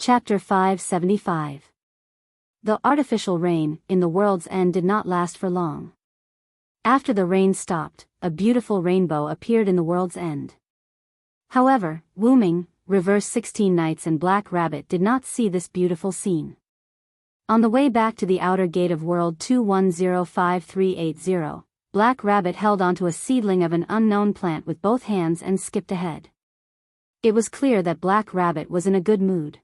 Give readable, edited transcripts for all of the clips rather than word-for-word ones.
Chapter 575. The artificial rain in the world's end did not last for long. After the rain stopped, a beautiful rainbow appeared in the world's end. However, Wu-Ming, Reverse 16 Knights and Black Rabbit did not see this beautiful scene. On the way back to the outer gate of World 2105380, Black Rabbit held onto a seedling of an unknown plant with both hands and skipped ahead. It was clear that Black Rabbit was in a good mood.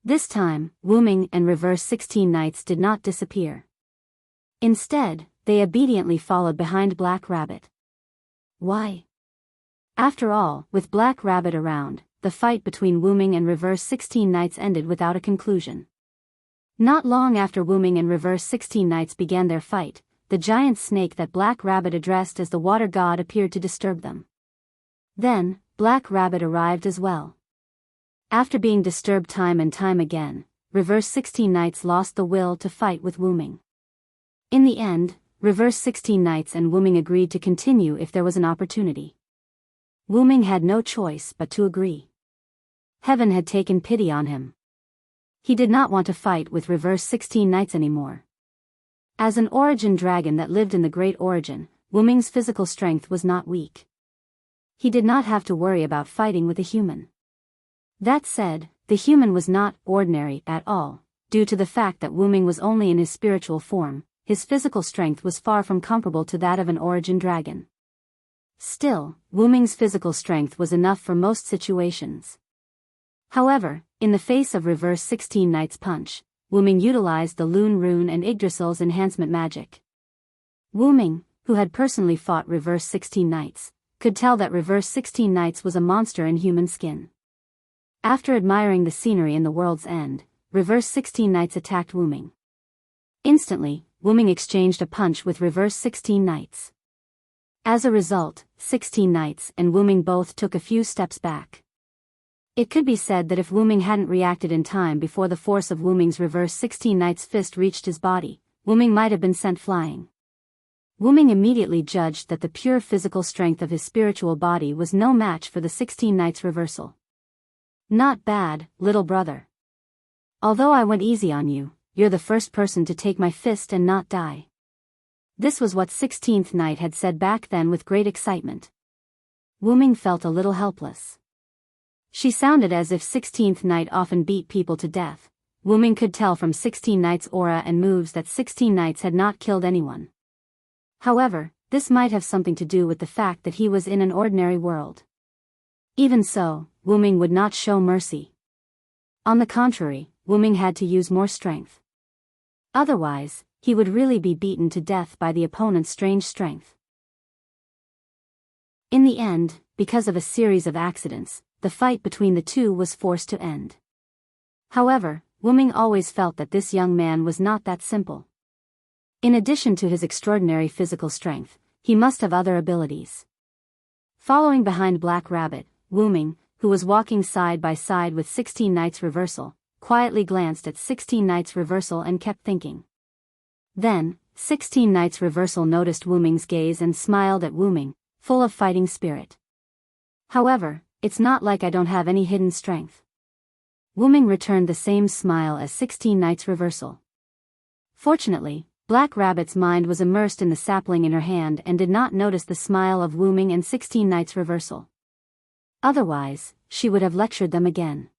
This time, Wu-Ming and Reverse 16 Knights did not disappear. Instead, they obediently followed behind Black Rabbit. Why? After all, with Black Rabbit around, the fight between Wu-Ming and Reverse 16 Knights ended without a conclusion. Not long after Wu-Ming and Reverse 16 Knights began their fight, the giant snake that Black Rabbit addressed as the water god appeared to disturb them. Then, Black Rabbit arrived as well. After being disturbed time and time again, Reverse 16 Knights lost the will to fight with Wu-Ming. In the end, Reverse 16 Knights and Wu-Ming agreed to continue if there was an opportunity. Wu-Ming had no choice but to agree. Heaven had taken pity on him. He did not want to fight with Reverse 16 Knights anymore. As an origin dragon that lived in the Great Origin, Wu-Ming's physical strength was not weak. He did not have to worry about fighting with a human. That said, the human was not ordinary at all. Due to the fact that Wu-Ming was only in his spiritual form, his physical strength was far from comparable to that of an origin dragon. Still, Wu-Ming's physical strength was enough for most situations. However, in the face of Reverse 16 Knights' punch, Wu-Ming utilized the Lune Rune and Yggdrasil's enhancement magic. Wu-Ming, who had personally fought Reverse 16 Knights, could tell that Reverse 16 Knights was a monster in human skin. After admiring the scenery in the world's end, Reverse 16 Knights attacked Wu-Ming. Instantly, Wu-Ming exchanged a punch with Reverse 16 Knights. As a result, 16 Knights and Wu-Ming both took a few steps back. It could be said that if Wu-Ming hadn't reacted in time before the force of Wu-Ming's Reverse 16 Knights' fist reached his body, Wu-Ming might have been sent flying. Wu-Ming immediately judged that the pure physical strength of his spiritual body was no match for the 16 Knights' reversal. Not bad, little brother. Although I went easy on you, you're the first person to take my fist and not die. This was what 16th Knight had said back then with great excitement. Wu-Ming felt a little helpless. She sounded as if 16th Knight often beat people to death. Wu-Ming could tell from 16 Knight's aura and moves that 16 Knights had not killed anyone. However, this might have something to do with the fact that he was in an ordinary world. Even so, Wu-Ming would not show mercy. On the contrary, Wu-Ming had to use more strength. Otherwise, he would really be beaten to death by the opponent's strange strength. In the end, because of a series of accidents, the fight between the two was forced to end. However, Wu-Ming always felt that this young man was not that simple. In addition to his extraordinary physical strength, he must have other abilities. Following behind Black Rabbit, Wu-Ming, who was walking side by side with 16 Knights' reversal, quietly glanced at 16 Knights' reversal and kept thinking. Then, 16 Knights' reversal noticed Wu-Ming's gaze and smiled at Wu-Ming, full of fighting spirit. However, it's not like I don't have any hidden strength. Wu-Ming returned the same smile as 16 Knights' reversal. Fortunately, Black Rabbit's mind was immersed in the sapling in her hand and did not notice the smile of Wu-Ming and 16 Knights' reversal. Otherwise, she would have lectured them again.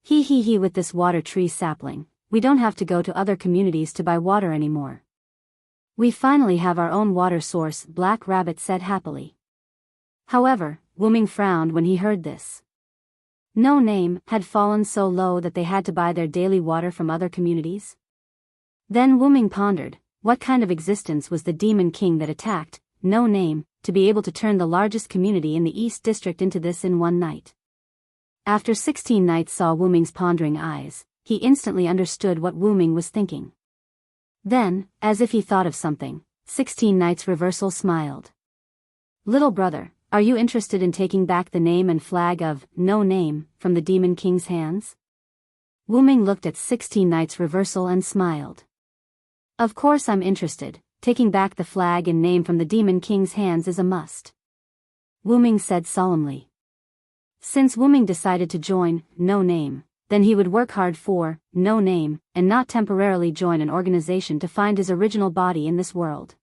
He with this water tree sapling, we don't have to go to other communities to buy water anymore. We finally have our own water source, Black Rabbit said happily. However, Wu-Ming frowned when he heard this. No Name had fallen so low that they had to buy their daily water from other communities. Then Wu-Ming pondered, what kind of existence was the Demon King that attacked No Name, to be able to turn the largest community in the East District into this in one night. After 16 Knights saw Wu-Ming's pondering eyes, he instantly understood what Wu-Ming was thinking. Then, as if he thought of something, 16 Knights' reversal smiled. Little brother, are you interested in taking back the name and flag of No Name from the Demon King's hands? Wu-Ming looked at 16 Knights' reversal and smiled. Of course I'm interested. Taking back the flag and name from the Demon King's hands is a must. Wu-Ming said solemnly. Since Wu-Ming decided to join No Name, then he would work hard for, no name, and not temporarily join an organization to find his original body in this world.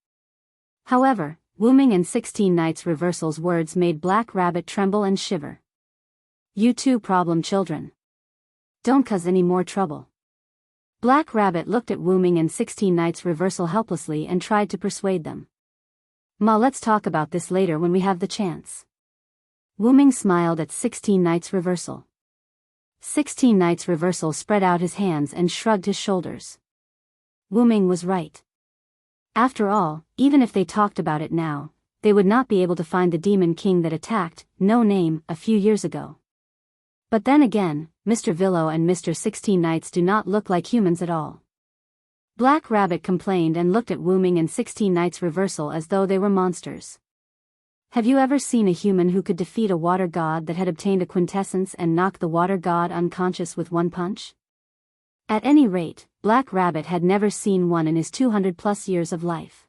However, Wu-Ming and 16 Nights Reversal's words made Black Rabbit tremble and shiver. You too, problem children. Don't cause any more trouble. Black Rabbit looked at Wu-Ming and 16 Nights Reversal helplessly and tried to persuade them. Ma, let's talk about this later when we have the chance. Wu-Ming smiled at 16 Nights Reversal. 16 Nights Reversal spread out his hands and shrugged his shoulders. Wu-Ming was right. After all, even if they talked about it now, they would not be able to find the Demon King that attacked, no name, a few years ago. But then again, Mr. Villo and Mr. 16 Nights do not look like humans at all. Black Rabbit complained and looked at Wu-Ming and 16 Nights Reversal as though they were monsters. Have you ever seen a human who could defeat a water god that had obtained a quintessence and knock the water god unconscious with one punch? At any rate, Black Rabbit had never seen one in his 200+ years of life.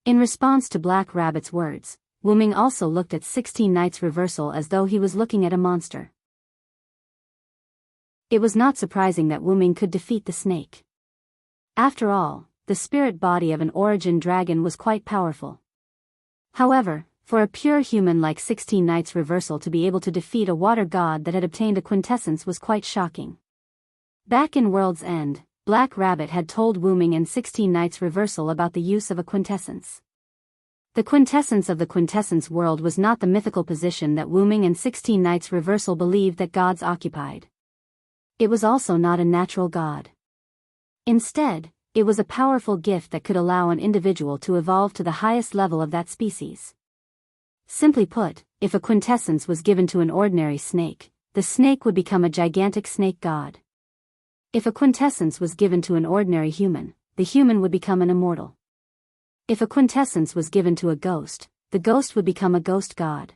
In response to Black Rabbit's words, Wu-Ming also looked at 16 Nights Reversal as though he was looking at a monster. It was not surprising that Wu-Ming could defeat the snake. After all, the spirit body of an origin dragon was quite powerful. However, for a pure human like 16 Nights Reversal to be able to defeat a water god that had obtained a quintessence was quite shocking. Back in World's End, Black Rabbit had told Wu-Ming and 16 Nights Reversal about the use of a quintessence. The quintessence of the quintessence world was not the mythical position that Wu-Ming and 16 Nights Reversal believed that gods occupied. It was also not a natural god. Instead, it was a powerful gift that could allow an individual to evolve to the highest level of that species. Simply put, if a quintessence was given to an ordinary snake, the snake would become a gigantic snake god. If a quintessence was given to an ordinary human, the human would become an immortal. If a quintessence was given to a ghost, the ghost would become a ghost god.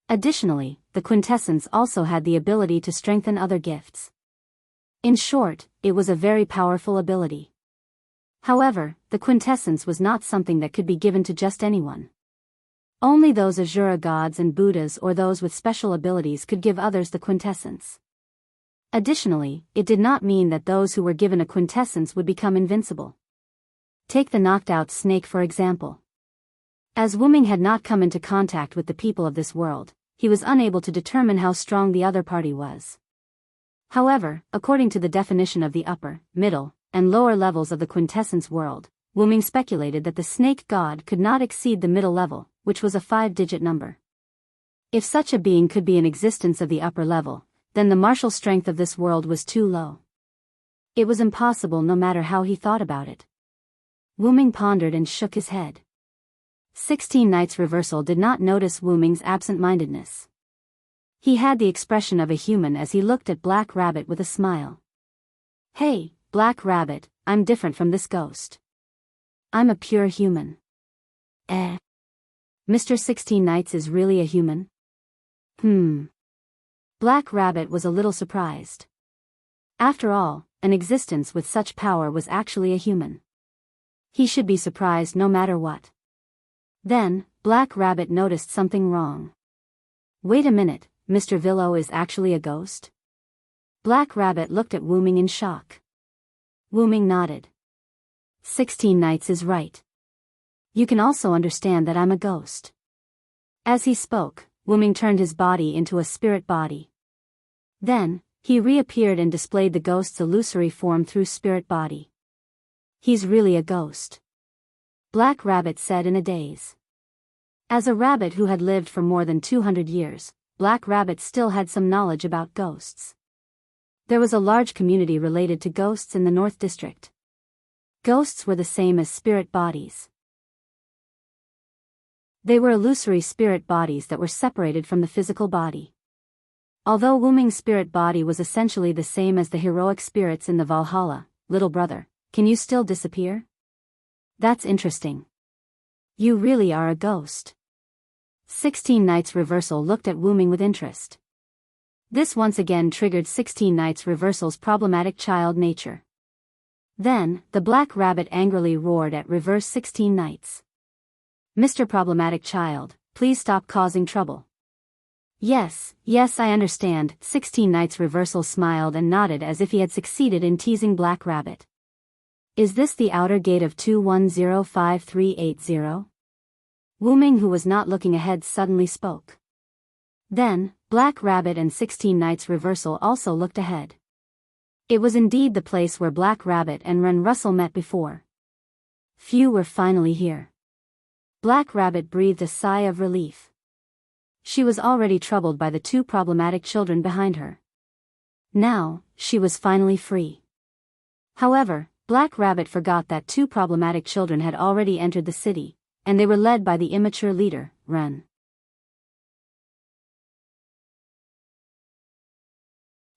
Additionally, the quintessence also had the ability to strengthen other gifts. In short, it was a very powerful ability. However, the quintessence was not something that could be given to just anyone. Only those Asura gods and Buddhas or those with special abilities could give others the quintessence. Additionally, it did not mean that those who were given a quintessence would become invincible. Take the knocked-out snake for example. As Wu-Ming had not come into contact with the people of this world, he was unable to determine how strong the other party was. However, according to the definition of the upper, middle, and lower levels of the quintessence world, Wu-Ming speculated that the snake god could not exceed the middle level, which was a 5-digit number. If such a being could be in existence of the upper level, then the martial strength of this world was too low. It was impossible no matter how he thought about it. Wu-Ming pondered and shook his head. 16 Nights Reversal did not notice Wu-Ming's absent-mindedness. He had the expression of a human as he looked at Black Rabbit with a smile. Hey, Black Rabbit, I'm different from this ghost. I'm a pure human. Mr. 16 Nights is really a human? Black Rabbit was a little surprised. After all, an existence with such power was actually a human. He should be surprised no matter what. Then, Black Rabbit noticed something wrong. Wait a minute, Mr. Villo is actually a ghost? Black Rabbit looked at Wu-Ming in shock. Wu-Ming nodded. 16 Nights is right. You can also understand that I'm a ghost. As he spoke, Wu-Ming turned his body into a spirit body. Then, he reappeared and displayed the ghost's illusory form through spirit body. He's really a ghost. Black Rabbit said in a daze. As a rabbit who had lived for more than 200 years, Black Rabbit still had some knowledge about ghosts. There was a large community related to ghosts in the North District. Ghosts were the same as spirit bodies. They were illusory spirit bodies that were separated from the physical body. Although Wu-Ming's spirit body was essentially the same as the heroic spirits in the Valhalla, little brother, can you still disappear? That's interesting. You really are a ghost. 16 Nights Reversal looked at Wu-Ming with interest. This once again triggered 16 Nights Reversal's problematic child nature. Then, the Black Rabbit angrily roared at Reverse 16 Nights. Mr. Problematic Child, please stop causing trouble. Yes, yes, I understand. 16 Knights Reversal smiled and nodded as if he had succeeded in teasing Black Rabbit. Is this the outer gate of 2105380? Wu Ming, who was not looking ahead, suddenly spoke. Then, Black Rabbit and 16 Knights Reversal also looked ahead. It was indeed the place where Black Rabbit and Ren Russell met before. Phew, we're finally here. Black Rabbit breathed a sigh of relief. She was already troubled by the two problematic children behind her. Now, she was finally free. However, Black Rabbit forgot that two problematic children had already entered the city, and they were led by the immature leader, Ren.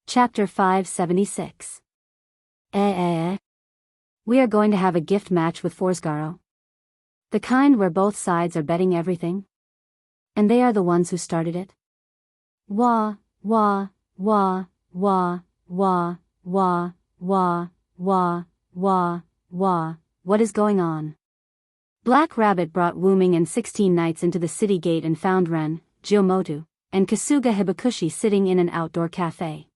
Chapter 576. We are going to have a gift match with Forsgaro. The kind where both sides are betting everything. And they are the ones who started it? Wah, wah, wah, wah, wah, wah, wah, wah, wah, wah, what is going on? Black Rabbit brought Wu Ming and 16 Knights into the city gate and found Ren, Jiyomoto, and Kasuga Hibakushi sitting in an outdoor cafe.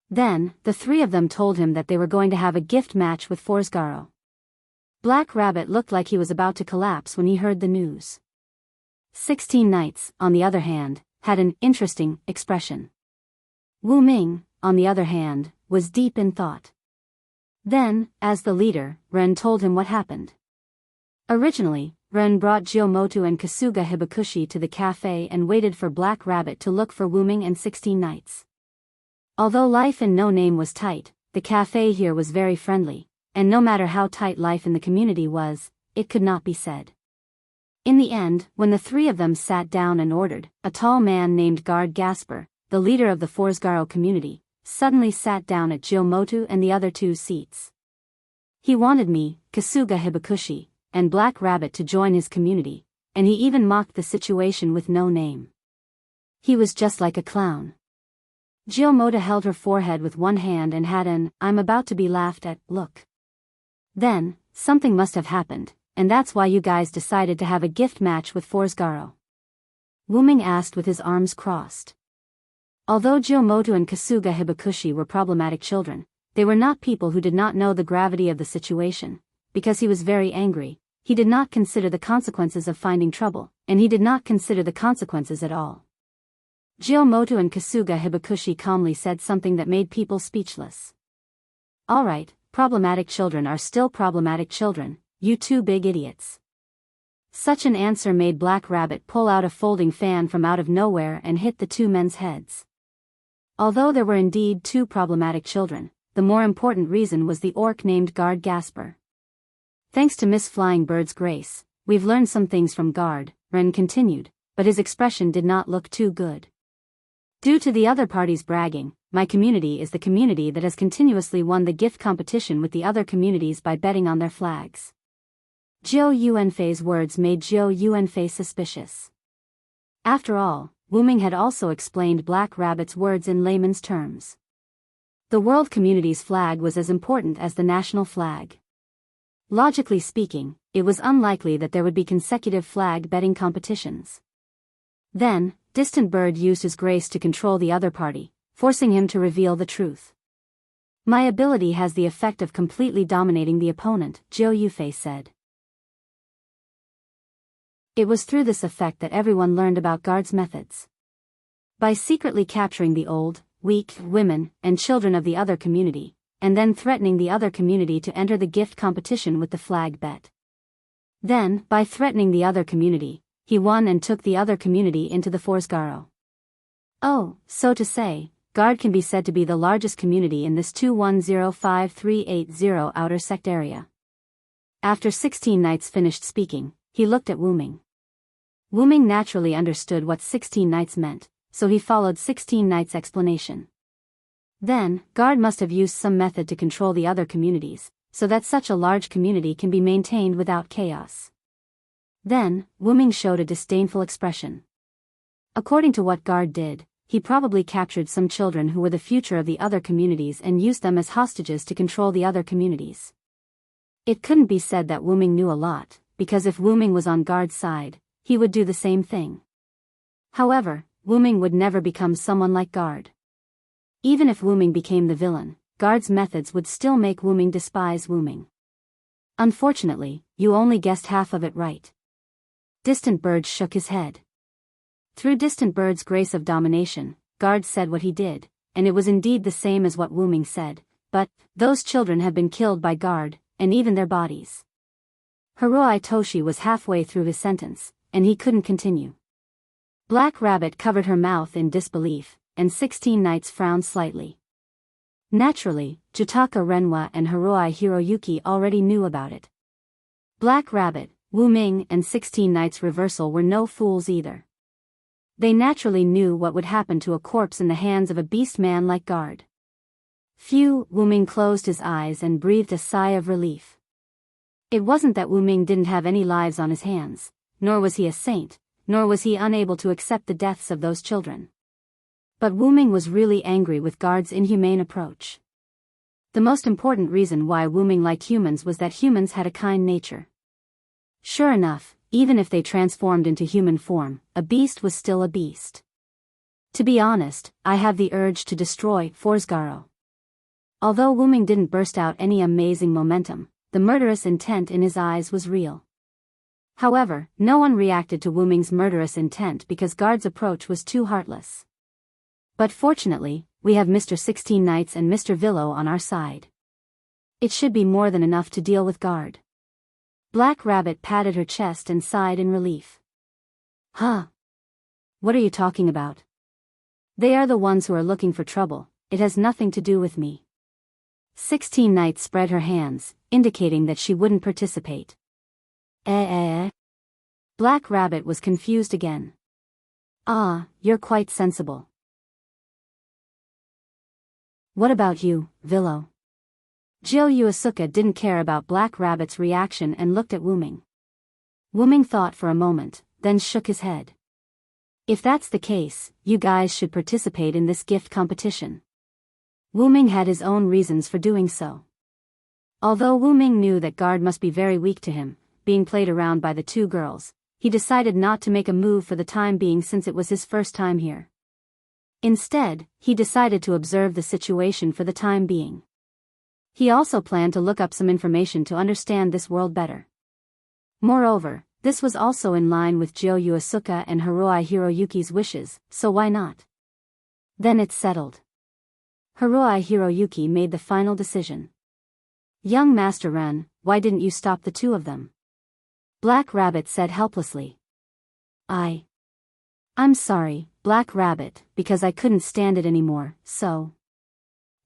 Then, the three of them told him that they were going to have a gift match with Forsgaro. Black Rabbit looked like he was about to collapse when he heard the news. 16 Knights, on the other hand, had an interesting expression. Wu Ming, on the other hand, was deep in thought. Then, as the leader, Ren told him what happened. Originally, Ren brought Jiyomoto and Kasuga Hibakushi to the cafe and waited for Black Rabbit to look for Wu Ming and 16 Knights. Although life in No Name was tight, the cafe here was very friendly, and no matter how tight life in the community was, it could not be said. In the end, when the three of them sat down and ordered, a tall man named Guard Gasper, the leader of the Forsgaro community, suddenly sat down at Jiyomoto and the other two seats. He wanted me, Kasuga Hibakushi, and Black Rabbit to join his community, and he even mocked the situation with No Name. He was just like a clown. Jiyomoto held her forehead with one hand and had an "I'm about to be laughed at" look. Then, something must have happened, and that's why you guys decided to have a gift match with Forsgaro. Wu Ming asked with his arms crossed. Although Jiyomoto and Kasuga Hibakushi were problematic children, they were not people who did not know the gravity of the situation. Because he was very angry, he did not consider the consequences of finding trouble, and he did not consider the consequences at all. Jiyomoto and Kasuga Hibakushi calmly said something that made people speechless. Alright, problematic children are still problematic children, you two big idiots. Such an answer made Black Rabbit pull out a folding fan from out of nowhere and hit the two men's heads. Although there were indeed two problematic children, the more important reason was the orc named Guard Gasper. Thanks to Miss Flying Bird's grace, we've learned some things from Guard, Ren continued, but his expression did not look too good. Due to the other party's bragging, my community is the community that has continuously won the gift competition with the other communities by betting on their flags. Jiu Yuanfei's words made Jiu Yuanfei suspicious. After all, Wu Ming had also explained Black Rabbit's words in layman's terms. The world community's flag was as important as the national flag. Logically speaking, it was unlikely that there would be consecutive flag betting competitions. Then, Distant Bird used his grace to control the other party, forcing him to reveal the truth. My ability has the effect of completely dominating the opponent, Jiu Yufei said. It was through this effect that everyone learned about Guard's methods. By secretly capturing the old, weak, women, and children of the other community, and then threatening the other community to enter the gift competition with the flag bet. Then, by threatening the other community, he won and took the other community into the Forsgaro. Oh, so to say, Guard can be said to be the largest community in this 2105380 outer sect area. After 16 Knights finished speaking, he looked at Wu Ming. Wu Ming naturally understood what 16 Knights meant, so he followed 16 Knights' explanation. Then, Guard must have used some method to control the other communities, so that such a large community can be maintained without chaos. Then, Wu Ming showed a disdainful expression. According to what Guard did, he probably captured some children who were the future of the other communities and used them as hostages to control the other communities. It couldn't be said that Wu Ming knew a lot, because if Wu Ming was on Guard's side, he would do the same thing. However, Wu Ming would never become someone like Guard. Even if Wu Ming became the villain, Guard's methods would still make Wu Ming despise Wu Ming. Unfortunately, you only guessed half of it right. Distant Bird shook his head. Through Distant Bird's grace of domination, Guard said what he did, and it was indeed the same as what Wu Ming said, but those children have been killed by Guard, and even their bodies. Hiroi Toshi was halfway through his sentence, and he couldn't continue. Black Rabbit covered her mouth in disbelief, and 16 Knights frowned slightly. Naturally, Jutaka Renwa and Hiroi Hiroyuki already knew about it. Black Rabbit, Wu Ming and 16 Knights reversal were no fools either. They naturally knew what would happen to a corpse in the hands of a beast man like Guard. Phew, Wu Ming closed his eyes and breathed a sigh of relief. It wasn't that Wu Ming didn't have any lives on his hands, nor was he a saint, nor was he unable to accept the deaths of those children. But Wu Ming was really angry with Guard's inhumane approach. The most important reason why Wu Ming liked humans was that humans had a kind nature. Sure enough, even if they transformed into human form, a beast was still a beast. To be honest, I have the urge to destroy Forsgaro. Although Wu Ming didn't burst out any amazing momentum, the murderous intent in his eyes was real. However, no one reacted to Wu Ming's murderous intent because Guard's approach was too heartless. But fortunately, we have Mr. 16 Knights and Mr. Villo on our side. It should be more than enough to deal with Guard. Black Rabbit patted her chest and sighed in relief. Huh? What are you talking about? They are the ones who are looking for trouble, it has nothing to do with me. 16 Knights spread her hands, indicating that she wouldn't participate. Black Rabbit was confused again. Ah, you're quite sensible. What about you, Villo? Jiu Yuasuke didn't care about Black Rabbit's reaction and looked at Wu Ming. Wu Ming thought for a moment, then shook his head. If that's the case, you guys should participate in this gift competition. Wu Ming had his own reasons for doing so. Although Wu Ming knew that Guard must be very weak to him, being played around by the two girls, he decided not to make a move for the time being since it was his first time here. Instead, he decided to observe the situation for the time being. He also planned to look up some information to understand this world better. Moreover, this was also in line with Jiu Yuasuke and Hiroi Hiroyuki's wishes, so why not? Then it's settled. Hiroi Hiroyuki made the final decision. Young Master Ren, why didn't you stop the two of them? Black Rabbit said helplessly. I'm sorry, Black Rabbit, because I couldn't stand it anymore, so.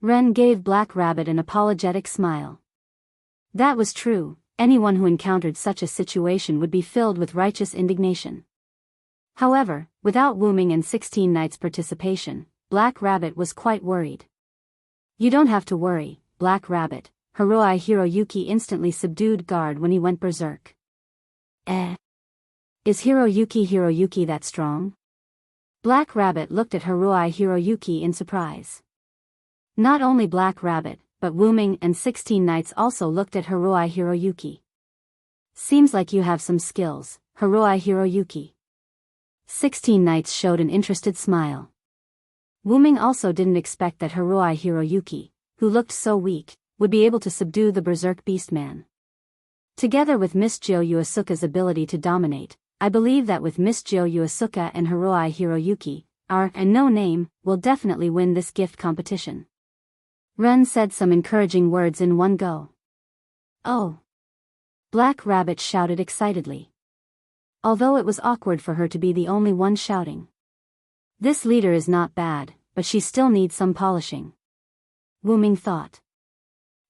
Ren gave Black Rabbit an apologetic smile. That was true, anyone who encountered such a situation would be filled with righteous indignation. However, without Wu Ming and 16 Knights' participation, Black Rabbit was quite worried. You don't have to worry, Black Rabbit. Hiroi Hiroyuki instantly subdued Guard when he went berserk. Is Hiroyuki that strong? Black Rabbit looked at Hiroi Hiroyuki in surprise. Not only Black Rabbit, but Wu Ming and 16 Knights also looked at Hiroi Hiroyuki. Seems like you have some skills, Hiroi Hiroyuki. 16 Knights showed an interested smile. Wu Ming also didn't expect that Hiroi Hiroyuki, who looked so weak, would be able to subdue the berserk beastman. Together with Miss Jiu Yuasuke's ability to dominate, I believe that with Miss Jiu Yuasuke and Hiroi Hiroyuki, our and no name will definitely win this gift competition. Ren said some encouraging words in one go. Oh! Black Rabbit shouted excitedly. Although it was awkward for her to be the only one shouting. This leader is not bad, but she still needs some polishing. Wu Ming thought.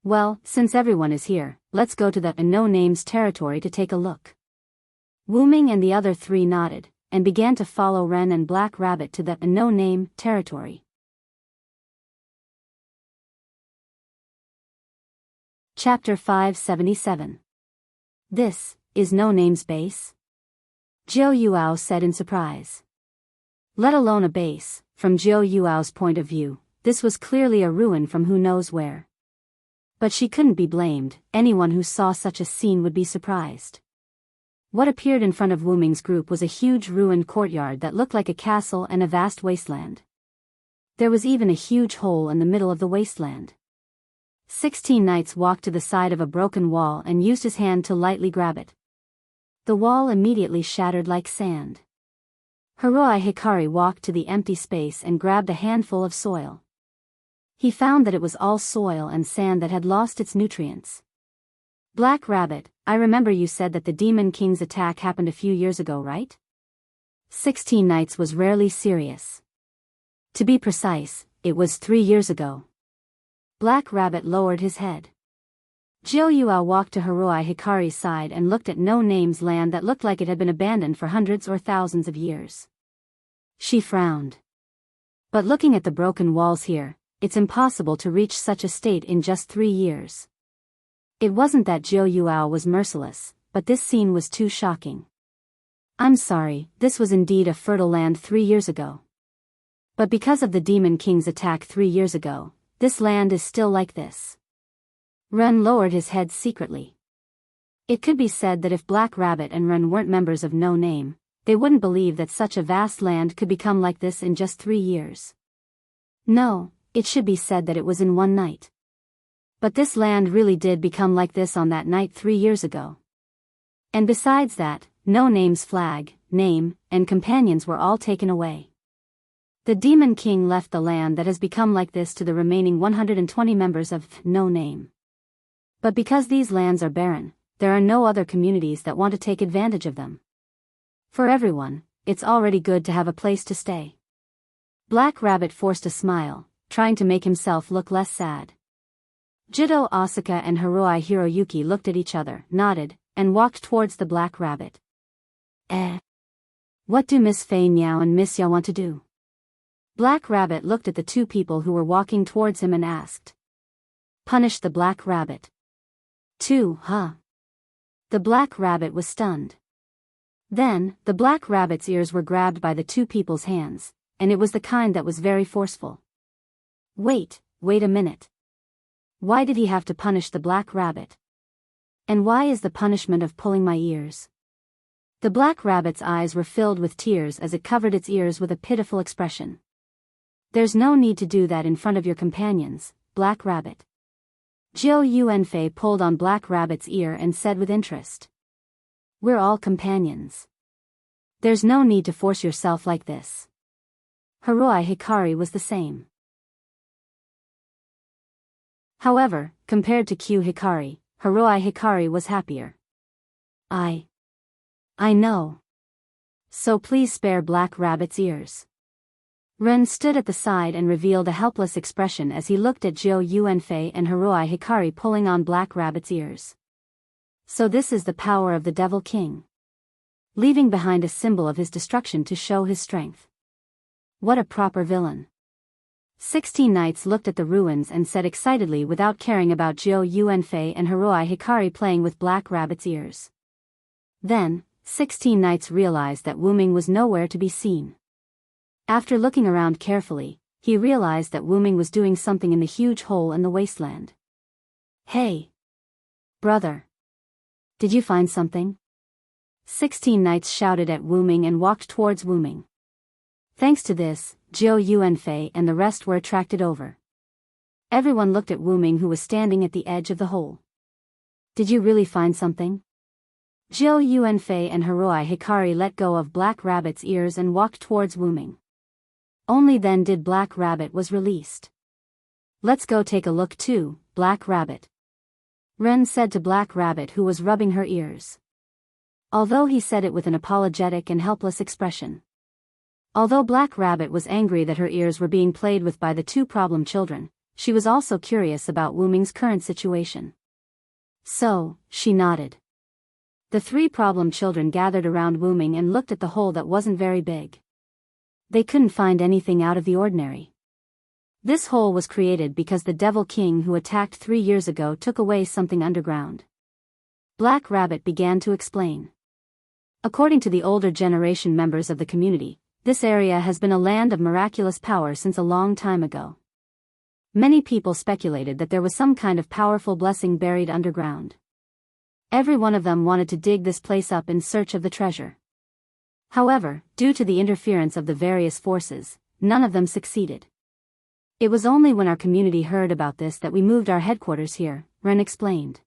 Well, since everyone is here, let's go to the no-names territory to take a look. Wu Ming and the other three nodded, and began to follow Ren and Black Rabbit to the no-name territory. Chapter 577. This is No Name's base? Jiu Yuao said in surprise. Let alone a base, from Jiu Yuao's point of view, this was clearly a ruin from who knows where. But she couldn't be blamed, anyone who saw such a scene would be surprised. What appeared in front of Wu Ming's group was a huge ruined courtyard that looked like a castle and a vast wasteland. There was even a huge hole in the middle of the wasteland. 16 knights walked to the side of a broken wall and used his hand to lightly grab it. The wall immediately shattered like sand. Hiroi Hikari walked to the empty space and grabbed a handful of soil. He found that it was all soil and sand that had lost its nutrients. Black Rabbit, I remember you said that the Demon King's attack happened a few years ago, right? 16 Knights was rarely serious. To be precise, it was 3 years ago. Black Rabbit lowered his head. Jiu Yuao walked to Hiroi Hikari's side and looked at No Name's land that looked like it had been abandoned for hundreds or thousands of years. She frowned. But looking at the broken walls here, it's impossible to reach such a state in just 3 years. It wasn't that Jiu Yuao was merciless, but this scene was too shocking. I'm sorry, this was indeed a fertile land 3 years ago. But because of the Demon King's attack 3 years ago, this land is still like this. Ren lowered his head secretly. It could be said that if Black Rabbit and Ren weren't members of No Name, they wouldn't believe that such a vast land could become like this in just 3 years. No, it should be said that it was in one night. But this land really did become like this on that night 3 years ago. And besides that, No Name's flag, name, and companions were all taken away. The Demon King left the land that has become like this to the remaining 120 members of No Name. But because these lands are barren, there are no other communities that want to take advantage of them. For everyone, it's already good to have a place to stay. Black Rabbit forced a smile, trying to make himself look less sad. Jito Asuka and Hiroi Hiroyuki looked at each other, nodded, and walked towards the Black Rabbit. What do Miss Fei Niao and Miss Ya want to do? Black Rabbit looked at the two people who were walking towards him and asked. Punish the Black Rabbit. 2, huh? The Black Rabbit was stunned. Then, the Black Rabbit's ears were grabbed by the two people's hands, and it was the kind that was very forceful. Wait a minute. Why did he have to punish the Black Rabbit? And why is the punishment of pulling my ears? The Black Rabbit's eyes were filled with tears as it covered its ears with a pitiful expression. There's no need to do that in front of your companions, Black Rabbit. Jiu Yuanfei pulled on Black Rabbit's ear and said with interest. We're all companions. There's no need to force yourself like this. Hiroi Hikari was the same. However, compared to Q Hikari, Hiroi Hikari was happier. I know. So please spare Black Rabbit's ears. Ren stood at the side and revealed a helpless expression as he looked at Jiu Yuanfei and Hiroi Hikari pulling on Black Rabbit's ears. So this is the power of the Devil King. Leaving behind a symbol of his destruction to show his strength. What a proper villain. 16 knights looked at the ruins and said excitedly without caring about Jiu Yuanfei and Hiroi Hikari playing with Black Rabbit's ears. Then, 16 knights realized that Wu Ming was nowhere to be seen. After looking around carefully, he realized that Wu Ming was doing something in the huge hole in the wasteland. Hey! Brother! Did you find something? 16 knights shouted at Wu Ming and walked towards Wu Ming. Thanks to this, Jiu Yuanfei and the rest were attracted over. Everyone looked at Wu Ming who was standing at the edge of the hole. Did you really find something? Jiu Yuanfei and Hiroi Hikari let go of Black Rabbit's ears and walked towards Wu Ming. Only then did Black Rabbit was released. Let's go take a look too, Black Rabbit. Ren said to Black Rabbit who was rubbing her ears. Although he said it with an apologetic and helpless expression. Although Black Rabbit was angry that her ears were being played with by the two problem children, she was also curious about Wu Ming's current situation. So, she nodded. The three problem children gathered around Wu Ming and looked at the hole that wasn't very big. They couldn't find anything out of the ordinary. This hole was created because the Devil King who attacked 3 years ago took away something underground. Black Rabbit began to explain. According to the older generation members of the community, this area has been a land of miraculous power since a long time ago. Many people speculated that there was some kind of powerful blessing buried underground. Every one of them wanted to dig this place up in search of the treasure. However, due to the interference of the various forces, none of them succeeded. It was only when our community heard about this that we moved our headquarters here, Ren explained.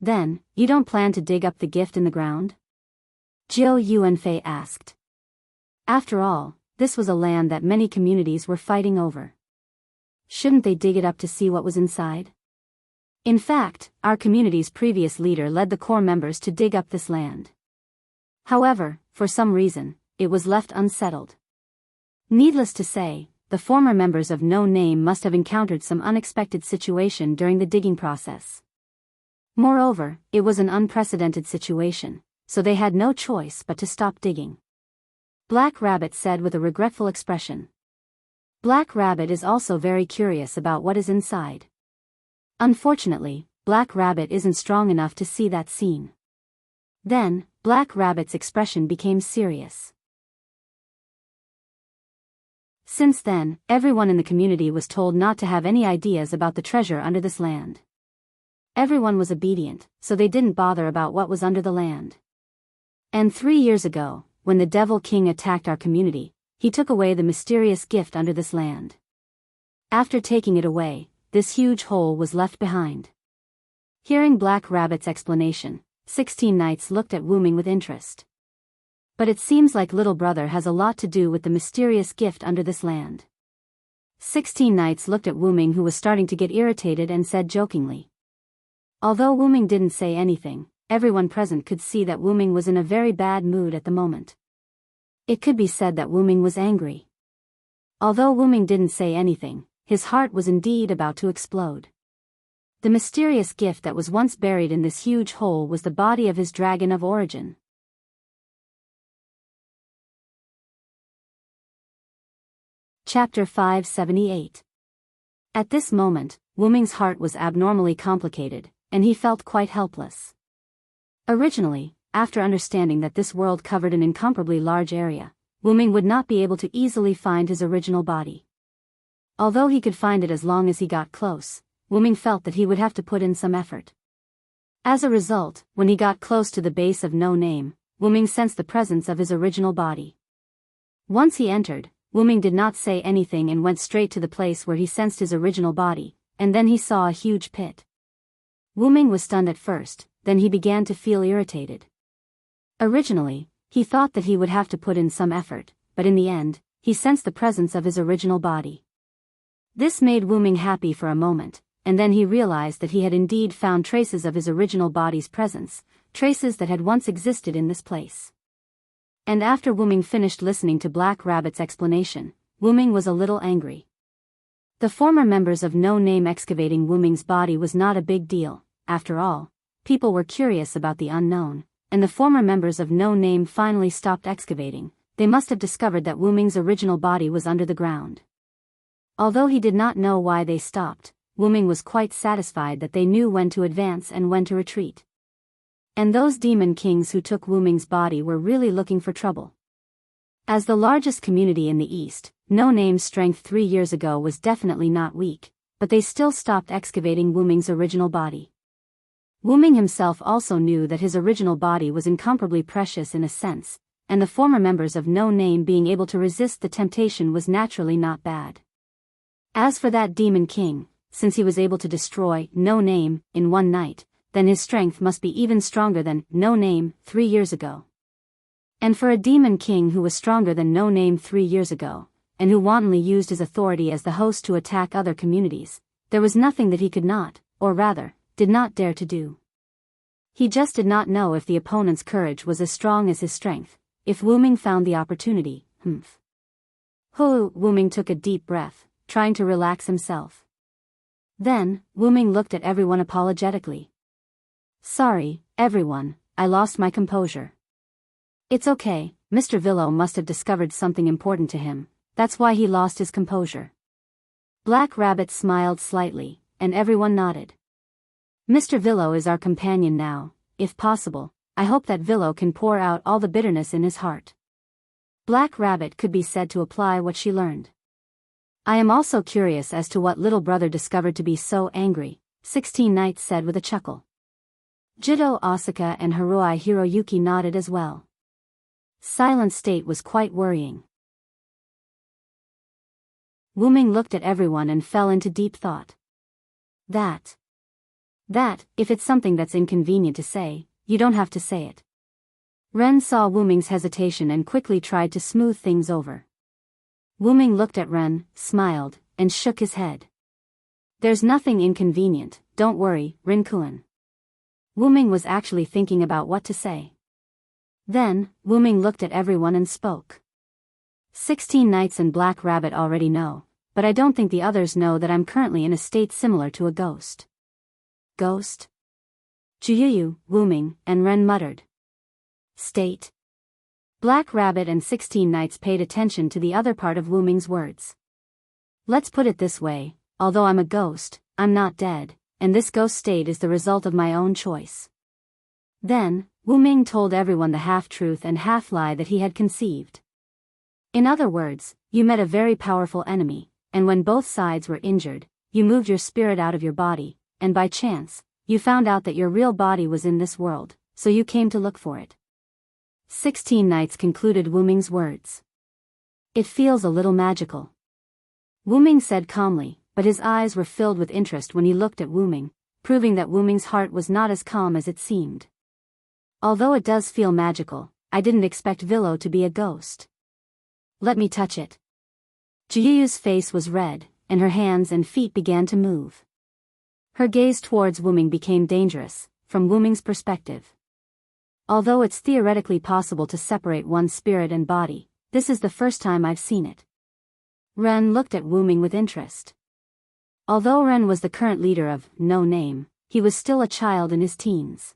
Then, you don't plan to dig up the gift in the ground? Jiu Yuanfei asked. After all, this was a land that many communities were fighting over. Shouldn't they dig it up to see what was inside? In fact, our community's previous leader led the core members to dig up this land. However, for some reason, it was left unsettled. Needless to say, the former members of No Name must have encountered some unexpected situation during the digging process. Moreover, it was an unprecedented situation, so they had no choice but to stop digging. Black Rabbit said with a regretful expression. Black Rabbit is also very curious about what is inside. Unfortunately, Black Rabbit isn't strong enough to see that scene. Then, Black Rabbit's expression became serious. Since then, everyone in the community was told not to have any ideas about the treasure under this land. Everyone was obedient, so they didn't bother about what was under the land. And 3 years ago, when the Devil King attacked our community, he took away the mysterious gift under this land. After taking it away, this huge hole was left behind. Hearing Black Rabbit's explanation, 16 knights looked at Wu Ming with interest. But it seems like little brother has a lot to do with the mysterious gift under this land. 16 knights looked at Wu Ming, who was starting to get irritated, and said jokingly. Although Wu Ming didn't say anything, everyone present could see that Wu Ming was in a very bad mood at the moment. It could be said that Wu Ming was angry. Although Wu Ming didn't say anything, his heart was indeed about to explode. The mysterious gift that was once buried in this huge hole was the body of his dragon of origin. Chapter 578. At this moment, Wu Ming's heart was abnormally complicated, and he felt quite helpless. Originally, after understanding that this world covered an incomparably large area, Wu Ming would not be able to easily find his original body. Although he could find it as long as he got close, Wu Ming felt that he would have to put in some effort. As a result, when he got close to the base of No Name, Wu Ming sensed the presence of his original body. Once he entered, Wu Ming did not say anything and went straight to the place where he sensed his original body, and then he saw a huge pit. Wu Ming was stunned at first, then he began to feel irritated. Originally, he thought that he would have to put in some effort, but in the end, he sensed the presence of his original body. This made Wu Ming happy for a moment, and then he realized that he had indeed found traces of his original body's presence, traces that had once existed in this place. And after Wu Ming finished listening to Black Rabbit's explanation, Wu Ming was a little angry. The former members of No Name excavating Wu Ming's body was not a big deal. After all, people were curious about the unknown, and the former members of No Name finally stopped excavating. They must have discovered that Wu Ming's original body was under the ground. Although he did not know why they stopped, Wu Ming was quite satisfied that they knew when to advance and when to retreat. And those demon kings who took Wu Ming's body were really looking for trouble. As the largest community in the East, No Name's strength 3 years ago was definitely not weak, but they still stopped excavating Wu Ming's original body. Wu Ming himself also knew that his original body was incomparably precious in a sense, and the former members of No Name being able to resist the temptation was naturally not bad. As for that demon king, since he was able to destroy No Name in one night, then his strength must be even stronger than No Name 3 years ago. And for a demon king who was stronger than No Name 3 years ago, and who wantonly used his authority as the host to attack other communities, there was nothing that he could not, or rather, did not dare to do. He just did not know if the opponent's courage was as strong as his strength, if Wu Ming found the opportunity. Wu Ming took a deep breath, trying to relax himself. Then, Wu Ming looked at everyone apologetically. Sorry, everyone, I lost my composure. It's okay, Mr. Villo must have discovered something important to him, that's why he lost his composure. Black Rabbit smiled slightly, and everyone nodded. Mr. Villo is our companion now. If possible, I hope that Villo can pour out all the bitterness in his heart. Black Rabbit could be said to apply what she learned. I am also curious as to what little brother discovered to be so angry, 16 Knights said with a chuckle. Jito Asuka and Haruai Hiroyuki nodded as well. Silent state was quite worrying. Wuming looked at everyone and fell into deep thought. That, if it's something that's inconvenient to say, you don't have to say it. Ren saw Wuming's hesitation and quickly tried to smooth things over. Wuming looked at Ren, smiled, and shook his head. There's nothing inconvenient, don't worry, Rin-kun. Wuming was actually thinking about what to say. Then, Wuming looked at everyone and spoke. 16 Knights and Black Rabbit already know, but I don't think the others know that I'm currently in a state similar to a ghost. Ghost? Juyu, Wuming, and Ren muttered. State. Black Rabbit and 16 Knights paid attention to the other part of Wuming's words. Let's put it this way, although I'm a ghost, I'm not dead, and this ghost state is the result of my own choice. Then, Wuming told everyone the half-truth and half-lie that he had conceived. In other words, you met a very powerful enemy, and when both sides were injured, you moved your spirit out of your body, and by chance, you found out that your real body was in this world, so you came to look for it. 16 Knights concluded Wuming's words. It feels a little magical. Wuming said calmly, but his eyes were filled with interest when he looked at Wuming, proving that Wuming's heart was not as calm as it seemed. Although it does feel magical, I didn't expect Villo to be a ghost. Let me touch it. Jiyu's face was red, and her hands and feet began to move. Her gaze towards Wuming became dangerous, from Wuming's perspective. Although it's theoretically possible to separate one's spirit and body, this is the first time I've seen it. Ren looked at Wuming with interest. Although Ren was the current leader of No Name, he was still a child in his teens.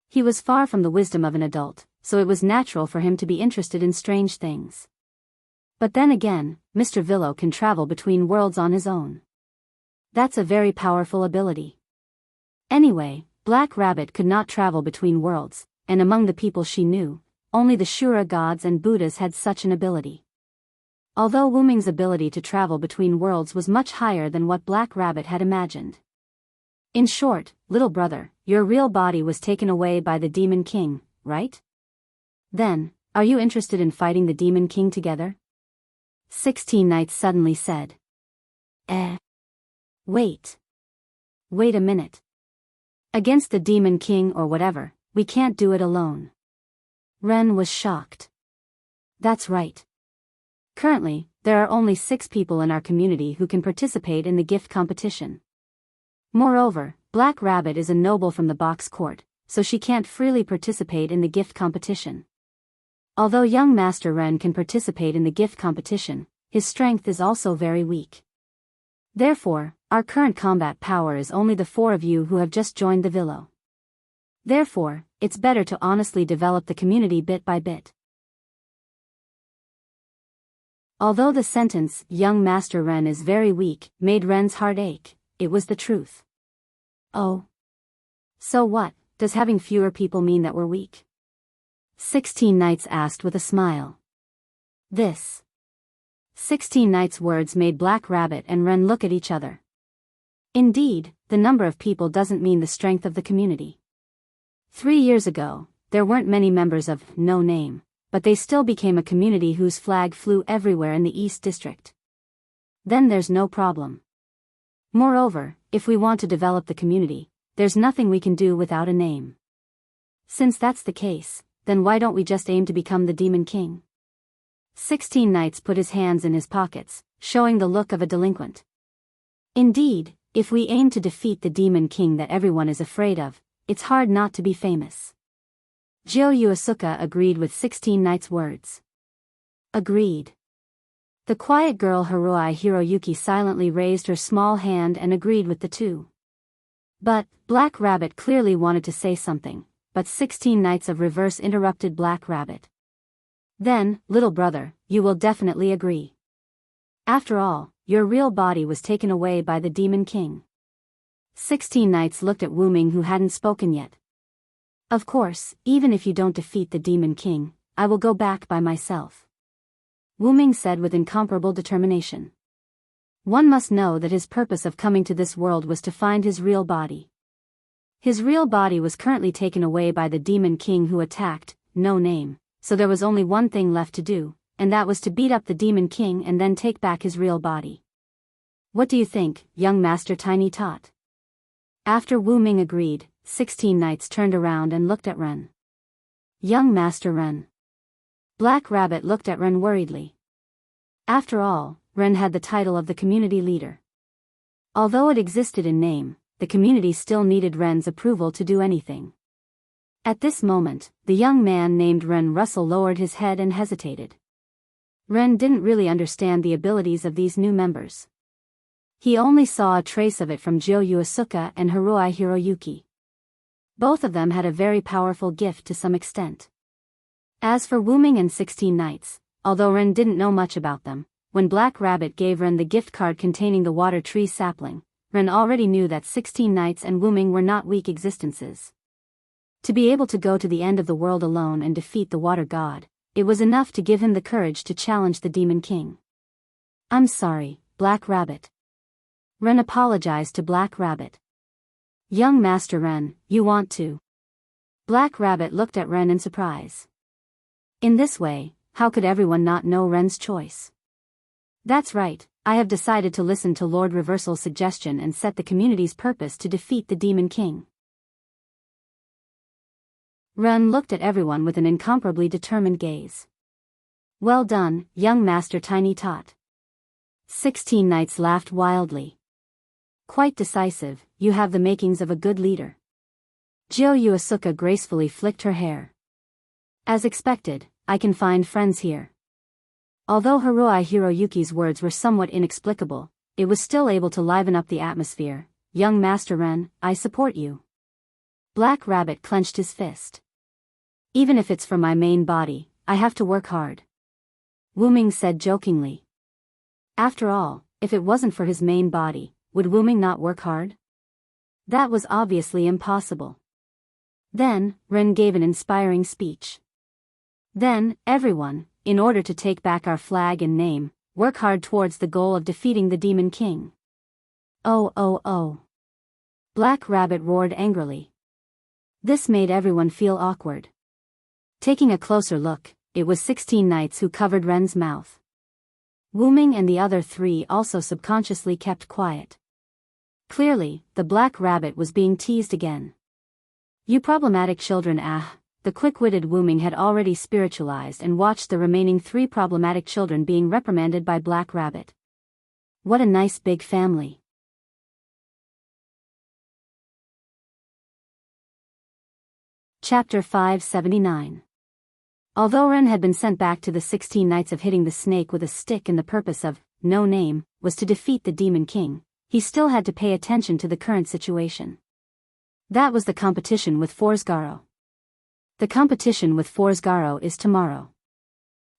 He was far from the wisdom of an adult, so it was natural for him to be interested in strange things. But then again, Mr. Villo can travel between worlds on his own. That's a very powerful ability. Anyway, Black Rabbit could not travel between worlds, and among the people she knew, only the Shura gods and Buddhas had such an ability. Although Wuming's ability to travel between worlds was much higher than what Black Rabbit had imagined. In short, little brother, your real body was taken away by the Demon King, right? Then, are you interested in fighting the Demon King together? 16 Knights suddenly said. Wait a minute. Against the Demon King or whatever, we can't do it alone. Ren was shocked. That's right. Currently, there are only 6 people in our community who can participate in the gift competition. Moreover, Black Rabbit is a noble from the box court, so she can't freely participate in the gift competition. Although young Master Ren can participate in the gift competition, his strength is also very weak. Therefore, our current combat power is only the 4 of you who have just joined the Villo. Therefore, it's better to honestly develop the community bit by bit. Although the sentence, young Master Ren is very weak, made Ren's heart ache, it was the truth. Oh. So what, does having fewer people mean that we're weak? 16 Knights asked with a smile. 16 Knights' words made Black Rabbit and Ren look at each other. Indeed, the number of people doesn't mean the strength of the community. 3 years ago, there weren't many members of No Name, but they still became a community whose flag flew everywhere in the East District. Then there's no problem. Moreover, if we want to develop the community, there's nothing we can do without a name. Since that's the case, then why don't we just aim to become the Demon King? 16 Knights put his hands in his pockets, showing the look of a delinquent. Indeed, if we aim to defeat the Demon King that everyone is afraid of, it's hard not to be famous. Jo Yuasuka agreed with 16 Knights' words. Agreed. The quiet girl Haruai Hiroyuki silently raised her small hand and agreed with the two. But, Black Rabbit clearly wanted to say something, but 16 Knights of Reverse interrupted Black Rabbit. Then, little brother, you will definitely agree. After all, your real body was taken away by the Demon King. 16 Knights looked at Wuming who hadn't spoken yet. Of course, even if you don't defeat the Demon King, I will go back by myself. Wuming said with incomparable determination. One must know that his purpose of coming to this world was to find his real body. His real body was currently taken away by the Demon King who attacked, No Name, so there was only one thing left to do, and that was to beat up the Demon King and then take back his real body. What do you think, young Master Tiny Tot? After Wu Ming agreed, 16 knights turned around and looked at Ren. Young Master Ren. Black Rabbit looked at Ren worriedly. After all, Ren had the title of the community leader. Although it existed in name, the community still needed Ren's approval to do anything. At this moment, the young man named Ren Russell lowered his head and hesitated. Ren didn't really understand the abilities of these new members. He only saw a trace of it from Jyo Yuasuke and Haruhi Hiroyuki. Both of them had a very powerful gift to some extent. As for Wu Ming and 16 Knights, although Ren didn't know much about them, when Black Rabbit gave Ren the gift card containing the water tree sapling, Ren already knew that 16 Knights and Wu Ming were not weak existences. To be able to go to the end of the world alone and defeat the water god, it was enough to give him the courage to challenge the Demon King. I'm sorry, Black Rabbit. Ren apologized to Black Rabbit. Young Master Ren, you want to? Black Rabbit looked at Ren in surprise. In this way, how could everyone not know Ren's choice? That's right, I have decided to listen to Lord Reversal's suggestion and set the community's purpose to defeat the Demon King. Ren looked at everyone with an incomparably determined gaze. Well done, young Master Tiny Tot. 16 Knights laughed wildly. Quite decisive, you have the makings of a good leader. Jyo Yuasuke gracefully flicked her hair. As expected, I can find friends here. Although Haruhi Hiroyuki's words were somewhat inexplicable, it was still able to liven up the atmosphere. Young Master Ren, I support you. Black Rabbit clenched his fist. Even if it's for my main body, I have to work hard. Wu Ming said jokingly. After all, if it wasn't for his main body, would Wu Ming not work hard? That was obviously impossible. Then, Ren gave an inspiring speech. Then, everyone, in order to take back our flag and name, work hard towards the goal of defeating the Demon King. Oh oh oh. Black Rabbit roared angrily. This made everyone feel awkward. Taking a closer look, it was 16 Knights who covered Ren's mouth. Wu Ming and the other 3 also subconsciously kept quiet. Clearly, the Black Rabbit was being teased again. You problematic children the quick-witted Wu Ming had already spiritualized and watched the remaining 3 problematic children being reprimanded by Black Rabbit. What a nice big family. Chapter 579. Although Ren had been sent back to the 16 Knights of hitting the snake with a stick and the purpose of, No Name, was to defeat the Demon King, he still had to pay attention to the current situation. That was the competition with Forsgaro. The competition with Forsgaro is tomorrow.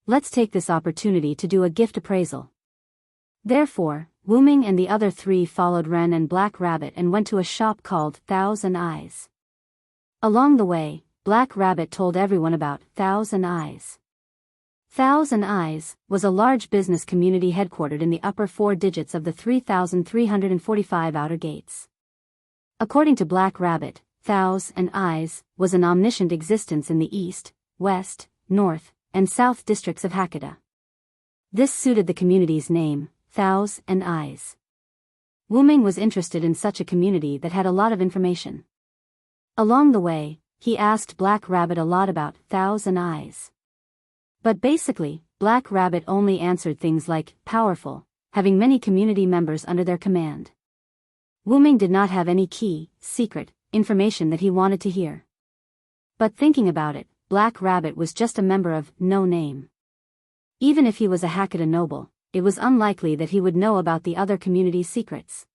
Let's take this opportunity to do a gift appraisal. Therefore, Wu Ming and the other 3 followed Ren and Black Rabbit and went to a shop called Thousand Eyes. Along the way, Black Rabbit told everyone about Thousand Eyes. Thousand Eyes was a large business community headquartered in the upper 4 digits of the 3,345 outer gates. According to Black Rabbit, Thousand Eyes was an omniscient existence in the east, west, north, and south districts of Hakata. This suited the community's name, Thousand Eyes. Wu Ming was interested in such a community that had a lot of information. Along the way, he asked Black Rabbit a lot about Thousand Eyes. But basically, Black Rabbit only answered things like, powerful, having many community members under their command. Wu Ming did not have any key, secret, information that he wanted to hear. But thinking about it, Black Rabbit was just a member of No Name. Even if he was a Hakata noble, it was unlikely that he would know about the other community's secrets.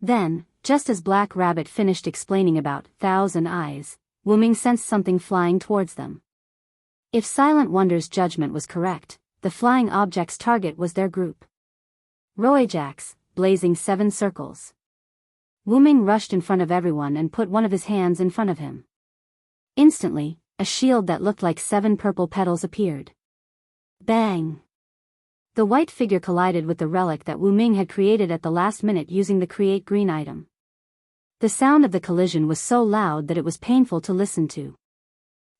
Then, just as Black Rabbit finished explaining about Thousand Eyes, Wu Ming sensed something flying towards them. If Silent Wonder's judgment was correct, the flying object's target was their group. Roajax, blazing 7 circles. Wu Ming rushed in front of everyone and put one of his hands in front of him. Instantly, a shield that looked like 7 purple petals appeared. Bang! The white figure collided with the relic that Wu Ming had created at the last minute using the Create Green item. The sound of the collision was so loud that it was painful to listen to.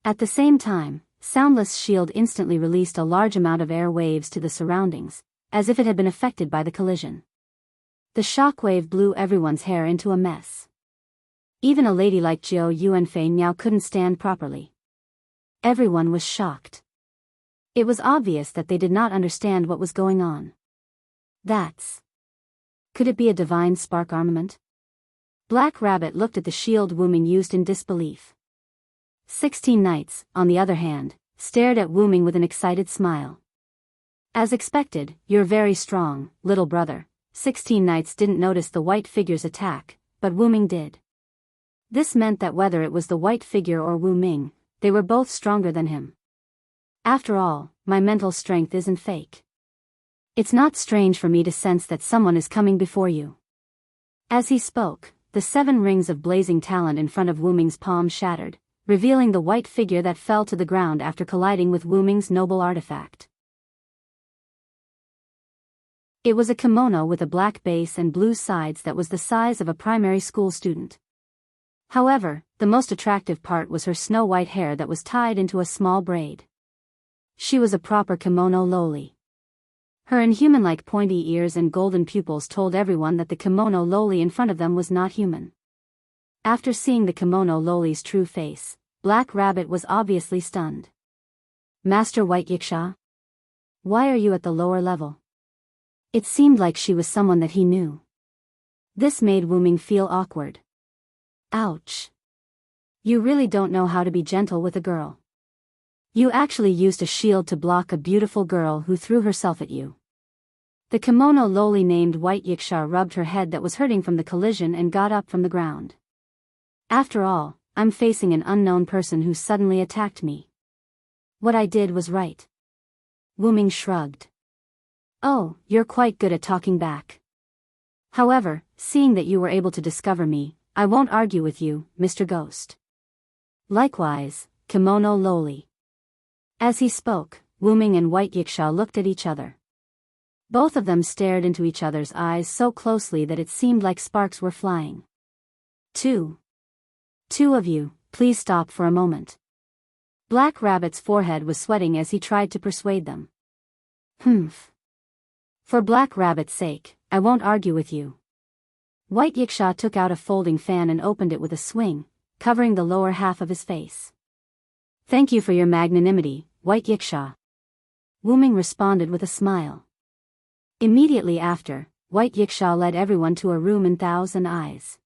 At the same time, Soundless Shield instantly released a large amount of air waves to the surroundings, as if it had been affected by the collision. The shockwave blew everyone's hair into a mess. Even a lady like Jiao Yuanfei now couldn't stand properly. Everyone was shocked. It was obvious that they did not understand what was going on. Could it be a divine spark armament? Black Rabbit looked at the shield Wu Ming used in disbelief. 16 Knights, on the other hand, stared at Wu Ming with an excited smile. As expected, you're very strong, little brother. 16 Knights didn't notice the white figure's attack, but Wu Ming did. This meant that whether it was the white figure or Wu Ming, they were both stronger than him. After all, my mental strength isn't fake. It's not strange for me to sense that someone is coming before you. As he spoke, the 7 rings of blazing talent in front of Wu Ming's palm shattered, revealing the white figure that fell to the ground after colliding with Wu Ming's noble artifact. It was a kimono with a black base and blue sides that was the size of a primary school student. However, the most attractive part was her snow-white hair that was tied into a small braid. She was a proper kimono loli. Her inhuman-like pointy ears and golden pupils told everyone that the kimono loli in front of them was not human. After seeing the kimono loli's true face, Black Rabbit was obviously stunned. Master White Yiksha? Why are you at the lower level? It seemed like she was someone that he knew. This made Wu Ming feel awkward. Ouch. You really don't know how to be gentle with a girl. You actually used a shield to block a beautiful girl who threw herself at you. The kimono loli named White Yiksha rubbed her head that was hurting from the collision and got up from the ground. After all, I'm facing an unknown person who suddenly attacked me. What I did was right. Wu Ming shrugged. Oh, you're quite good at talking back. However, seeing that you were able to discover me, I won't argue with you, Mr. Ghost. Likewise, kimono loli. As he spoke, Wu Ming and White Yiksha looked at each other. Both of them stared into each other's eyes so closely that it seemed like sparks were flying. Two of you, please stop for a moment. Black Rabbit's forehead was sweating as he tried to persuade them. Humph. For Black Rabbit's sake, I won't argue with you. White Yiksha took out a folding fan and opened it with a swing, covering the lower half of his face. Thank you for your magnanimity, White Yiksha. Wu Ming responded with a smile. Immediately after, White Yiksha led everyone to a room in 1,000 eyes.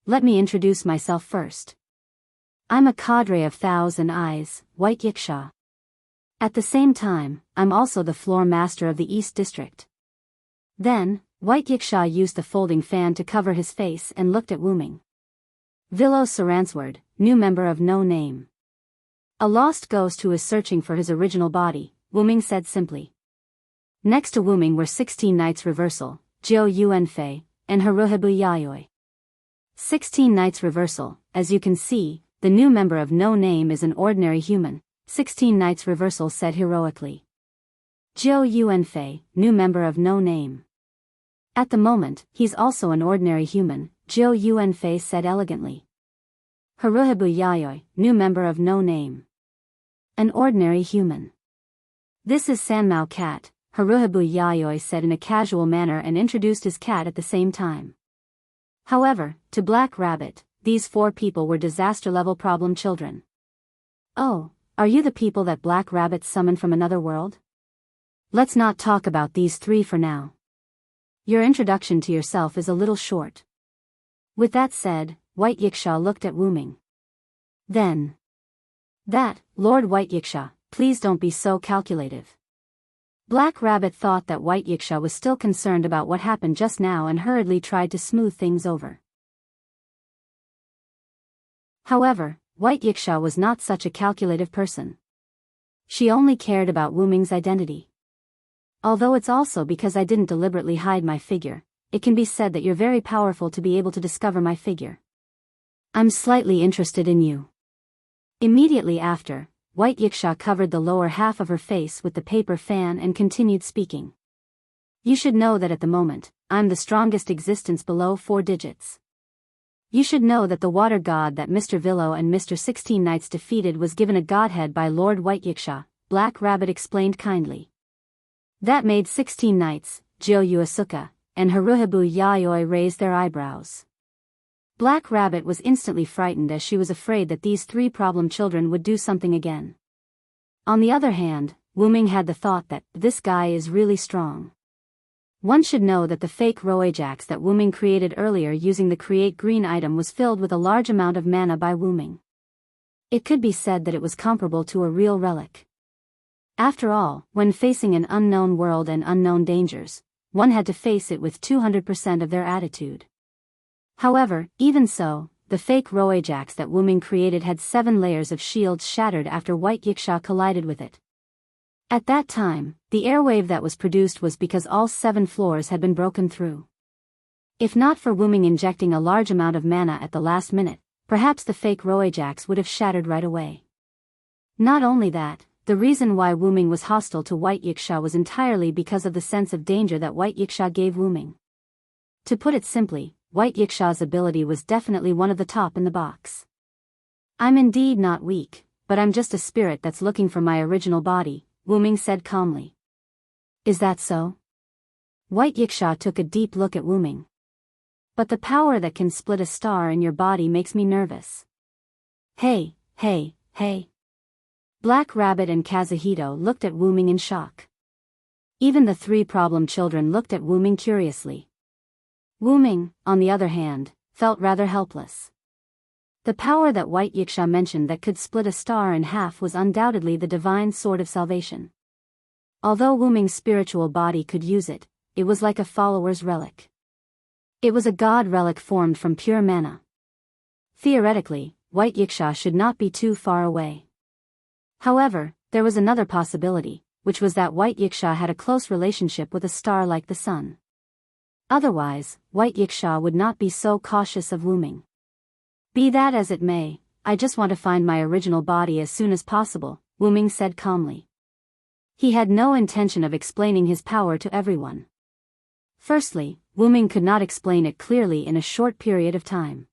Let me introduce myself first. I'm a cadre of 1,000 eyes, White Yiksha. At the same time, I'm also the floor master of the East District. Then, White Yiksha used the folding fan to cover his face and looked at Wu Ming. Villo Saransword, new member of No Name. A lost ghost who is searching for his original body, Wu Ming said simply. Next to Wu Ming were 16 Knights Reversal, Jiao Yuanfei, and Haruhibu Yayoi. 16 Knights Reversal, as you can see, the new member of No Name is an ordinary human, 16 Knights Reversal said heroically. Jiao Yuanfei, new member of No Name. At the moment, he's also an ordinary human, Jiao Yuanfei said elegantly. Haruhibu Yayoi, new member of No Name. An ordinary human. This is Sanmao Cat, Haruhibu Yayoi said in a casual manner and introduced his cat at the same time. However, to Black Rabbit, these 4 people were disaster-level problem children. Oh, are you the people that Black Rabbit summoned from another world? Let's not talk about these 3 for now. Your introduction to yourself is a little short. With that said, White Yiksha looked at Wu Ming. Then. Lord White Yiksha, please don't be so calculative. Black Rabbit thought that White Yiksha was still concerned about what happened just now and hurriedly tried to smooth things over. However, White Yiksha was not such a calculative person. She only cared about Wu Ming's identity. Although it's also because I didn't deliberately hide my figure, it can be said that you're very powerful to be able to discover my figure. I'm slightly interested in you. Immediately after, White Yiksha covered the lower half of her face with the paper fan and continued speaking. You should know that at the moment, I'm the strongest existence below 4 digits. You should know that the water god that Mr. Villo and Mr. 16 Knights defeated was given a godhead by Lord White Yiksha, Black Rabbit explained kindly. That made 16 Knights, Jyo Yuasuka, and Haruhibu Yayoi raise their eyebrows. Black Rabbit was instantly frightened as she was afraid that these three problem children would do something again. On the other hand, Wuming had the thought that, this guy is really strong. One should know that the fake Roajax that Wuming created earlier using the Create Green item was filled with a large amount of mana by Wuming. It could be said that it was comparable to a real relic. After all, when facing an unknown world and unknown dangers, one had to face it with 200% of their attitude. However, even so, the fake Roajax that Wuming created had 7 layers of shields shattered after White Yiksha collided with it. At that time, the airwave that was produced was because all 7 floors had been broken through. If not for Wuming injecting a large amount of mana at the last minute, perhaps the fake Roajax would have shattered right away. Not only that, the reason why Wuming was hostile to White Yiksha was entirely because of the sense of danger that White Yiksha gave Wuming. To put it simply, White Yiksha's ability was definitely one of the top in the box. I'm indeed not weak, but I'm just a spirit that's looking for my original body, Wuming said calmly. Is that so? White Yiksha took a deep look at Wuming. But the power that can split a star in your body makes me nervous. Hey. Black Rabbit and Kazuhito looked at Wuming in shock. Even the 3 problem children looked at Wuming curiously. Wuming, on the other hand, felt rather helpless. The power that White Yiksha mentioned that could split a star in half was undoubtedly the divine sword of salvation. Although Wuming's spiritual body could use it, it was like a follower's relic. It was a god relic formed from pure mana. Theoretically, White Yiksha should not be too far away. However, there was another possibility, which was that White Yiksha had a close relationship with a star like the sun. Otherwise, White Yiksha would not be so cautious of Wuming. Be that as it may, I just want to find my original body as soon as possible, Wuming said calmly. He had no intention of explaining his power to everyone. Firstly, Wuming could not explain it clearly in a short period of time.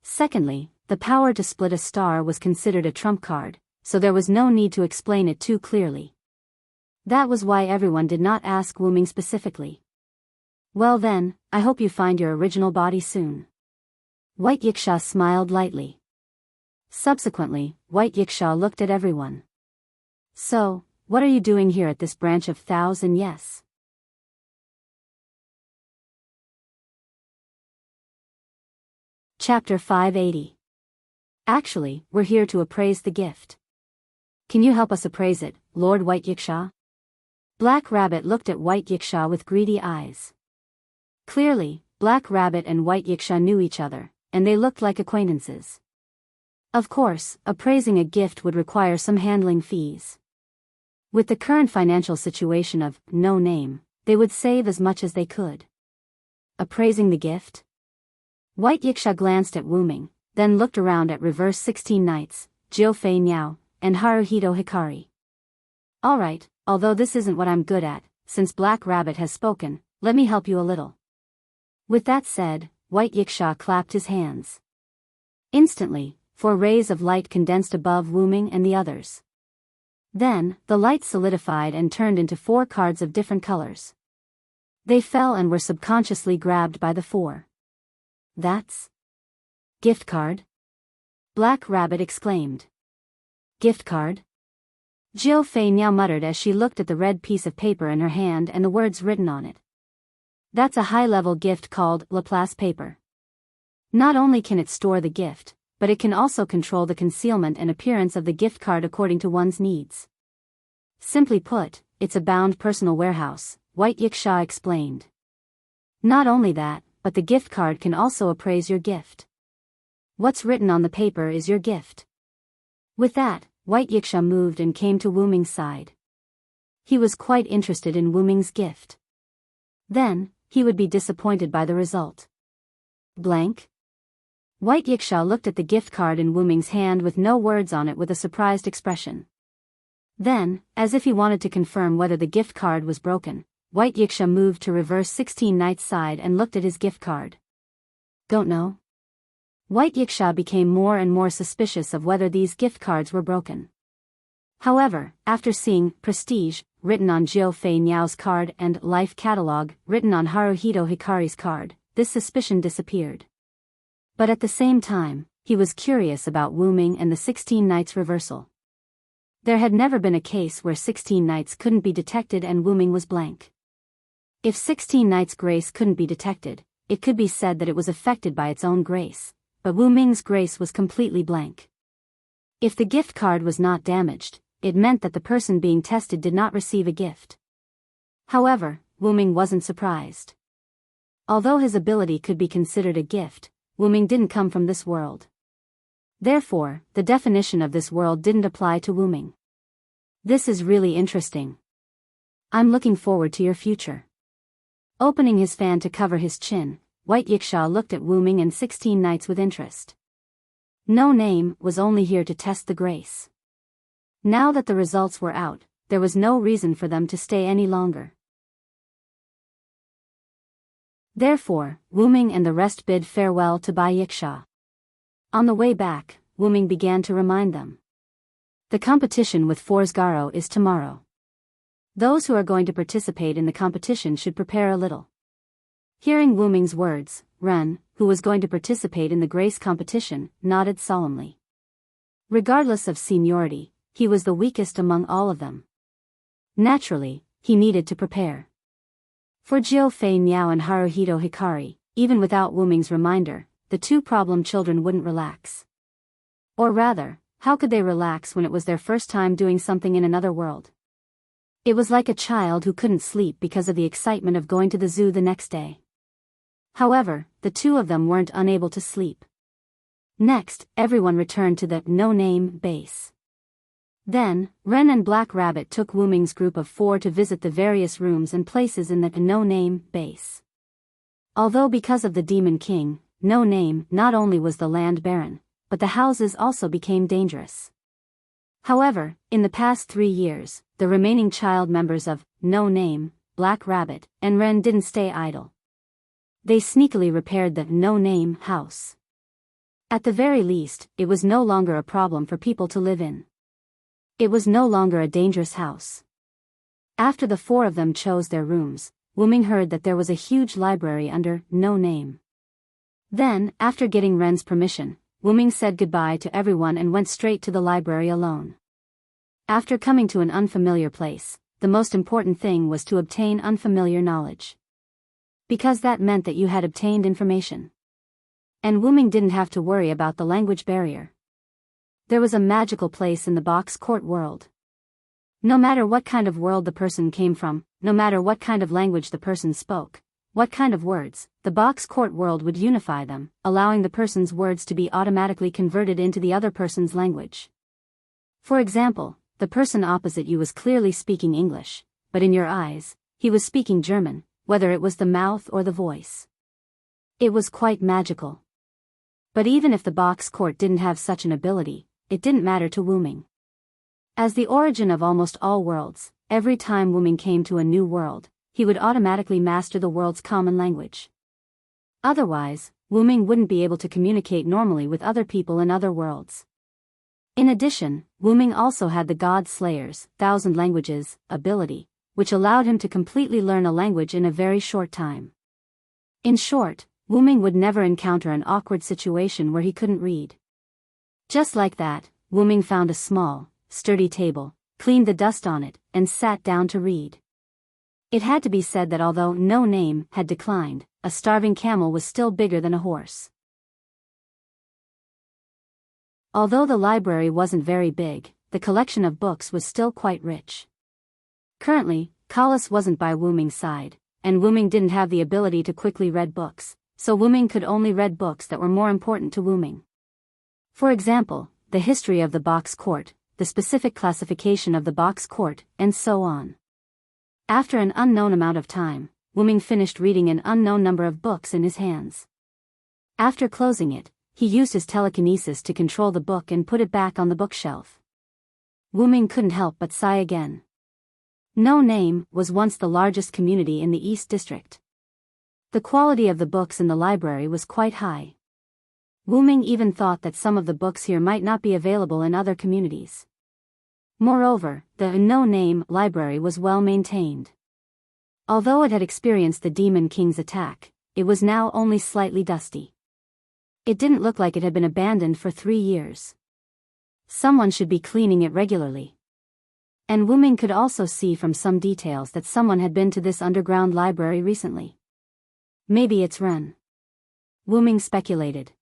Secondly, the power to split a star was considered a trump card, so there was no need to explain it too clearly. That was why everyone did not ask Wuming specifically. Well then, I hope you find your original body soon. White Yiksha smiled lightly. Subsequently, White Yiksha looked at everyone. So, what are you doing here at this branch of Thousand Yes? Chapter 580. Actually, we're here to appraise the gift. Can you help us appraise it, Lord White Yiksha? Black Rabbit looked at White Yiksha with greedy eyes. Clearly, Black Rabbit and White Yiksha knew each other, and they looked like acquaintances. Of course, appraising a gift would require some handling fees. With the current financial situation of no name, they would save as much as they could. Appraising the gift? White Yiksha glanced at Wuming, then looked around at Reverse 16 Knights, Jiofei Niao, and Haruhito Hikari. Alright, although this isn't what I'm good at, since Black Rabbit has spoken, let me help you a little. With that said, White Yiksha clapped his hands. Instantly, 4 rays of light condensed above Wuming and the others. Then, the light solidified and turned into 4 cards of different colors. They fell and were subconsciously grabbed by the 4. That's gift card? Black Rabbit exclaimed. Gift card? Jiofei Niao muttered as she looked at the red piece of paper in her hand and the words written on it. That's a high-level gift called Laplace paper. Not only can it store the gift, but it can also control the concealment and appearance of the gift card according to one's needs. Simply put, it's a bound personal warehouse, White Yiksha explained. Not only that, but the gift card can also appraise your gift. What's written on the paper is your gift. With that, White Yiksha moved and came to Wuming's side. He was quite interested in Wuming's gift. Then, he would be disappointed by the result. Blank? White Yiksha looked at the gift card in Wuming's hand with no words on it with a surprised expression. Then, as if he wanted to confirm whether the gift card was broken, White Yiksha moved to reverse 16 Knight's side and looked at his gift card. Don't know. White Yiksha became more and more suspicious of whether these gift cards were broken. However, after seeing Prestige written on Jiao Fei Niao's card and Life Catalog written on Haruhito Hikari's card, this suspicion disappeared. But at the same time, he was curious about Wu Ming and the 16 Knights reversal. There had never been a case where 16 Knights couldn't be detected and Wu Ming was blank. If 16 Knights' grace couldn't be detected, it could be said that it was affected by its own grace, but Wu Ming's grace was completely blank. If the gift card was not damaged, it meant that the person being tested did not receive a gift. However, Wu Ming wasn't surprised. Although his ability could be considered a gift, Wu Ming didn't come from this world. Therefore, the definition of this world didn't apply to Wu Ming. This is really interesting. I'm looking forward to your future. Opening his fan to cover his chin, White Yiksha looked at Wu Ming and 16 Knights with interest. No Name was only here to test the grace. Now that the results were out, there was no reason for them to stay any longer. Therefore, Wu Ming and the rest bid farewell to Bai Yiksha. On the way back, Wu Ming began to remind them. The competition with Forsgaro is tomorrow. Those who are going to participate in the competition should prepare a little. Hearing Wu Ming's words, Ren, who was going to participate in the grace competition, nodded solemnly. Regardless of seniority, he was the weakest among all of them. Naturally, he needed to prepare. For Jiao Fei Niao and Haruhito Hikari, even without Wu Ming's reminder, the two problem children wouldn't relax. Or rather, how could they relax when it was their first time doing something in another world? It was like a child who couldn't sleep because of the excitement of going to the zoo the next day. However, the two of them weren't unable to sleep. Next, everyone returned to the No Name base. Then, Ren and Black Rabbit took Wu Ming's group of 4 to visit the various rooms and places in the No Name base. Although because of the Demon King, No Name not only was the land barren, but the houses also became dangerous. However, in the past 3 years, the remaining child members of No Name, Black Rabbit, and Ren didn't stay idle. They sneakily repaired the No Name house. At the very least, it was no longer a problem for people to live in. It was no longer a dangerous house. After the 4 of them chose their rooms, Wu Ming heard that there was a huge library under No Name. Then, after getting Ren's permission, Wu Ming said goodbye to everyone and went straight to the library alone. After coming to an unfamiliar place, the most important thing was to obtain unfamiliar knowledge. Because that meant that you had obtained information. And Wu Ming didn't have to worry about the language barrier. There was a magical place in the box court world. No matter what kind of world the person came from, no matter what kind of language the person spoke, what kind of words, the box court world would unify them, allowing the person's words to be automatically converted into the other person's language. For example, the person opposite you was clearly speaking English, but in your eyes, he was speaking German, whether it was the mouth or the voice. It was quite magical. But even if the box court didn't have such an ability, it didn't matter to Wu Ming. As the origin of almost all worlds, every time Wu Ming came to a new world, he would automatically master the world's common language. Otherwise, Wu Ming wouldn't be able to communicate normally with other people in other worlds. In addition, Wu Ming also had the God Slayer's 1,000 languages ability, which allowed him to completely learn a language in a very short time. In short, Wu Ming would never encounter an awkward situation where he couldn't read. Just like that, Wu Ming found a small, sturdy table, cleaned the dust on it, and sat down to read. It had to be said that although No Name had declined, a starving camel was still bigger than a horse. Although the library wasn't very big, the collection of books was still quite rich. Currently, Kalas wasn't by Wu Ming's side, and Wu Ming didn't have the ability to quickly read books, so Wu Ming could only read books that were more important to Wu Ming. For example, the history of the box court, the specific classification of the box court, and so on. After an unknown amount of time, Wu Ming finished reading an unknown number of books in his hands. After closing it, he used his telekinesis to control the book and put it back on the bookshelf. Wu Ming couldn't help but sigh again. No Name was once the largest community in the East District. The quality of the books in the library was quite high. Wu Ming even thought that some of the books here might not be available in other communities. Moreover, the No Name library was well maintained. Although it had experienced the Demon King's attack, it was now only slightly dusty. It didn't look like it had been abandoned for 3 years. Someone should be cleaning it regularly. And Wu Ming could also see from some details that someone had been to this underground library recently. Maybe it's Ren. Wu Ming speculated.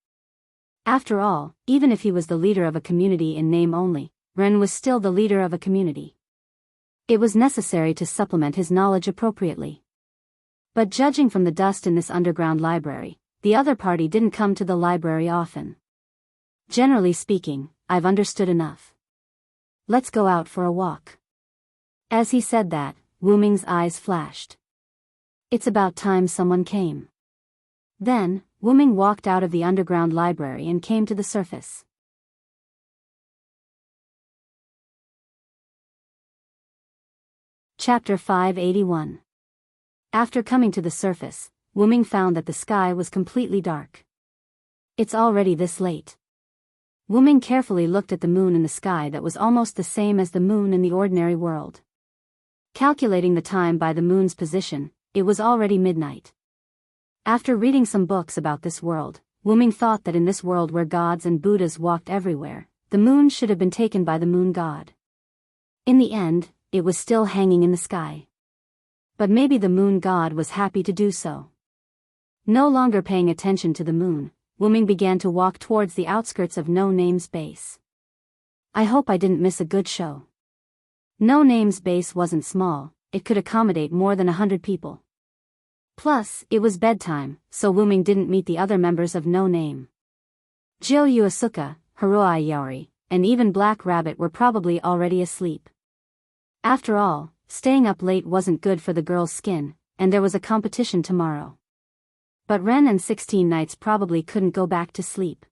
After all, even if he was the leader of a community in name only, Ren was still the leader of a community. It was necessary to supplement his knowledge appropriately. But judging from the dust in this underground library, the other party didn't come to the library often. Generally speaking, I've understood enough. Let's go out for a walk. As he said that, Wu Ming's eyes flashed. It's about time someone came. Then, Wu Ming walked out of the underground library and came to the surface. Chapter 581. After coming to the surface, Wu Ming found that the sky was completely dark. It's already this late. Wu Ming carefully looked at the moon in the sky that was almost the same as the moon in the ordinary world. Calculating the time by the moon's position, it was already midnight. After reading some books about this world, Wu Ming thought that in this world where gods and Buddhas walked everywhere, the moon should have been taken by the moon god. In the end, it was still hanging in the sky. But maybe the moon god was happy to do so. No longer paying attention to the moon, Wu Ming began to walk towards the outskirts of No Name's base. I hope I didn't miss a good show. No Name's base wasn't small, it could accommodate more than 100 people. Plus, it was bedtime, so Wu Ming didn't meet the other members of No Name. Jiu Yuasuka, Haruai Yaori, and even Black Rabbit were probably already asleep. After all, staying up late wasn't good for the girl's skin, and there was a competition tomorrow. But Ren and 16 Knights probably couldn't go back to sleep.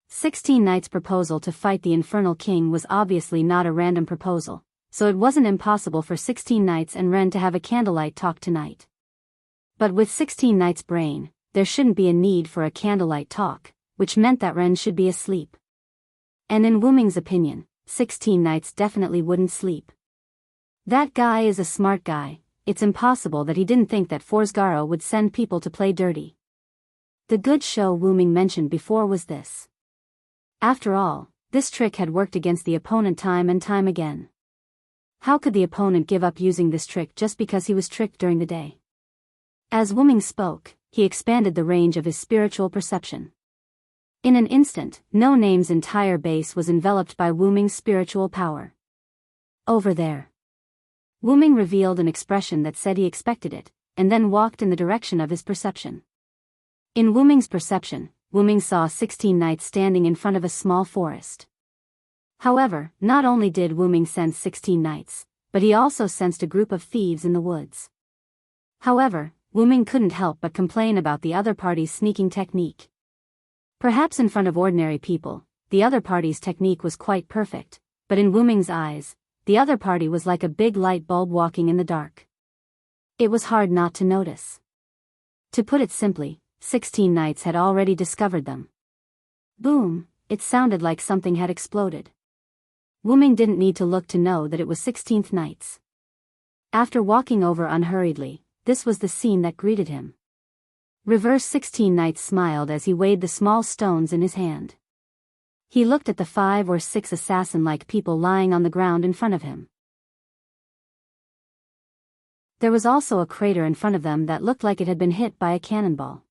16 Knights' proposal to fight the Infernal King was obviously not a random proposal, so it wasn't impossible for 16 Knights and Ren to have a candlelight talk tonight. But with 16 Knights' brain, there shouldn't be a need for a candlelight talk, which meant that Ren should be asleep. And in Wu Ming's opinion, 16 Knights definitely wouldn't sleep. That guy is a smart guy, it's impossible that he didn't think that Forsgaro would send people to play dirty. The good show Wu Ming mentioned before was this. After all, this trick had worked against the opponent time and time again. How could the opponent give up using this trick just because he was tricked during the day? As Wu Ming spoke, he expanded the range of his spiritual perception. In an instant, No Name's entire base was enveloped by Wu Ming's spiritual power. Over there. Wu Ming revealed an expression that said he expected it, and then walked in the direction of his perception. In Wu Ming's perception, Wu Ming saw 16 Knights standing in front of a small forest. However, not only did Wu Ming sense 16 Knights, but he also sensed a group of thieves in the woods. However, Wu Ming couldn't help but complain about the other party's sneaking technique. Perhaps in front of ordinary people, the other party's technique was quite perfect, but in Wu Ming's eyes, the other party was like a big light bulb walking in the dark. It was hard not to notice. To put it simply, 16 Knights had already discovered them. Boom, it sounded like something had exploded. Wu Ming didn't need to look to know that it was 16th Knights. After walking over unhurriedly, this was the scene that greeted him. Reverse 16 Knights smiled as he weighed the small stones in his hand. He looked at the 5 or 6 assassin-like people lying on the ground in front of him. There was also a crater in front of them that looked like it had been hit by a cannonball.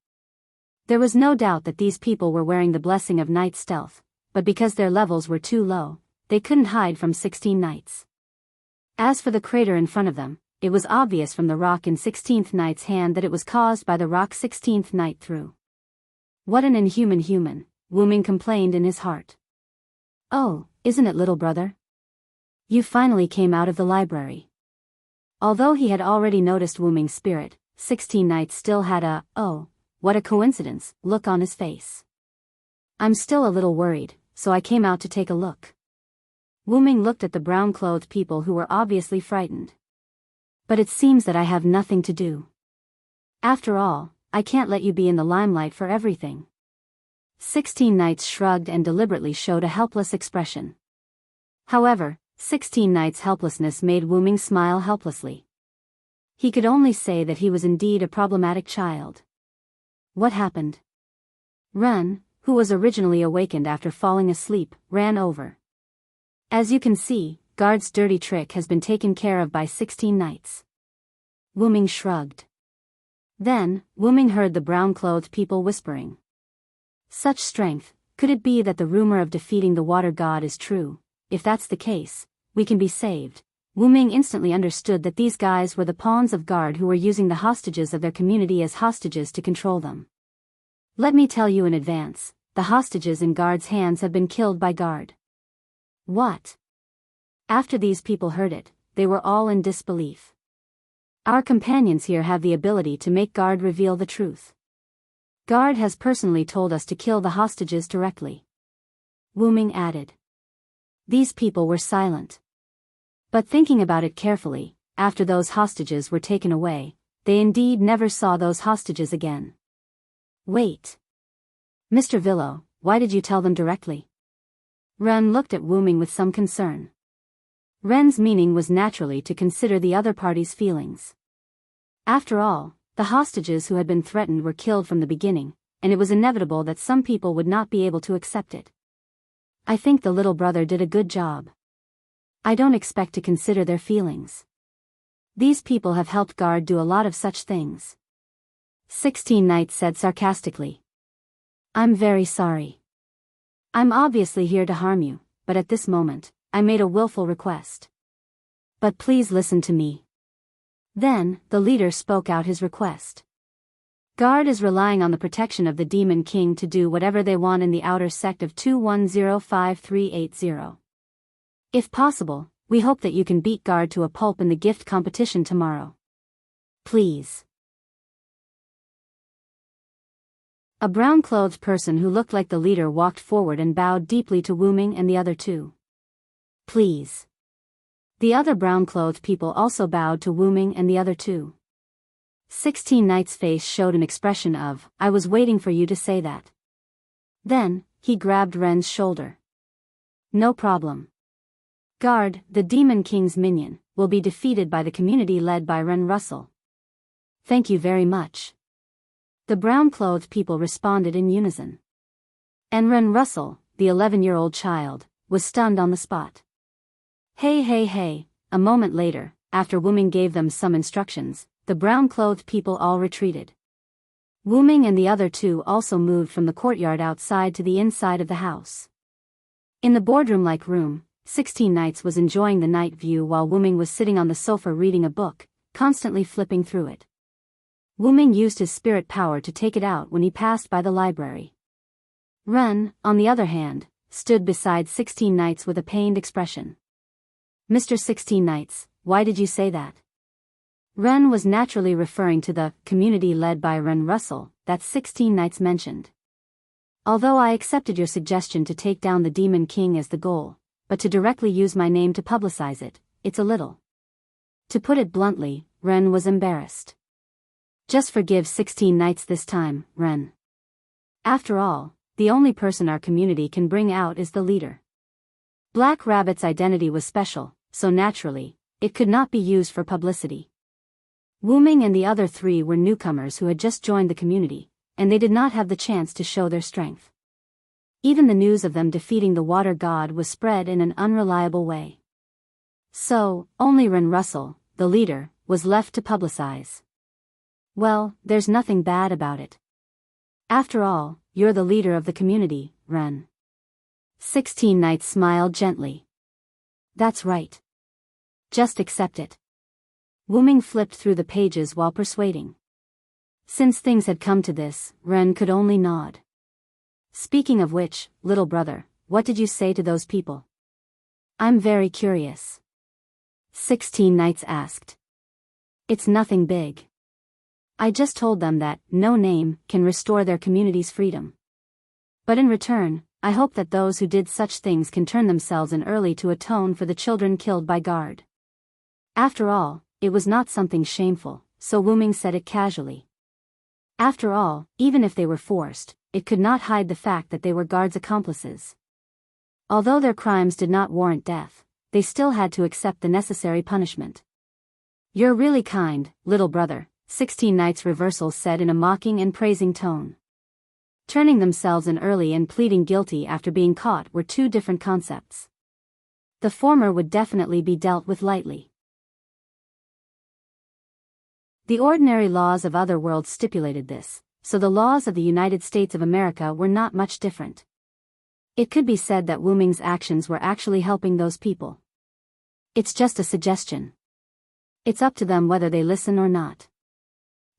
There was no doubt that these people were wearing the blessing of Knight Stealth, but because their levels were too low, they couldn't hide from 16 Knights. As for the crater in front of them, it was obvious from the rock in 16th Knight's hand that it was caused by the rock 16th Knight threw. What an inhuman human, Wu Ming complained in his heart. Oh, isn't it, little brother? You finally came out of the library. Although he had already noticed Wu Ming's spirit, 16 Knights still had a, oh, what a coincidence, look on his face. I'm still a little worried, so I came out to take a look. Wu Ming looked at the brown-clothed people who were obviously frightened. But it seems that I have nothing to do. After all, I can't let you be in the limelight for everything. 16 Knights shrugged and deliberately showed a helpless expression. However, 16 Knights' helplessness made Wu Ming smile helplessly. He could only say that he was indeed a problematic child. What happened? Ren, who was originally awakened after falling asleep, ran over. As you can see, Guard's dirty trick has been taken care of by 16 Knights. Wu Ming shrugged. Then, Wu Ming heard the brown-clothed people whispering. Such strength, could it be that the rumor of defeating the water god is true? If that's the case, we can be saved. Wu Ming instantly understood that these guys were the pawns of Guard who were using the hostages of their community as hostages to control them. Let me tell you in advance, the hostages in Guard's hands have been killed by Guard. What? After these people heard it, they were all in disbelief. Our companions here have the ability to make Guard reveal the truth. Guard has personally told us to kill the hostages directly. Wu Ming added. These people were silent. But thinking about it carefully, after those hostages were taken away, they indeed never saw those hostages again. Wait. Mr. Villo, why did you tell them directly? Ren looked at Wu Ming with some concern. Ren's meaning was naturally to consider the other party's feelings. After all, the hostages who had been threatened were killed from the beginning, and it was inevitable that some people would not be able to accept it. I think the little brother did a good job. I don't expect to consider their feelings. These people have helped Guard do a lot of such things. 16 Knights said sarcastically. I'm very sorry. I'm obviously here to harm you, but at this moment, I made a willful request. But please listen to me. Then, the leader spoke out his request. Guard is relying on the protection of the Demon King to do whatever they want in the outer sect of 2105380. If possible, we hope that you can beat Guard to a pulp in the gift competition tomorrow. Please. A brown-clothed person who looked like the leader walked forward and bowed deeply to Wu Ming and the other two. Please. The other brown-clothed people also bowed to Wu Ming and the other two. 16 Knights' face showed an expression of, I was waiting for you to say that. Then, he grabbed Ren's shoulder. No problem. Guard, the Demon King's minion, will be defeated by the community led by Ren Russell. Thank you very much. The brown-clothed people responded in unison. And Ren Russell, the 11-year-old child, was stunned on the spot. Hey, a moment later, after Wu Ming gave them some instructions, the brown-clothed people all retreated. Wu Ming and the other two also moved from the courtyard outside to the inside of the house. In the boardroom-like room, 16 Knights was enjoying the night view while Wu Ming was sitting on the sofa reading a book, constantly flipping through it. Wu Ming used his spirit power to take it out when he passed by the library. Ren, on the other hand, stood beside 16 Knights with a pained expression. Mr. 16 Knights, why did you say that? Ren was naturally referring to the community led by Ren Russell that 16 Knights mentioned. Although I accepted your suggestion to take down the Demon King as the goal, but to directly use my name to publicize it, it's a little. To put it bluntly, Ren was embarrassed. Just forgive 16 Knights this time, Ren. After all, the only person our community can bring out is the leader. Black Rabbit's identity was special, so naturally, it could not be used for publicity. Wu Ming and the other three were newcomers who had just joined the community, and they did not have the chance to show their strength. Even the news of them defeating the water god was spread in an unreliable way. So, only Ren Russell, the leader, was left to publicize. Well, there's nothing bad about it. After all, you're the leader of the community, Ren. 16 Knights smiled gently. That's right. Just accept it. Wu Ming flipped through the pages while persuading. Since things had come to this, Ren could only nod. Speaking of which, little brother, what did you say to those people? I'm very curious. 16 Knights asked. It's nothing big. I just told them that no name can restore their community's freedom. But in return, I hope that those who did such things can turn themselves in early to atone for the children killed by Guard. After all, it was not something shameful, so Wu Ming said it casually. After all, even if they were forced, it could not hide the fact that they were guards' accomplices. Although their crimes did not warrant death, they still had to accept the necessary punishment. "You're really kind, little brother," 16 Knights Reversal said in a mocking and praising tone. Turning themselves in early and pleading guilty after being caught were two different concepts. The former would definitely be dealt with lightly. The ordinary laws of other worlds stipulated this, so the laws of the United States of America were not much different. It could be said that Wu Ming's actions were actually helping those people. It's just a suggestion. It's up to them whether they listen or not.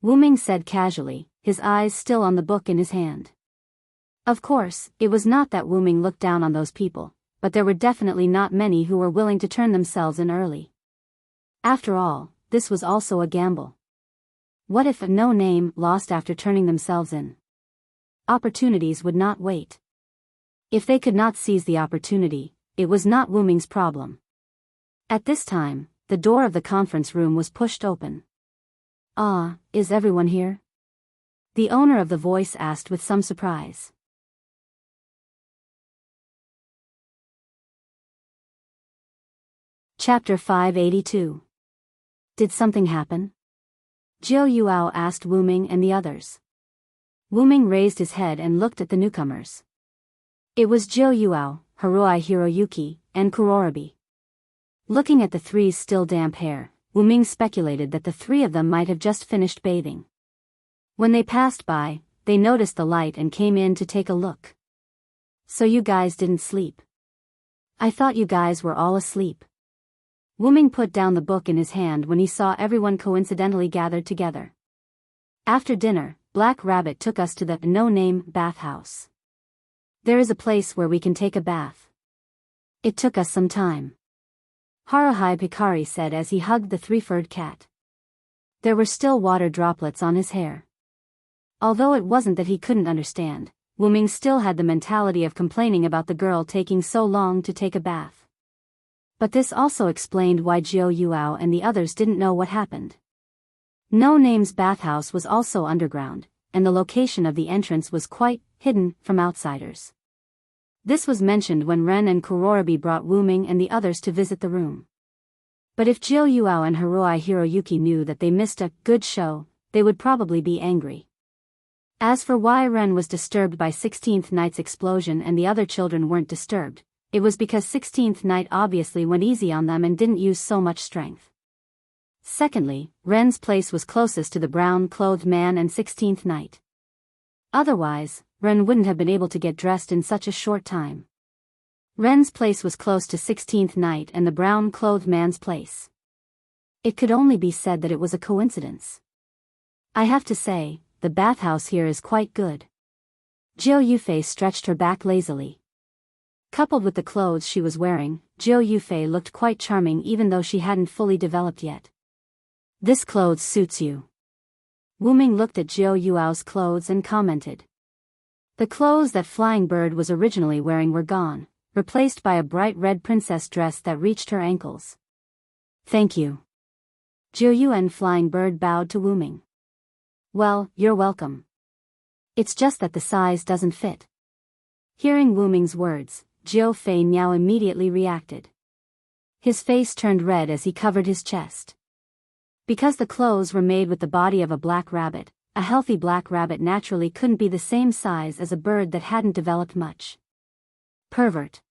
Wu Ming said casually, his eyes still on the book in his hand. Of course, it was not that Wu Ming looked down on those people, but there were definitely not many who were willing to turn themselves in early. After all, this was also a gamble. What if a no-name lost after turning themselves in? Opportunities would not wait. If they could not seize the opportunity, it was not Wu Ming's problem. At this time, the door of the conference room was pushed open. "Ah, is everyone here?" the owner of the voice asked with some surprise. Chapter 582. Did something happen? Jiu Yuao asked Wu Ming and the others. Wu Ming raised his head and looked at the newcomers. It was Jiu Yuao, Haruai Hiroyuki, and Kurorobi. Looking at the three's still damp hair, Wu Ming speculated that the three of them might have just finished bathing. When they passed by, they noticed the light and came in to take a look. "So you guys didn't sleep? I thought you guys were all asleep." Wu Ming put down the book in his hand when he saw everyone coincidentally gathered together. After dinner, Black Rabbit took us to the no-name bathhouse. There is a place where we can take a bath. It took us some time. Haruhi Pikari said as he hugged the three-furred cat. There were still water droplets on his hair. Although it wasn't that he couldn't understand, Wu Ming still had the mentality of complaining about the girl taking so long to take a bath. But this also explained why Jiu Yuao and the others didn't know what happened. No Name's bathhouse was also underground, and the location of the entrance was quite hidden from outsiders. This was mentioned when Ren and Kurorobi brought Wu Ming and the others to visit the room. But if Jiu Yuao and Haruai Hiroyuki knew that they missed a good show, they would probably be angry. As for why Ren was disturbed by 16th Knight's explosion and the other children weren't disturbed, it was because 16th Knight obviously went easy on them and didn't use so much strength. Secondly, Ren's place was closest to the brown-clothed man and 16th Knight. Otherwise, Ren wouldn't have been able to get dressed in such a short time. Ren's place was close to 16th Knight and the brown-clothed man's place. It could only be said that it was a coincidence. I have to say, the bathhouse here is quite good. Jiu Yufei stretched her back lazily. Coupled with the clothes she was wearing, Jiu Yufei looked quite charming even though she hadn't fully developed yet. This clothes suits you. Wu Ming looked at Jiu Yuao's clothes and commented. The clothes that Flying Bird was originally wearing were gone, replaced by a bright red princess dress that reached her ankles. Thank you. Jiu Yu and Flying Bird bowed to Wu Ming. Well, you're welcome. It's just that the size doesn't fit. Hearing Wu Ming's words, Jiu Fei Niao immediately reacted. His face turned red as he covered his chest. Because the clothes were made with the body of a black rabbit, a healthy black rabbit naturally couldn't be the same size as a bird that hadn't developed much. Pervert.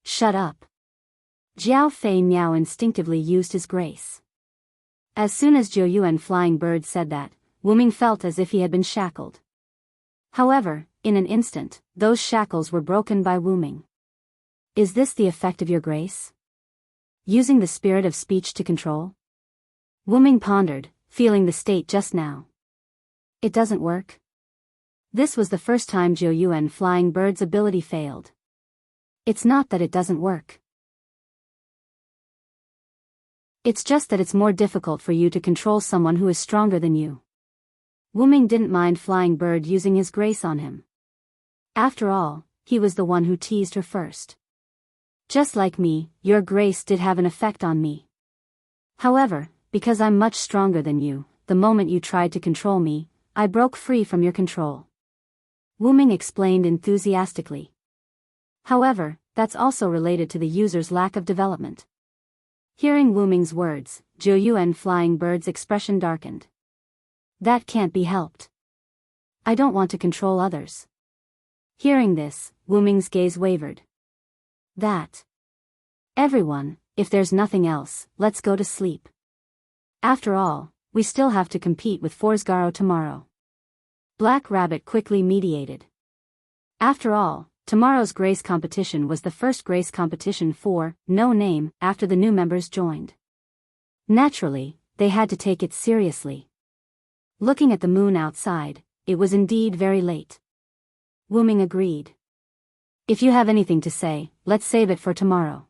Shut up. Jiao Fei Niao instinctively used his grace. As soon as Jiu Yu and Flying Bird said that, Wu Ming felt as if he had been shackled. However, in an instant, those shackles were broken by Wu Ming. Is this the effect of your grace? Using the spirit of speech to control? Wu Ming pondered, feeling the state just now. It doesn't work. This was the first time Jiu Yu and Flying Bird's ability failed. It's not that it doesn't work. It's just that it's more difficult for you to control someone who is stronger than you. Wu Ming didn't mind Flying Bird using his grace on him. After all, he was the one who teased her first. Just like me, your grace did have an effect on me. However, because I'm much stronger than you. The moment you tried to control me, I broke free from your control. Wu Ming explained enthusiastically. However, that's also related to the user's lack of development. Hearing Wu Ming's words, Zhou Yuan Flying Bird's expression darkened. That can't be helped. I don't want to control others. Hearing this, Wu Ming's gaze wavered. That. Everyone, if there's nothing else, let's go to sleep. After all, we still have to compete with Forsgaro tomorrow. Black Rabbit quickly mediated. After all, tomorrow's grace competition was the first grace competition for No Name after the new members joined. Naturally, they had to take it seriously. Looking at the moon outside, it was indeed very late. Wu Ming agreed. If you have anything to say, let's save it for tomorrow.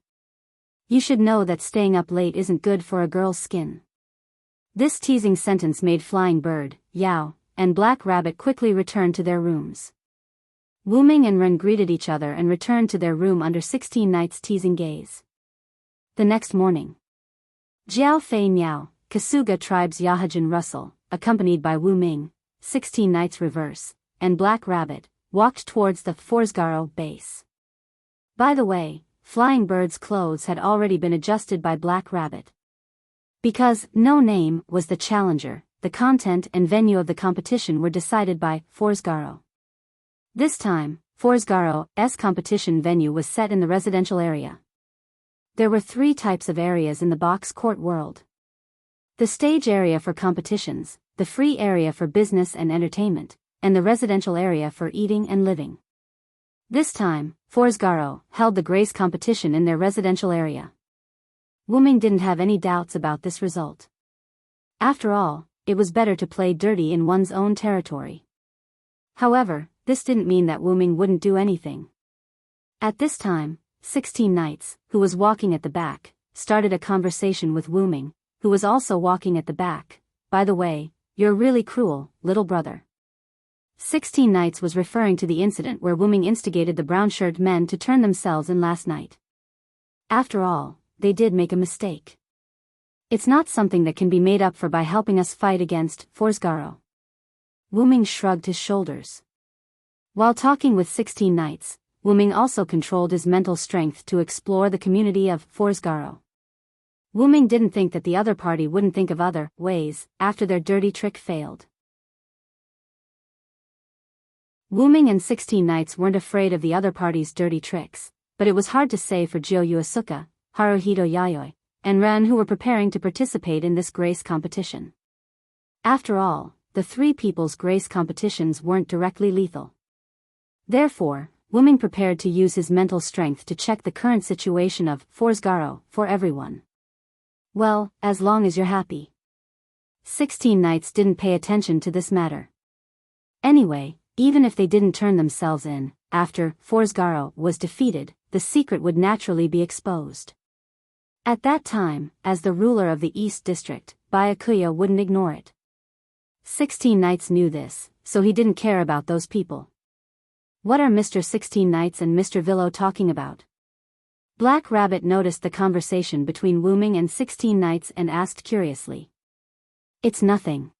You should know that staying up late isn't good for a girl's skin. This teasing sentence made Flying Bird, Yao, and Black Rabbit quickly return to their rooms. Wu Ming and Ren greeted each other and returned to their room under 16 Nights' teasing gaze. The next morning, Jiao Fei Niao, Kasuga Tribe's Yahajin Russell, accompanied by Wu Ming, 16 Nights Reverse, and Black Rabbit, walked towards the Forsgaro base. By the way, Flying Bird's clothes had already been adjusted by Black Rabbit. Because No Name was the challenger, the content and venue of the competition were decided by Forsgaro. This time, Forsgaro's competition venue was set in the residential area. There were 3 types of areas in the box court world. The stage area for competitions, the free area for business and entertainment, and the residential area for eating and living. This time, Forsgaro held the grace competition in their residential area. Wu Ming didn't have any doubts about this result. After all, it was better to play dirty in one's own territory. However, this didn't mean that Wu Ming wouldn't do anything. At this time, 16 Nights, who was walking at the back, started a conversation with Wu Ming, who was also walking at the back. By the way, you're really cruel, little brother. 16 Nights was referring to the incident where Wu Ming instigated the brown-shirted men to turn themselves in last night. After all, they did make a mistake. It's not something that can be made up for by helping us fight against Forsgaro. Wu Ming shrugged his shoulders. While talking with 16 Nights, Wu Ming also controlled his mental strength to explore the community of Forsgaro. Wu Ming didn't think that the other party wouldn't think of other ways after their dirty trick failed. Wu Ming and 16 Nights weren't afraid of the other party's dirty tricks, but it was hard to say for Jiu Yuasuka, Haruhito Yayoi, and Ren, who were preparing to participate in this grace competition. After all, the 3 people's grace competitions weren't directly lethal. Therefore, Wu Ming prepared to use his mental strength to check the current situation of Forsgaro for everyone. Well, as long as you're happy. 16 Nights didn't pay attention to this matter. Anyway, even if they didn't turn themselves in, after Forsgaro was defeated, the secret would naturally be exposed. At that time, as the ruler of the East District, Byakuya wouldn't ignore it. 16 Nights knew this, so he didn't care about those people. What are Mr. 16 Nights and Mr. Villo talking about? Black Rabbit noticed the conversation between Wu Ming and 16 Nights and asked curiously. It's nothing.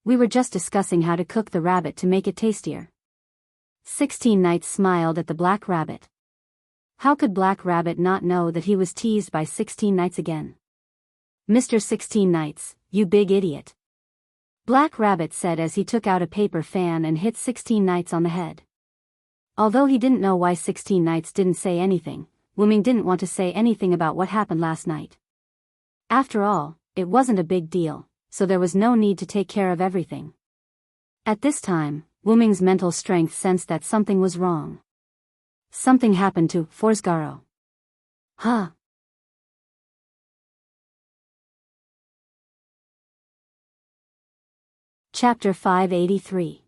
We were just discussing how to cook the rabbit to make it tastier. 16 Nights smiled at the Black Rabbit. How could Black Rabbit not know that he was teased by 16 Nights again? Mr. 16 Nights, you big idiot. Black Rabbit said as he took out a paper fan and hit 16 Nights on the head. Although he didn't know why 16 Nights didn't say anything, Wu Ming didn't want to say anything about what happened last night. After all, it wasn't a big deal, so there was no need to take care of everything. At this time, Wu Ming's mental strength sensed that something was wrong. Something happened to Forsgaro. Huh? Chapter 583.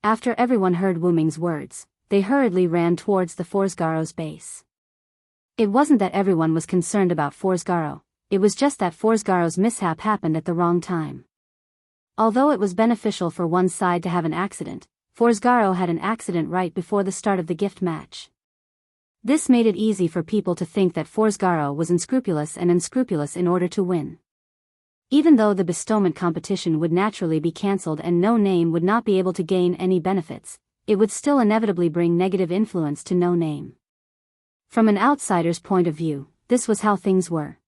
After everyone heard Wu Ming's words, they hurriedly ran towards the Forsgaro's base. It wasn't that everyone was concerned about Forsgaro, it was just that Forsgaro's mishap happened at the wrong time. Although it was beneficial for one side to have an accident, Forsgaro had an accident right before the start of the gift match. This made it easy for people to think that Forsgaro was unscrupulous in order to win. Even though the bestowment competition would naturally be cancelled and No Name would not be able to gain any benefits, it would still inevitably bring negative influence to No Name. From an outsider's point of view, this was how things were.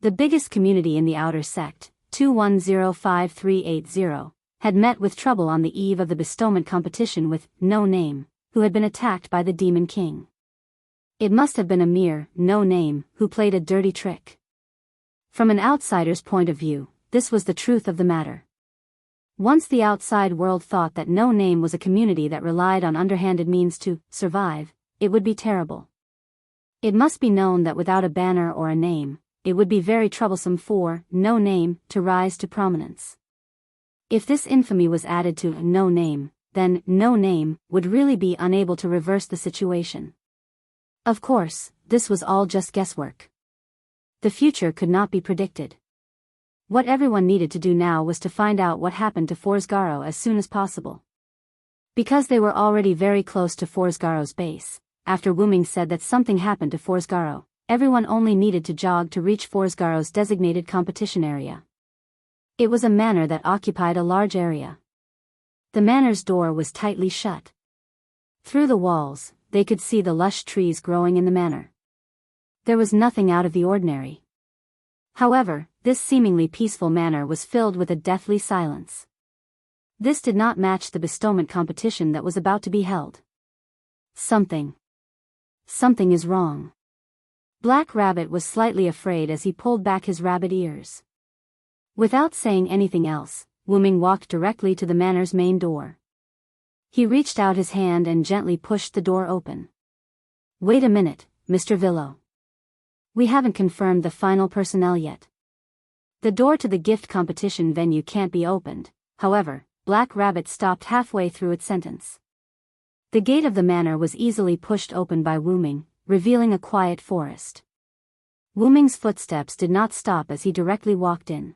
The biggest community in the outer sect, 2105380, had met with trouble on the eve of the bestowment competition with No Name, who had been attacked by the Demon King. It must have been a mere No Name who played a dirty trick. From an outsider's point of view, this was the truth of the matter. Once the outside world thought that No Name was a community that relied on underhanded means to survive, it would be terrible. It must be known that without a banner or a name, it would be very troublesome for No Name to rise to prominence. If this infamy was added to No Name, then No Name would really be unable to reverse the situation. Of course, this was all just guesswork. The future could not be predicted. What everyone needed to do now was to find out what happened to Forsgaro as soon as possible. Because they were already very close to Forsgaro's base, after Wuming said that something happened to Forsgaro, everyone only needed to jog to reach Forsgaro's designated competition area. It was a manor that occupied a large area. The manor's door was tightly shut. Through the walls, they could see the lush trees growing in the manor. There was nothing out of the ordinary. However, this seemingly peaceful manor was filled with a deathly silence. This did not match the bestowment competition that was about to be held. Something is wrong. Black Rabbit was slightly afraid as he pulled back his rabbit ears. Without saying anything else, Wuming walked directly to the manor's main door. He reached out his hand and gently pushed the door open. "Wait a minute, Mr. Villo. We haven't confirmed the final personnel yet. The door to the gift competition venue can't be opened." However, Black Rabbit stopped halfway through its sentence. The gate of the manor was easily pushed open by Wuming, revealing a quiet forest. Wuming's footsteps did not stop as he directly walked in.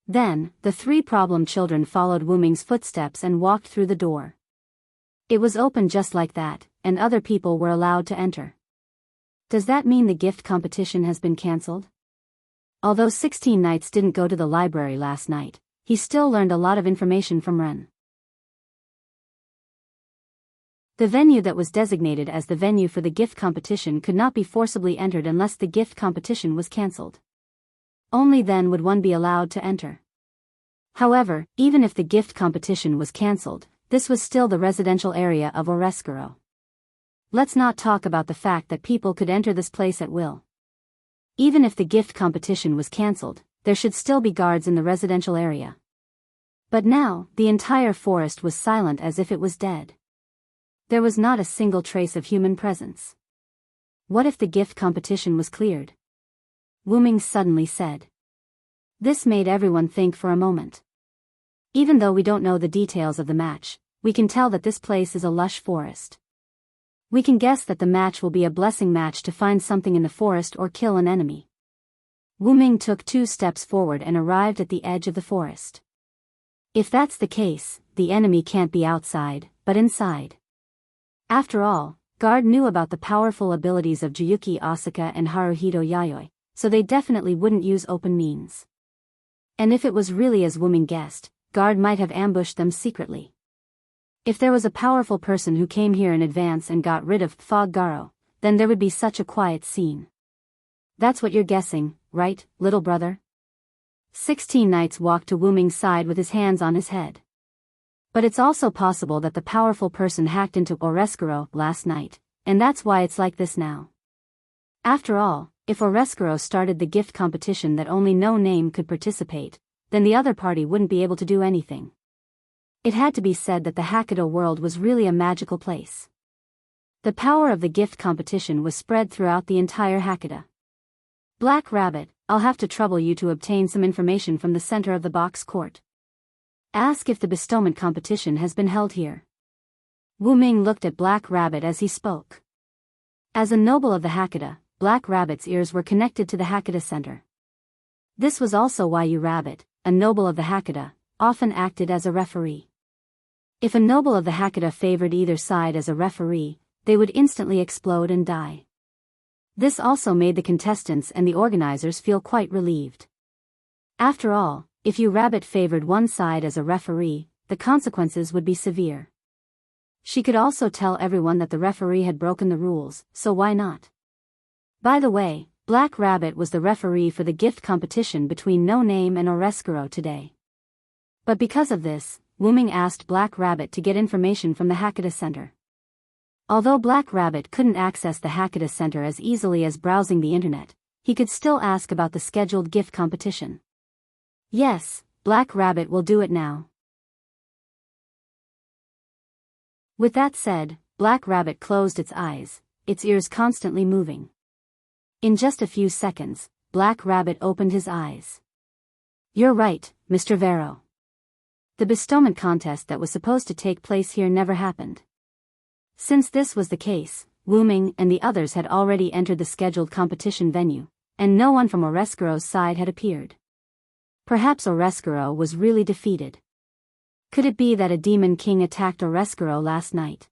Then, the three problem children followed Wuming's footsteps and walked through the door. It was open just like that, and other people were allowed to enter. Does that mean the gift competition has been cancelled? Although 16 Knights didn't go to the library last night, he still learned a lot of information from Ren. The venue that was designated as the venue for the gift competition could not be forcibly entered unless the gift competition was cancelled. Only then would one be allowed to enter. However, even if the gift competition was cancelled, this was still the residential area of Orescaro. Let's not talk about the fact that people could enter this place at will. Even if the gift competition was cancelled, there should still be guards in the residential area. But now, the entire forest was silent as if it was dead. There was not a single trace of human presence. What if the gift competition was cleared? Wuming suddenly said. This made everyone think for a moment. Even though we don't know the details of the match, we can tell that this place is a lush forest. We can guess that the match will be a blessing match to find something in the forest or kill an enemy. Wuming took 2 steps forward and arrived at the edge of the forest. If that's the case, the enemy can't be outside, but inside. After all, Guard knew about the powerful abilities of Juyuki Asuka and Haruhito Yayoi, so they definitely wouldn't use open means. And if it was really as Wuming guessed, Guard might have ambushed them secretly. If there was a powerful person who came here in advance and got rid of Fog Garo, then there would be such a quiet scene. That's what you're guessing, right, little brother? 16 Knights walked to Wuming's side with his hands on his head. But it's also possible that the powerful person hacked into Orescaro last night, and that's why it's like this now. After all, if Orescaro started the gift competition that only No Name could participate, then the other party wouldn't be able to do anything. It had to be said that the Hakuto world was really a magical place. The power of the gift competition was spread throughout the entire Hakuto. Black Rabbit, I'll have to trouble you to obtain some information from the center of the box court. Ask if the bestowment competition has been held here. Wuming looked at Black Rabbit as he spoke. As a noble of the Hakuto, Black Rabbit's ears were connected to the Hakuto Center. This was also why you Rabbit, a noble of the Hakuto, often acted as a referee. If a noble of the Hakuto favored either side as a referee, they would instantly explode and die. This also made the contestants and the organizers feel quite relieved. After all, if you rabbit favored one side as a referee, the consequences would be severe. She could also tell everyone that the referee had broken the rules, so why not? By the way, Black Rabbit was the referee for the gift competition between No Name and Orescuro today. But because of this, Wooming asked Black Rabbit to get information from the Hakata Center. Although Black Rabbit couldn't access the Hakata Center as easily as browsing the internet, he could still ask about the scheduled gift competition. Yes, Black Rabbit will do it now. With that said, Black Rabbit closed its eyes, its ears constantly moving. In just a few seconds, Black Rabbit opened his eyes. You're right, Mr. Vero. The bestowment contest that was supposed to take place here never happened. Since this was the case, Wooming and the others had already entered the scheduled competition venue, and no one from Orescuro's side had appeared. Perhaps Orescuro was really defeated. Could it be that a demon king attacked Orescuro last night?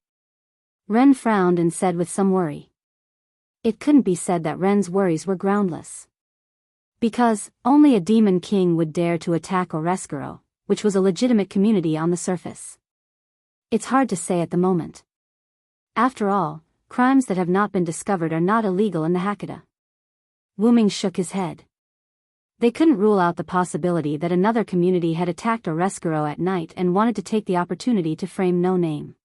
Ren frowned and said with some worry. It couldn't be said that Ren's worries were groundless. Because, only a demon king would dare to attack Orescuro, which was a legitimate community on the surface. It's hard to say at the moment. After all, crimes that have not been discovered are not illegal in the Hakata. Wooming shook his head. They couldn't rule out the possibility that another community had attacked Orescuro at night and wanted to take the opportunity to frame No Name.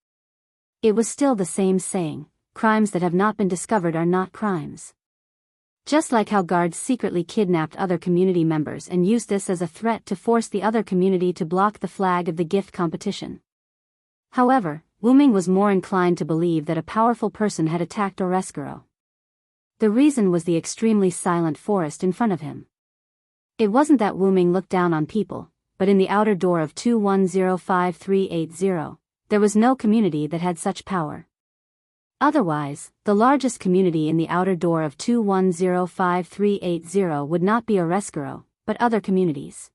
It was still the same saying, crimes that have not been discovered are not crimes. Just like how guards secretly kidnapped other community members and used this as a threat to force the other community to block the flag of the gift competition. However, Wooming was more inclined to believe that a powerful person had attacked Orescuro. The reason was the extremely silent forest in front of him. It wasn't that Wooming looked down on people, but in the outer door of 2105380, there was no community that had such power. Otherwise, the largest community in the outer door of 2105380 would not be Orescuro, but other communities.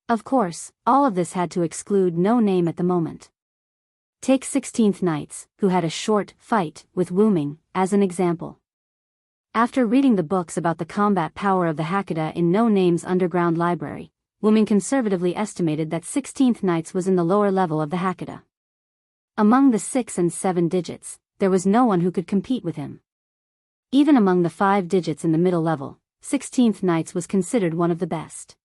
Of course, all of this had to exclude No Name at the moment. Take 16th Knights, who had a short fight with Wooming, as an example. After reading the books about the combat power of the Hakata in No Name's underground library, Wooming conservatively estimated that 16th Knights was in the lower level of the Hakata. Among the 6 and 7 digits, there was no one who could compete with him. Even among the 5 digits in the middle level, 16th Knights was considered one of the best.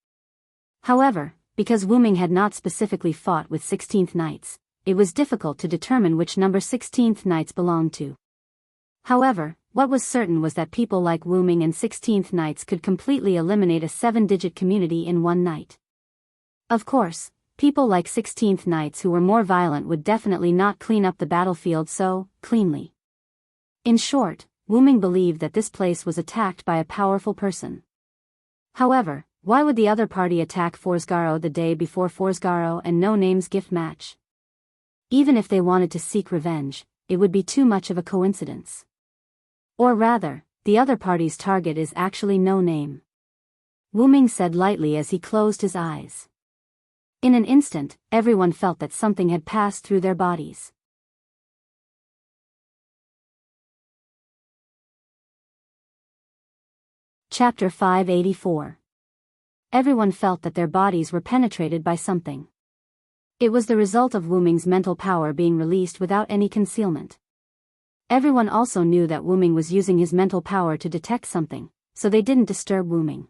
However, because Wooming had not specifically fought with 16th Knights, it was difficult to determine which number 16th Knights belonged to. However, what was certain was that people like Wooming and 16th Knights could completely eliminate a 7-digit community in one night. Of course, people like 16th Knights who were more violent would definitely not clean up the battlefield so cleanly. In short, Wooming believed that this place was attacked by a powerful person. However, why would the other party attack Forsgaro the day before Forsgaro and No Name's gift match? Even if they wanted to seek revenge, it would be too much of a coincidence. Or rather, the other party's target is actually No Name. Wooming said lightly as he closed his eyes. In an instant, everyone felt that something had passed through their bodies. Chapter 584. Everyone felt that their bodies were penetrated by something. It was the result of Wooming's mental power being released without any concealment. Everyone also knew that Wooming was using his mental power to detect something, so they didn't disturb Wooming.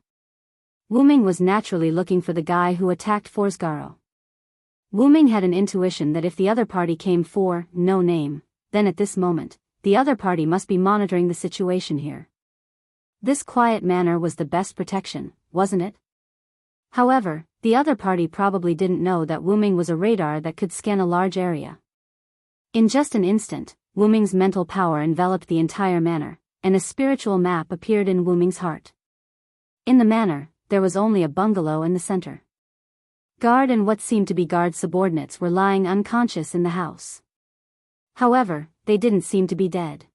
Wooming was naturally looking for the guy who attacked Forsgaro. Wooming had an intuition that if the other party came for No Name, then at this moment, the other party must be monitoring the situation here. This quiet manner was the best protection, wasn't it? However, the other party probably didn't know that Wooming was a radar that could scan a large area. In just an instant, Wooming's mental power enveloped the entire manor, and a spiritual map appeared in Wooming's heart. In the manor, there was only a bungalow in the center. Guard and what seemed to be guard subordinates were lying unconscious in the house. However, they didn't seem to be dead.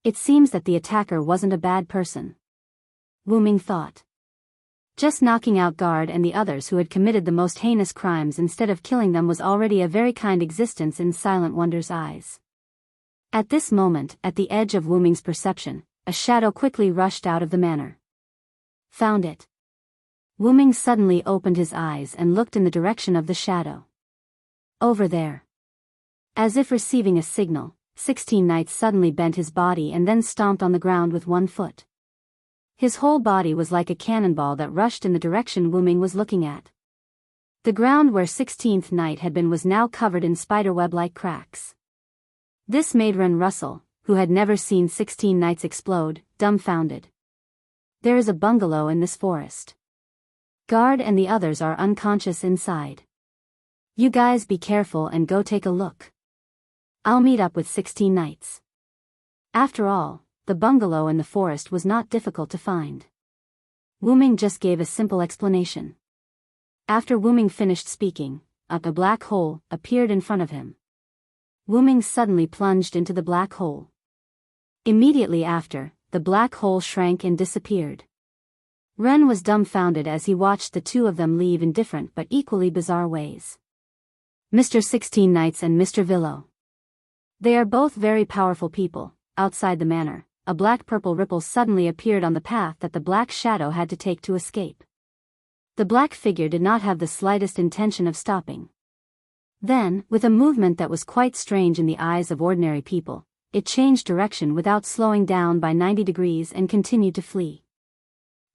It seems that the attacker wasn't a bad person. Wooming thought. Just knocking out Guard and the others who had committed the most heinous crimes instead of killing them was already a very kind existence in Silent Wonder's eyes. At this moment, at the edge of Wooming's perception, a shadow quickly rushed out of the manor. Found it. Wu-Ming suddenly opened his eyes and looked in the direction of the shadow. Over there. As if receiving a signal, 16 Knights suddenly bent his body and then stomped on the ground with one foot. His whole body was like a cannonball that rushed in the direction Wu-Ming was looking at. The ground where 16th Knight had been was now covered in spiderweb-like cracks. This made Ren Russell, who had never seen 16 Knights explode, dumbfounded. There is a bungalow in this forest. Guard and the others are unconscious inside. You guys be careful and go take a look. I'll meet up with 16 Knights. After all, the bungalow in the forest was not difficult to find. Wu-Ming just gave a simple explanation. After Wu-Ming finished speaking, a black hole appeared in front of him. Wu-Ming suddenly plunged into the black hole. Immediately after, the black hole shrank and disappeared. Ren was dumbfounded as he watched the two of them leave in different but equally bizarre ways. Mr. 16 Knights and Mr. Villo. They are both very powerful people. Outside the manor, a black-purple ripple suddenly appeared on the path that the black shadow had to take to escape. The black figure did not have the slightest intention of stopping. Then, with a movement that was quite strange in the eyes of ordinary people, it changed direction without slowing down by 90 degrees and continued to flee.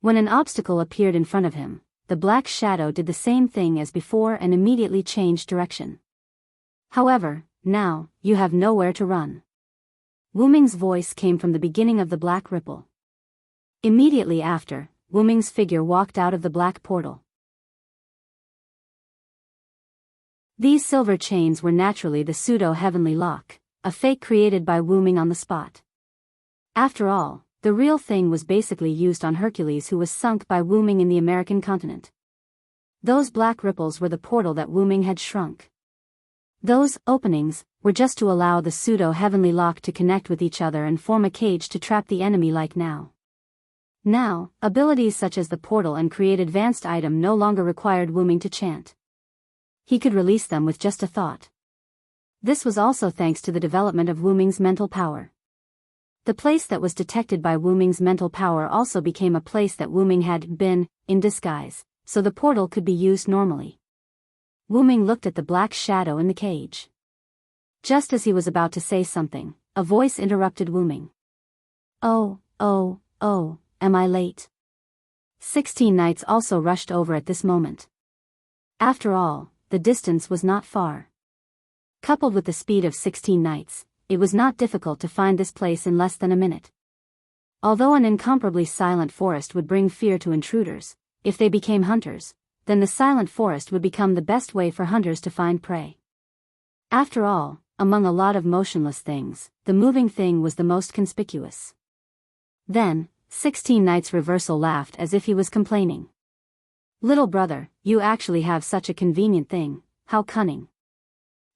When an obstacle appeared in front of him, the black shadow did the same thing as before and immediately changed direction. However, now, you have nowhere to run. Wu-Ming's voice came from the beginning of the black ripple. Immediately after, Wu-Ming's figure walked out of the black portal. These silver chains were naturally the pseudo-heavenly lock, a fake created by Wu-Ming on the spot. After all, the real thing was basically used on Hercules, who was sunk by Wu-Ming in the American continent. Those black ripples were the portal that Wu-Ming had shrunk. Those openings were just to allow the pseudo-heavenly lock to connect with each other and form a cage to trap the enemy like now. Now, abilities such as the portal and create advanced item no longer required Wu-Ming to chant. He could release them with just a thought. This was also thanks to the development of Wu-Ming's mental power. The place that was detected by Wu-Ming's mental power also became a place that Wu-Ming had been in disguise, so the portal could be used normally. Wu-Ming looked at the black shadow in the cage. Just as he was about to say something, a voice interrupted Wu-Ming. Oh, am I late? 16 Knights also rushed over at this moment. After all, the distance was not far. Coupled with the speed of 16 Knights, it was not difficult to find this place in less than a minute. Although an incomparably silent forest would bring fear to intruders, if they became hunters, then the silent forest would become the best way for hunters to find prey. After all, among a lot of motionless things, the moving thing was the most conspicuous. Then, 16 Knights Reversal laughed as if he was complaining. Little brother, you actually have such a convenient thing, how cunning.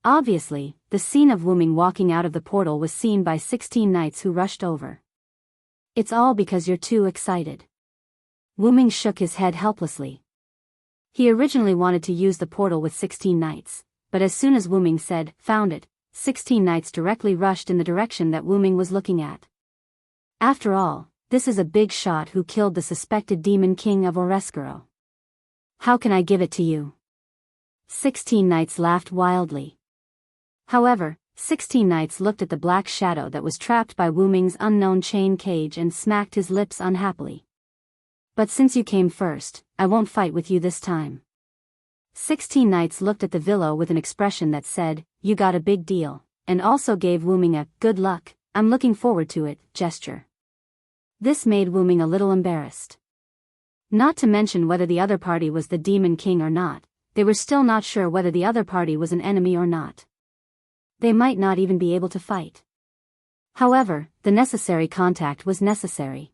Obviously, the scene of Wu-Ming walking out of the portal was seen by 16 Knights who rushed over. It's all because you're too excited. Wu-Ming shook his head helplessly. He originally wanted to use the portal with 16 Knights, but as soon as Wu-Ming said, found it, 16 Knights directly rushed in the direction that Wu-Ming was looking at. After all, this is a big shot who killed the suspected demon king of Oreskero. How can I give it to you? 16 Knights laughed wildly. However, 16 Knights looked at the black shadow that was trapped by Wu-Ming's unknown chain cage and smacked his lips unhappily. But since you came first, I won't fight with you this time. 16 Knights looked at the Villo with an expression that said, you got a big deal, and also gave Wu-Ming a, good luck, I'm looking forward to it, gesture. This made Wu-Ming a little embarrassed. Not to mention whether the other party was the Demon King or not, they were still not sure whether the other party was an enemy or not. They might not even be able to fight. However, the necessary contact was necessary.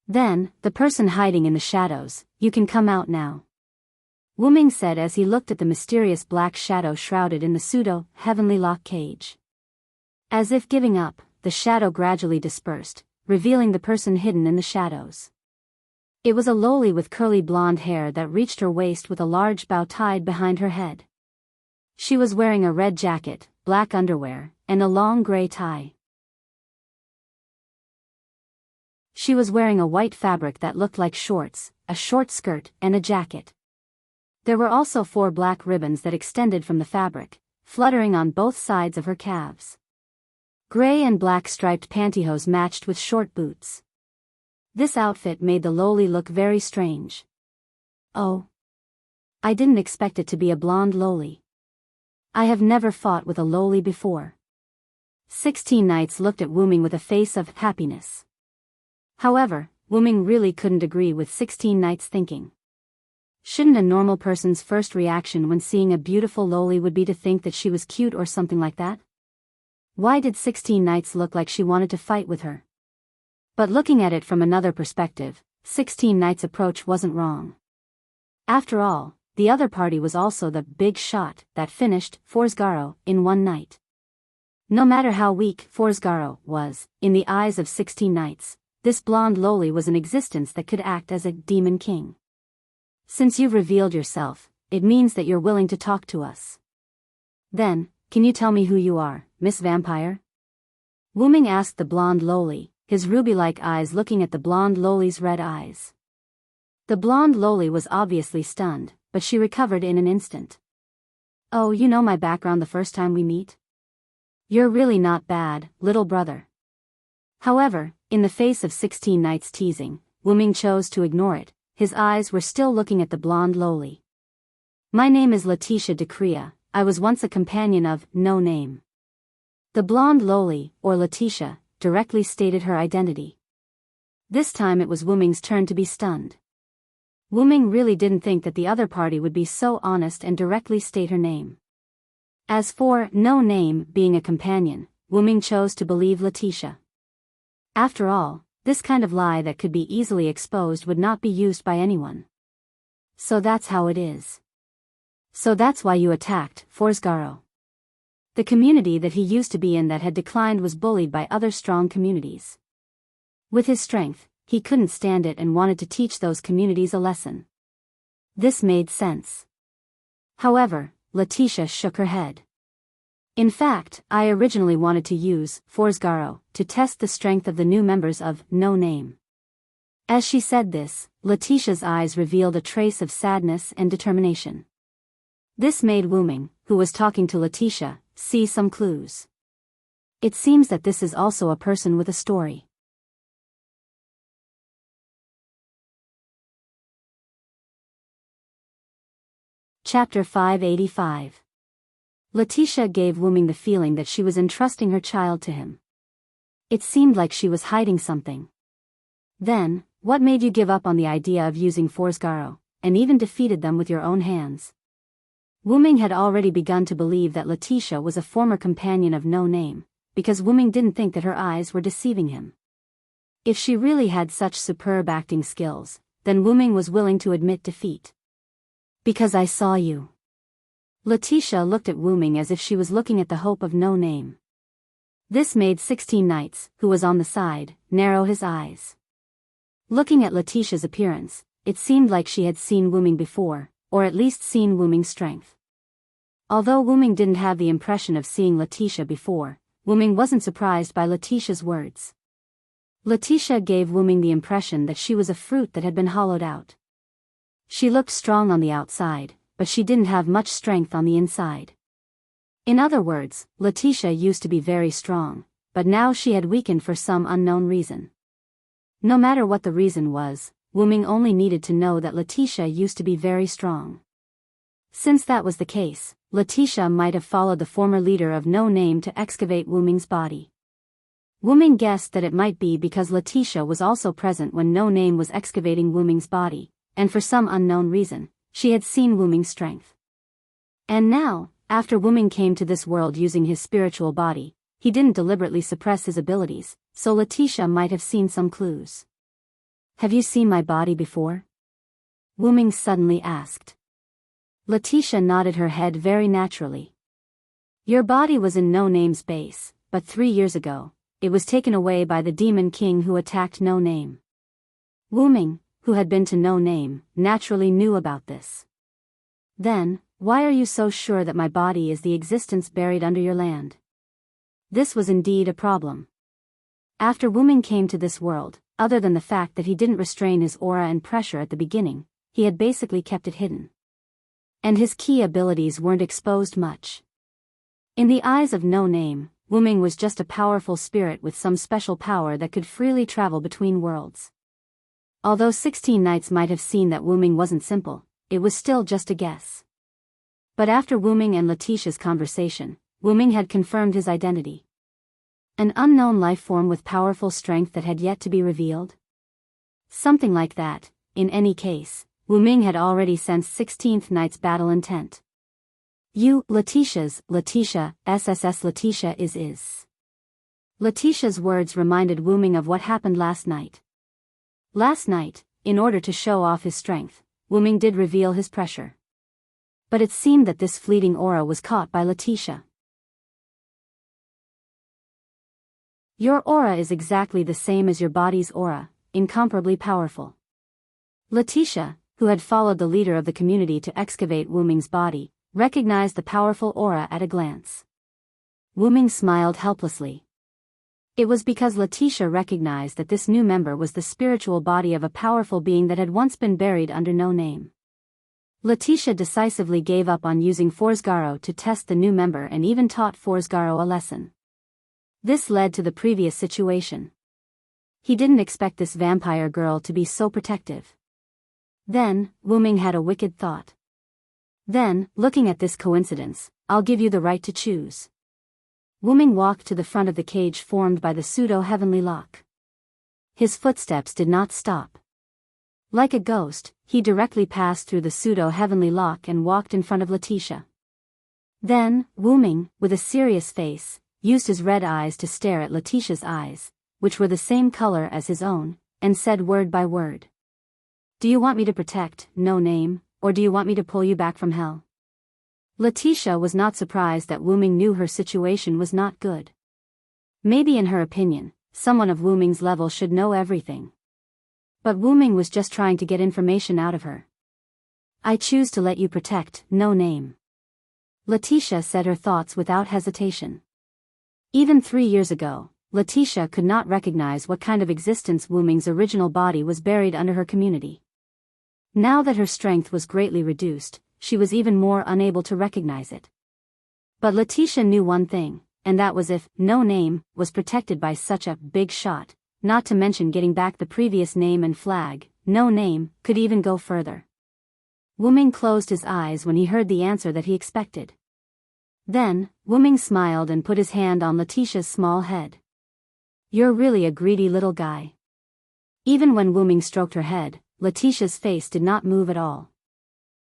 Then, the person hiding in the shadows, you can come out now. Wu-Ming said as he looked at the mysterious black shadow shrouded in the pseudo-heavenly lock cage. As if giving up, the shadow gradually dispersed, revealing the person hidden in the shadows. It was a loli with curly blonde hair that reached her waist with a large bow tied behind her head. She was wearing a red jacket, black underwear, and a long gray tie. She was wearing a white fabric that looked like shorts, a short skirt, and a jacket. There were also 4 black ribbons that extended from the fabric, fluttering on both sides of her calves. Gray and black striped pantyhose matched with short boots. This outfit made the loli look very strange. Oh. I didn't expect it to be a blonde loli. I have never fought with a loli before. 16 knights looked at Wu Ming with a face of happiness. However, Wu Ming really couldn't agree with 16 knights' thinking. Shouldn't a normal person's first reaction when seeing a beautiful loli would be to think that she was cute or something like that? Why did 16 knights look like she wanted to fight with her? But looking at it from another perspective, 16 knights' approach wasn't wrong. After all, the other party was also the big shot that finished Forsgaro in one night. No matter how weak Forsgaro was, in the eyes of 16 knights, this blonde loli was an existence that could act as a demon king. Since you've revealed yourself, it means that you're willing to talk to us. Then, can you tell me who you are, Miss Vampire? Wu Ming asked the blonde loli, his ruby-like eyes looking at the blonde loli's red eyes. The blonde loli was obviously stunned, but she recovered in an instant. Oh, you know my background the first time we meet? You're really not bad, little brother. However, in the face of 16 knights teasing, Wu Ming chose to ignore it. His eyes were still looking at the blonde loli. My name is Letitia de Crea. I was once a companion of No Name. The blonde loli, or Letitia, directly stated her identity. This time it was Wu Ming's turn to be stunned. Wu Ming really didn't think that the other party would be so honest and directly state her name. As for No Name being a companion, Wu Ming chose to believe Letitia. After all, this kind of lie that could be easily exposed would not be used by anyone. So that's how it is. So that's why you attacked Forsgaro. The community that he used to be in that had declined was bullied by other strong communities. With his strength, he couldn't stand it and wanted to teach those communities a lesson. This made sense. However, Letitia shook her head. In fact, I originally wanted to use Forsgaro to test the strength of the new members of No Name. As she said this, Letitia's eyes revealed a trace of sadness and determination. This made Wu Ming, who was talking to Letitia, see some clues. It seems that this is also a person with a story. Chapter 585. Letitia gave Wu Ming the feeling that she was entrusting her child to him. It seemed like she was hiding something. Then, what made you give up on the idea of using Forsgaro, and even defeated them with your own hands? Wu Ming had already begun to believe that Letitia was a former companion of No Name, because Wu Ming didn't think that her eyes were deceiving him. If she really had such superb acting skills, then Wu Ming was willing to admit defeat. Because I saw you. Letitia looked at Wu Ming as if she was looking at the hope of No Name. This made 16 knights, who was on the side, narrow his eyes. Looking at Letitia's appearance, it seemed like she had seen Wu Ming before, or at least seen Wu Ming's strength. Although Wu Ming didn't have the impression of seeing Letitia before, Wu Ming wasn't surprised by Letitia's words. Letitia gave Wu Ming the impression that she was a fruit that had been hollowed out. She looked strong on the outside, but she didn't have much strength on the inside. In other words, Letitia used to be very strong, but now she had weakened for some unknown reason. No matter what the reason was, Wu Ming only needed to know that Letitia used to be very strong. Since that was the case, Letitia might have followed the former leader of No Name to excavate Wu Ming's body. Wu Ming guessed that it might be because Letitia was also present when No Name was excavating Wu Ming's body, and for some unknown reason, she had seen Wu Ming's strength. And now, after Wu Ming came to this world using his spiritual body, he didn't deliberately suppress his abilities, so Letitia might have seen some clues. Have you seen my body before? Wu Ming suddenly asked. Letitia nodded her head very naturally. Your body was in No Name's base, but 3 years ago, it was taken away by the demon king who attacked No Name. Wu Ming, who had been to No Name, naturally knew about this. Then, why are you so sure that my body is the existence buried under your land? This was indeed a problem. After Wu Ming came to this world, other than the fact that he didn't restrain his aura and pressure at the beginning, he had basically kept it hidden. And his key abilities weren't exposed much. In the eyes of No Name, Wuming was just a powerful spirit with some special power that could freely travel between worlds. Although 16 Knights might have seen that Wuming wasn't simple, it was still just a guess. But after Wuming and Letitia's conversation, Wuming had confirmed his identity. An unknown life form with powerful strength that had yet to be revealed? Something like that. In any case, Wuming had already sensed 16th Knight's battle intent. Letitia, SSS Letitia is. Letitia's words reminded Wuming of what happened last night. Last night, in order to show off his strength, Wuming did reveal his pressure. But it seemed that this fleeting aura was caught by Letitia. Your aura is exactly the same as your body's aura, incomparably powerful. Letitia, who had followed the leader of the community to excavate Wuming's body, recognized the powerful aura at a glance. Wuming smiled helplessly. It was because Letitia recognized that this new member was the spiritual body of a powerful being that had once been buried under No Name. Letitia decisively gave up on using Forsgaro to test the new member and even taught Forsgaro a lesson. This led to the previous situation. He didn't expect this vampire girl to be so protective. Then, Wuming had a wicked thought. Then, looking at this coincidence, I'll give you the right to choose. Wuming walked to the front of the cage formed by the pseudo-heavenly lock. His footsteps did not stop. Like a ghost, he directly passed through the pseudo-heavenly lock and walked in front of Letitia. Then, Wuming, with a serious face, used his red eyes to stare at Letitia's eyes, which were the same color as his own, and said word by word. Do you want me to protect No Name, or do you want me to pull you back from hell? Letitia was not surprised that Wuming knew her situation was not good. Maybe in her opinion, someone of Wuming's level should know everything. But Wuming was just trying to get information out of her. I choose to let you protect No Name. Letitia said her thoughts without hesitation. Even 3 years ago, Letitia could not recognize what kind of existence Wuming's original body was buried under her community. Now that her strength was greatly reduced, she was even more unable to recognize it. But Letitia knew one thing, and that was if No Name was protected by such a big shot, not to mention getting back the previous name and flag, No Name could even go further. Wuming closed his eyes when he heard the answer that he expected. Then, Wuming smiled and put his hand on Letitia's small head. You're really a greedy little guy. Even when Wuming stroked her head, Letitia's face did not move at all.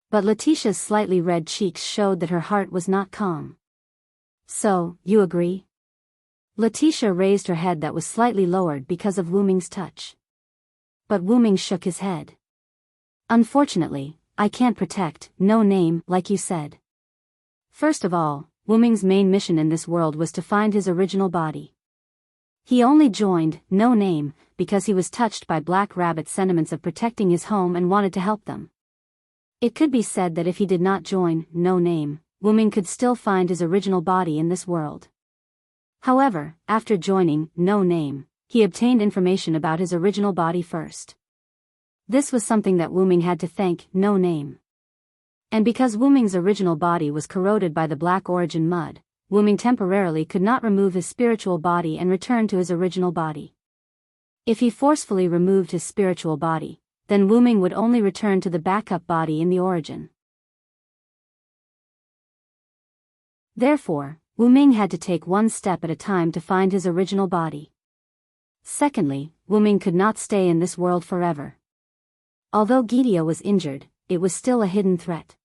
But Letitia's slightly red cheeks showed that her heart was not calm. So, you agree? Letitia raised her head that was slightly lowered because of Wuming's touch. But Wuming shook his head. Unfortunately, I can't protect No Name like you said. First of all, Wuming's main mission in this world was to find his original body. He only joined No Name because he was touched by Black Rabbit's sentiments of protecting his home and wanted to help them. It could be said that if he did not join No Name, Wuming could still find his original body in this world. However, after joining No Name, he obtained information about his original body first. This was something that Wuming had to thank No Name. And because Wuming's original body was corroded by the Black Origin mud, Wuming temporarily could not remove his spiritual body and return to his original body. If he forcefully removed his spiritual body, then Wuming would only return to the backup body in the origin. Therefore, Wuming had to take one step at a time to find his original body. Secondly, Wuming could not stay in this world forever. Although Gidia was injured, it was still a hidden threat.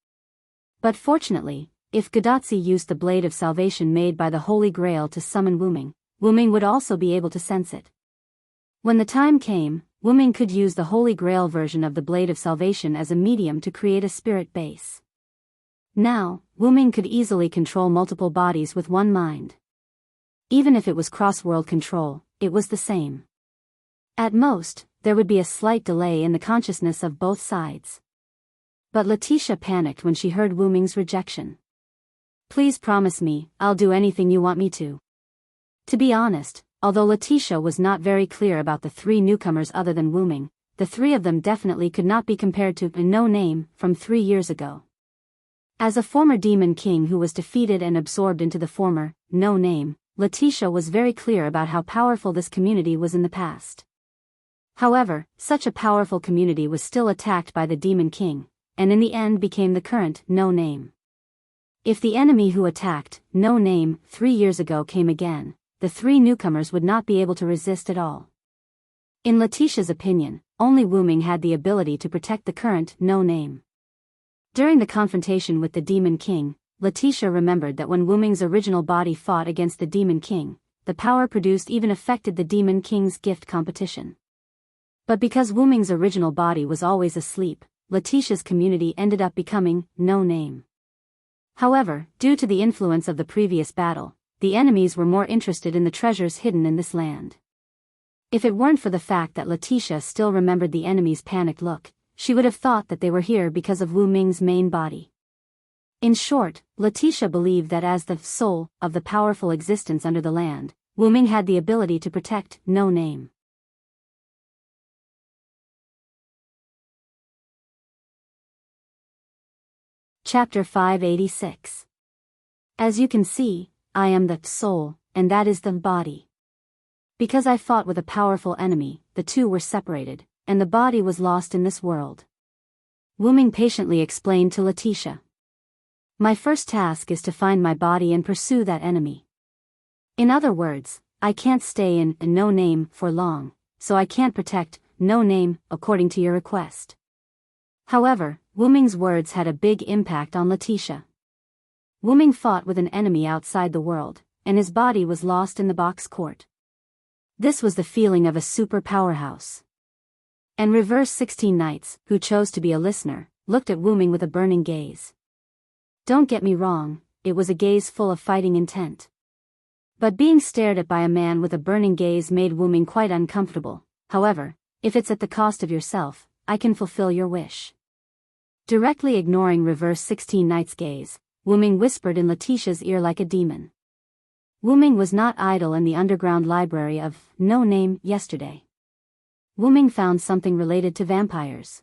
But fortunately, if Gadotsi used the Blade of Salvation made by the Holy Grail to summon Wuming, Wuming would also be able to sense it. When the time came, Wuming could use the Holy Grail version of the Blade of Salvation as a medium to create a spirit base. Now, Wuming could easily control multiple bodies with one mind. Even if it was cross-world control, it was the same. At most, there would be a slight delay in the consciousness of both sides. But Letitia panicked when she heard Wuming's rejection. Please promise me, I'll do anything you want me to. To be honest, Although Letitia was not very clear about the three newcomers other than Wu Ming, the three of them definitely could not be compared to No Name from 3 years ago. As a former demon king who was defeated and absorbed into the former No Name, Letitia was very clear about how powerful this community was in the past. However, such a powerful community was still attacked by the demon king, and in the end became the current No Name. If the enemy who attacked No Name 3 years ago came again, the three newcomers would not be able to resist at all. In Letitia's opinion, only Wu Ming had the ability to protect the current No Name. During the confrontation with the demon king, Letitia remembered that when Wu Ming's original body fought against the demon king, the power produced even affected the demon king's gift competition. But because Wu Ming's original body was always asleep, Letitia's community ended up becoming No Name. However, due to the influence of the previous battle, the enemies were more interested in the treasures hidden in this land. If it weren't for the fact that Letitia still remembered the enemy's panicked look, she would have thought that they were here because of Wu Ming's main body. In short, Letitia believed that as the soul of the powerful existence under the land, Wu Ming had the ability to protect No Name. Chapter 586. As you can see, I am the soul, and that is the body. Because I fought with a powerful enemy, the two were separated, and the body was lost in this world. Wu Ming patiently explained to Letitia. My first task is to find my body and pursue that enemy. In other words, I can't stay in No Name for long, so I can't protect No Name according to your request. However, Wu Ming's words had a big impact on Letitia. Wu Ming fought with an enemy outside the world, and his body was lost in the box court. This was the feeling of a super powerhouse. And reverse 16 knights, who chose to be a listener, looked at Wu Ming with a burning gaze. Don't get me wrong, it was a gaze full of fighting intent. But being stared at by a man with a burning gaze made Wu Ming quite uncomfortable. However, if it's at the cost of yourself, I can fulfill your wish. Directly ignoring reverse 16 knights' gaze, Wu Ming whispered in Letitia's ear like a demon. Wu Ming was not idle in the underground library of No Name yesterday. Wu Ming found something related to vampires.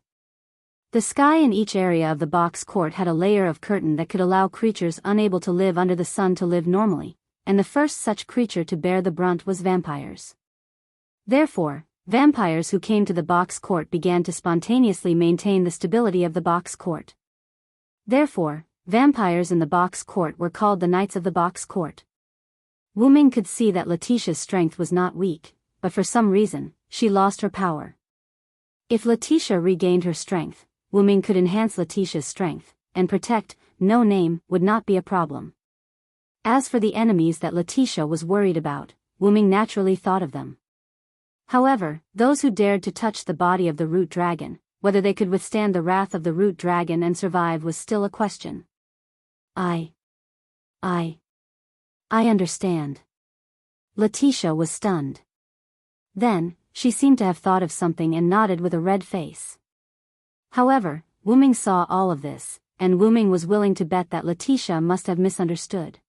The sky in each area of the box court had a layer of curtain that could allow creatures unable to live under the sun to live normally, and the first such creature to bear the brunt was vampires. Therefore, vampires who came to the box court began to spontaneously maintain the stability of the box court. Therefore, vampires in the box court were called the Knights of the Box Court. Wu Ming could see that Letitia's strength was not weak, but for some reason, she lost her power. If Letitia regained her strength, Wu Ming could enhance Letitia's strength, and protect No Name would not be a problem. As for the enemies that Letitia was worried about, Wu Ming naturally thought of them. However, those who dared to touch the body of the root dragon, whether they could withstand the wrath of the root dragon and survive was still a question. I understand. Letitia was stunned. Then, she seemed to have thought of something and nodded with a red face. However, Wu Ming saw all of this, and Wu Ming was willing to bet that Letitia must have misunderstood.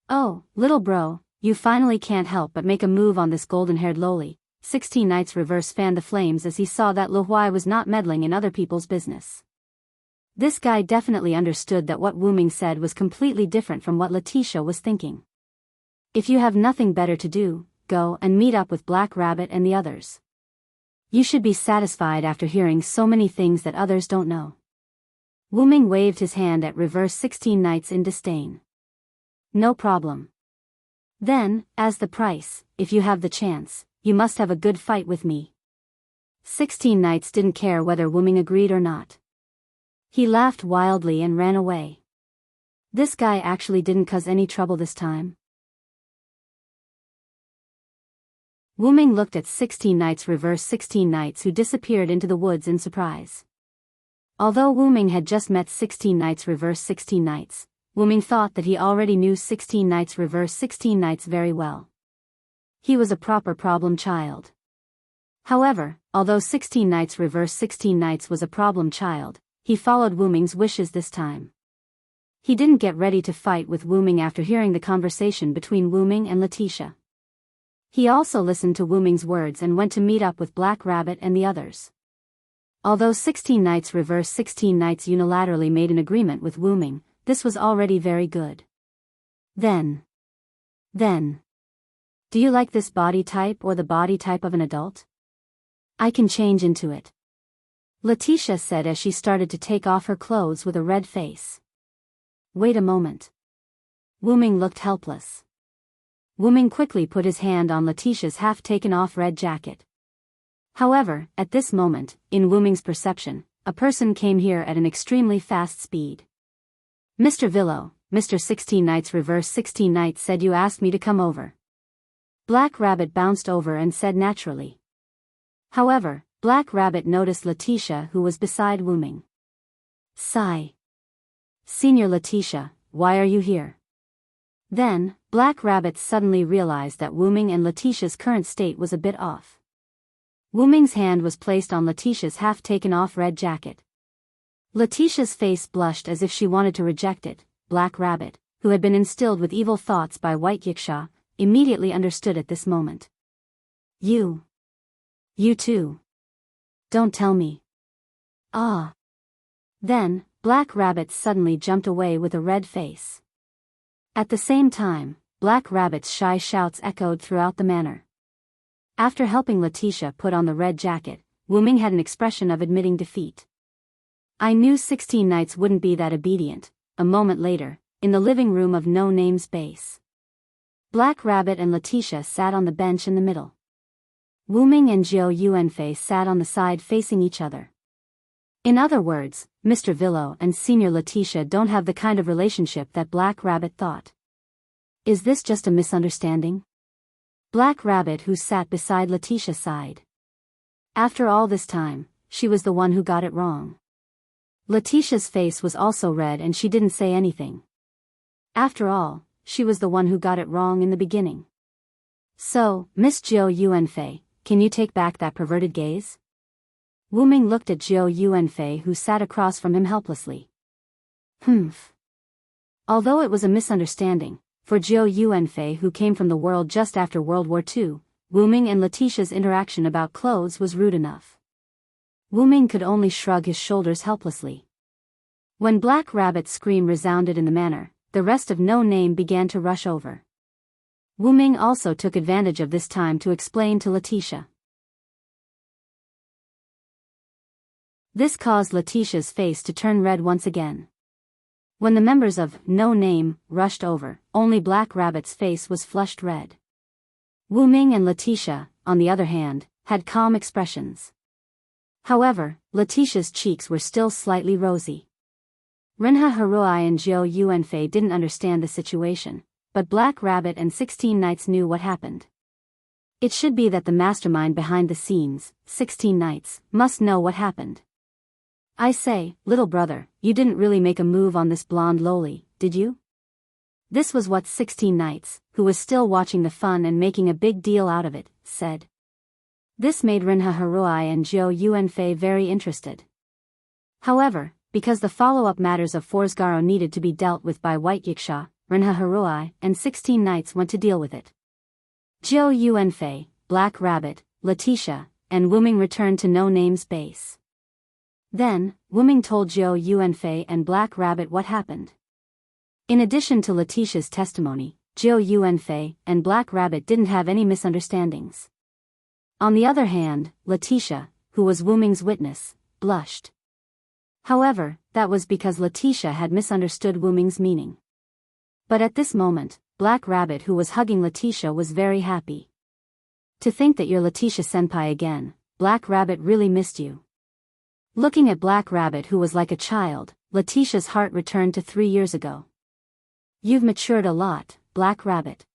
Oh, little bro, you finally can't help but make a move on this golden-haired loli. 16 Knights reverse fanned the flames as he saw that Lu Huai was not meddling in other people's business. This guy definitely understood that what Wu Ming said was completely different from what Letitia was thinking. If you have nothing better to do, go and meet up with Black Rabbit and the others. You should be satisfied after hearing so many things that others don't know. Wu Ming waved his hand at reverse 16 Knights in disdain. No problem. Then, as the price, if you have the chance, you must have a good fight with me. 16 Knights didn't care whether Wu Ming agreed or not. He laughed wildly and ran away. This guy actually didn't cause any trouble this time. Wu Ming looked at 16 Knights reverse 16 Knights who disappeared into the woods in surprise. Although Wu Ming had just met 16 Knights reverse 16 Knights, Wu Ming thought that he already knew 16 Knights reverse 16 Knights very well. He was a proper problem child. However, although 16 Knights reverse 16 Knights was a problem child, he followed Wu Ming's wishes this time. He didn't get ready to fight with Wu Ming after hearing the conversation between Wu Ming and Letitia. He also listened to Wu Ming's words and went to meet up with Black Rabbit and the others. Although 16 Knights reverse 16 Knights unilaterally made an agreement with Wu Ming, this was already very good. Then. Do you like this body type or the body type of an adult? I can change into it. Letitia said as she started to take off her clothes with a red face. Wait a moment. Wu Ming looked helpless. Wu Ming quickly put his hand on Letitia's half-taken-off red jacket. However, at this moment, in Wu Ming's perception, a person came here at an extremely fast speed. Mr. Villo, Mr. 16 Knights reverse 16 Knights said you asked me to come over. Black Rabbit bounced over and said naturally. However, Black Rabbit noticed Letitia who was beside Wu Ming. Sigh. Senior Letitia, why are you here? Then, Black Rabbit suddenly realized that Wu Ming and Letitia's current state was a bit off. Wu Ming's hand was placed on Letitia's half-taken-off red jacket. Letitia's face blushed as if she wanted to reject it. Black Rabbit, who had been instilled with evil thoughts by White Yiksha, immediately understood at this moment. You too. Don't tell me. Ah. Then, Black Rabbit suddenly jumped away with a red face. At the same time, Black Rabbit's shy shouts echoed throughout the manor. After helping Letitia put on the red jacket, Wu Ming had an expression of admitting defeat. I knew 16 Knights wouldn't be that obedient. A moment later, in the living room of No Name's base. Black Rabbit and Letitia sat on the bench in the middle. Wu Ming and Zhou Yuanfei sat on the side facing each other. In other words, Mr. Villo and Senior Letitia don't have the kind of relationship that Black Rabbit thought. Is this just a misunderstanding? Black Rabbit who sat beside Letitia sighed. After all this time, she was the one who got it wrong. Letitia's face was also red and she didn't say anything. After all, she was the one who got it wrong in the beginning. So, Miss Zhou Yuanfei, can you take back that perverted gaze? Wu Ming looked at Zhou Yuanfei who sat across from him helplessly. Although it was a misunderstanding, for Zhou Yuanfei who came from the world just after World War II, Wu Ming and Letitia's interaction about clothes was rude enough. Wu Ming could only shrug his shoulders helplessly. When Black Rabbit's scream resounded in the manor, the rest of No Name began to rush over. Wu Ming also took advantage of this time to explain to Letitia. This caused Letitia's face to turn red once again. When the members of No Name rushed over, only Black Rabbit's face was flushed red. Wu Ming and Letitia, on the other hand, had calm expressions. However, Letitia's cheeks were still slightly rosy. Rinha Haruai and Zhou Yuanfei didn't understand the situation, but Black Rabbit and 16 Knights knew what happened. It should be that the mastermind behind the scenes, 16 Knights, must know what happened. I say, little brother, you didn't really make a move on this blonde loli, did you? This was what 16 Knights, who was still watching the fun and making a big deal out of it, said. This made Rinha Haruai and Zhou Yuanfei very interested. However, because the follow-up matters of Forsgaro needed to be dealt with by White Yiksha, Rinha Haruai and 16 Knights went to deal with it. Zhou Yuanfei, Black Rabbit, Letitia, and Wu Ming returned to No Name's base. Then, Wu Ming told Zhou Yuanfei and Black Rabbit what happened. In addition to Letitia's testimony, Zhou Yuanfei and Black Rabbit didn't have any misunderstandings. On the other hand, Letitia, who was Wu Ming's witness, blushed. However, that was because Letitia had misunderstood Wu Ming's meaning. But at this moment, Black Rabbit who was hugging Letitia was very happy. To think that you're Letitia-senpai again, Black Rabbit really missed you. Looking at Black Rabbit who was like a child, Letitia's heart returned to 3 years ago. You've matured a lot, Black Rabbit.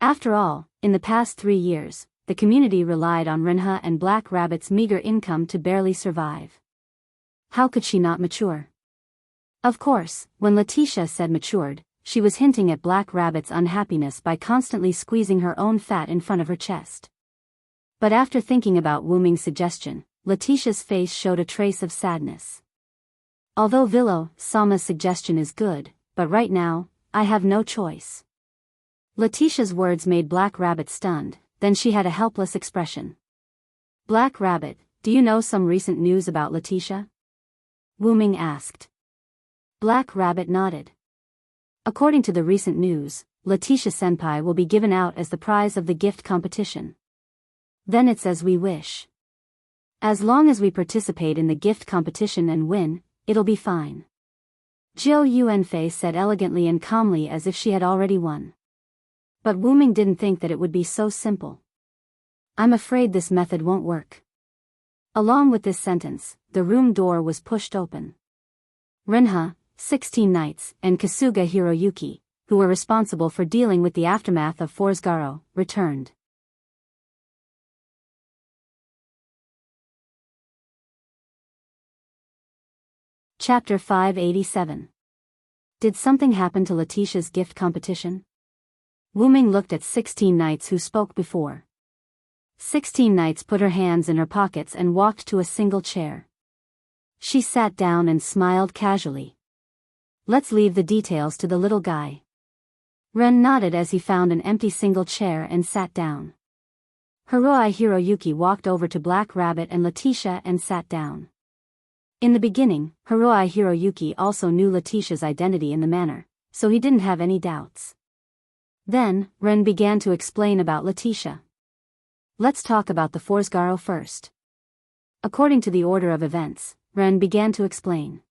After all, in the past 3 years, the community relied on Rinha and Black Rabbit's meager income to barely survive. How could she not mature? Of course, when Letitia said matured, she was hinting at Black Rabbit's unhappiness by constantly squeezing her own fat in front of her chest. But after thinking about Wu Ming's suggestion, Letitia's face showed a trace of sadness. Although Villo-sama's suggestion is good, but right now, I have no choice. Letitia's words made Black Rabbit stunned, then she had a helpless expression. Black Rabbit, do you know some recent news about Letitia? Wu Ming asked. Black Rabbit nodded. According to the recent news, Letitia Senpai will be given out as the prize of the gift competition. Then it's as we wish. As long as we participate in the gift competition and win, it'll be fine. Zhou Yuanfei said elegantly and calmly as if she had already won. But Wu Ming didn't think that it would be so simple. I'm afraid this method won't work. Along with this sentence, the room door was pushed open. Renha, 16 Knights, and Kasuga Hiroyuki, who were responsible for dealing with the aftermath of Forsgaro, returned. Chapter 587. Did something happen to Letitia's gift competition? Wu Ming looked at 16 Knights who spoke before. 16 Knights put her hands in her pockets and walked to a single chair. She sat down and smiled casually. Let's leave the details to the little guy. Ren nodded as he found an empty single chair and sat down. Hiroi Hiroyuki walked over to Black Rabbit and Letitia and sat down. In the beginning, Hiroi Hiroyuki also knew Letitia's identity in the manor, so he didn't have any doubts. Then, Ren began to explain about Letitia. Let's talk about the Forsgaro first. According to the order of events, Ren began to explain.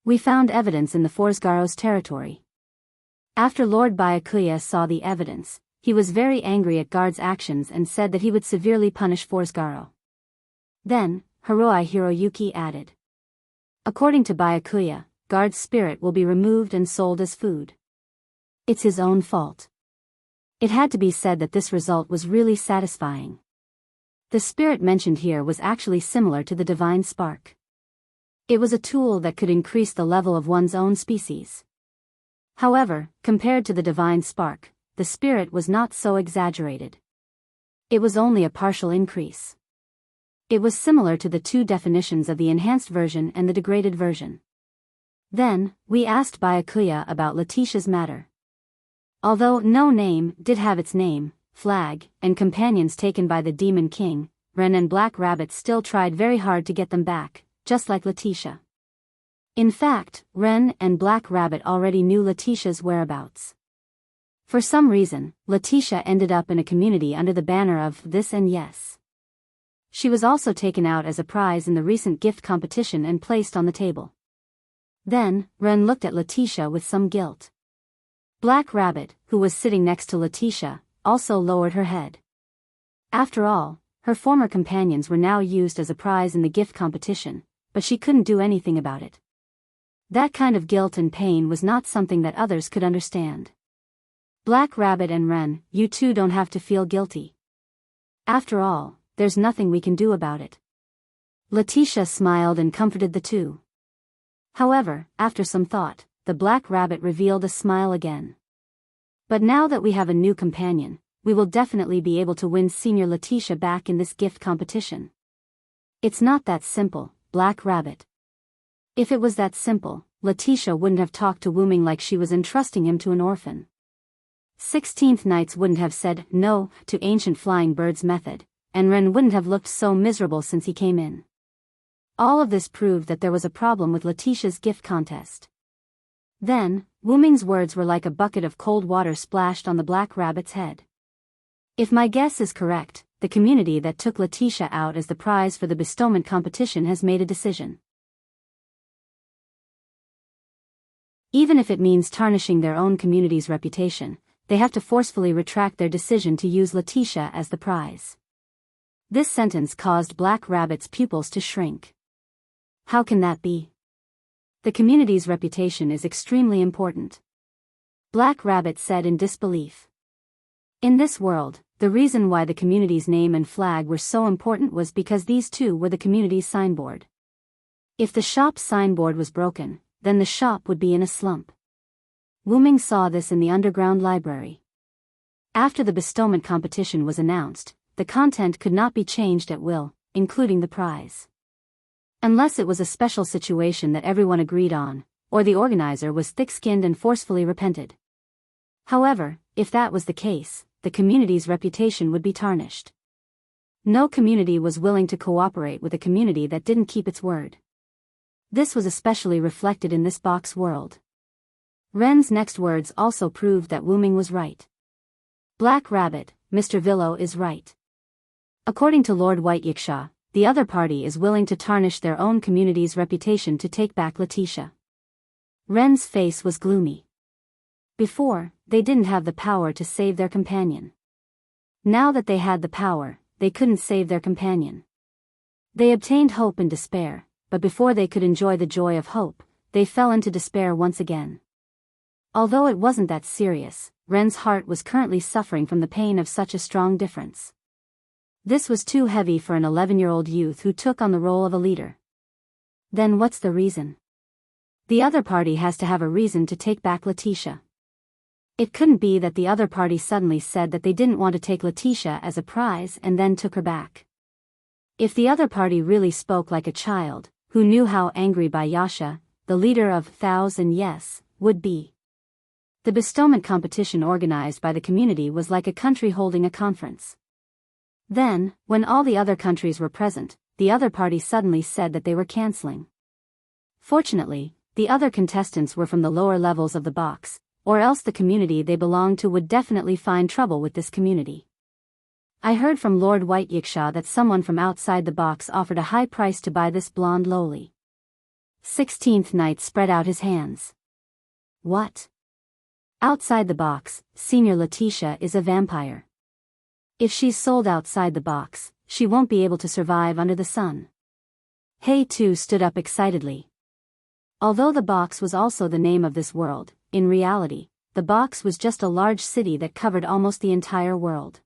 We found evidence in the Forsgaro's territory. After Lord Byakuya saw the evidence, he was very angry at Guard's actions and said that he would severely punish Forsgaro. Then, Hiroi Hiroyuki added. According to Byakuya, Guard's spirit will be removed and sold as food. It's his own fault. It had to be said that this result was really satisfying. The spirit mentioned here was actually similar to the divine spark. It was a tool that could increase the level of one's own species. However, compared to the divine spark, the spirit was not so exaggerated. It was only a partial increase. It was similar to the two definitions of the enhanced version and the degraded version. Then, we asked Byakuya about Letitia's matter. Although no name did have its name, flag, and companions taken by the Demon King, Ren and Black Rabbit still tried very hard to get them back, just like Letitia. In fact, Ren and Black Rabbit already knew Letitia's whereabouts. For some reason, Letitia ended up in a community under the banner of This and Yes. She was also taken out as a prize in the recent gift competition and placed on the table. Then, Ren looked at Letitia with some guilt. Black Rabbit, who was sitting next to Letitia, also lowered her head. After all, her former companions were now used as a prize in the gift competition, but she couldn't do anything about it. That kind of guilt and pain was not something that others could understand. Black Rabbit and Ren, you two don't have to feel guilty. After all, there's nothing we can do about it. Letitia smiled and comforted the two. However, after some thought, the Black Rabbit revealed a smile again. But now that we have a new companion, we will definitely be able to win Senior Letitia back in this gift competition. It's not that simple, Black Rabbit. If it was that simple, Letitia wouldn't have talked to Wu Ming like she was entrusting him to an orphan. 16th Knights wouldn't have said no to Ancient Flying Bird's method, and Ren wouldn't have looked so miserable since he came in. All of this proved that there was a problem with Letitia's gift contest. Then, Wu Ming's words were like a bucket of cold water splashed on the Black Rabbit's head. If my guess is correct, the community that took Letitia out as the prize for the bestowment competition has made a decision. Even if it means tarnishing their own community's reputation, they have to forcefully retract their decision to use Letitia as the prize. This sentence caused Black Rabbit's pupils to shrink. How can that be? The community's reputation is extremely important. Black Rabbit said in disbelief. In this world, the reason why the community's name and flag were so important was because these two were the community's signboard. If the shop's signboard was broken, then the shop would be in a slump. Wu Ming saw this in the underground library. After the bestowment competition was announced, the content could not be changed at will, including the prize. Unless it was a special situation that everyone agreed on, or the organizer was thick-skinned and forcefully repented. However, if that was the case, the community's reputation would be tarnished. No community was willing to cooperate with a community that didn't keep its word. This was especially reflected in this box world. Ren's next words also proved that Wu Ming was right. Black Rabbit, Mr. Villo is right. According to Lord White Yiksha, the other party is willing to tarnish their own community's reputation to take back Letitia. Ren's face was gloomy. Before, they didn't have the power to save their companion. Now that they had the power, they couldn't save their companion. They obtained hope in despair, but before they could enjoy the joy of hope, they fell into despair once again. Although it wasn't that serious, Ren's heart was currently suffering from the pain of such a strong difference. This was too heavy for an 11-year-old youth who took on the role of a leader. Then what's the reason? The other party has to have a reason to take back Letitia. It couldn't be that the other party suddenly said that they didn't want to take Letitia as a prize and then took her back. If the other party really spoke like a child, who knew how angry Bayasha, the leader of Thousand Yes, would be. The bestowment competition organized by the community was like a country holding a conference. Then, when all the other countries were present, the other party suddenly said that they were canceling. Fortunately, the other contestants were from the lower levels of the box, or else the community they belonged to would definitely find trouble with this community. I heard from Lord White Yiksha that someone from outside the box offered a high price to buy this blonde lowly. 16th Knight spread out his hands. What? Outside the box, Senior Letitia is a vampire. If she's sold outside the box, she won't be able to survive under the sun. Hei Tu stood up excitedly. Although the box was also the name of this world, in reality, the box was just a large city that covered almost the entire world.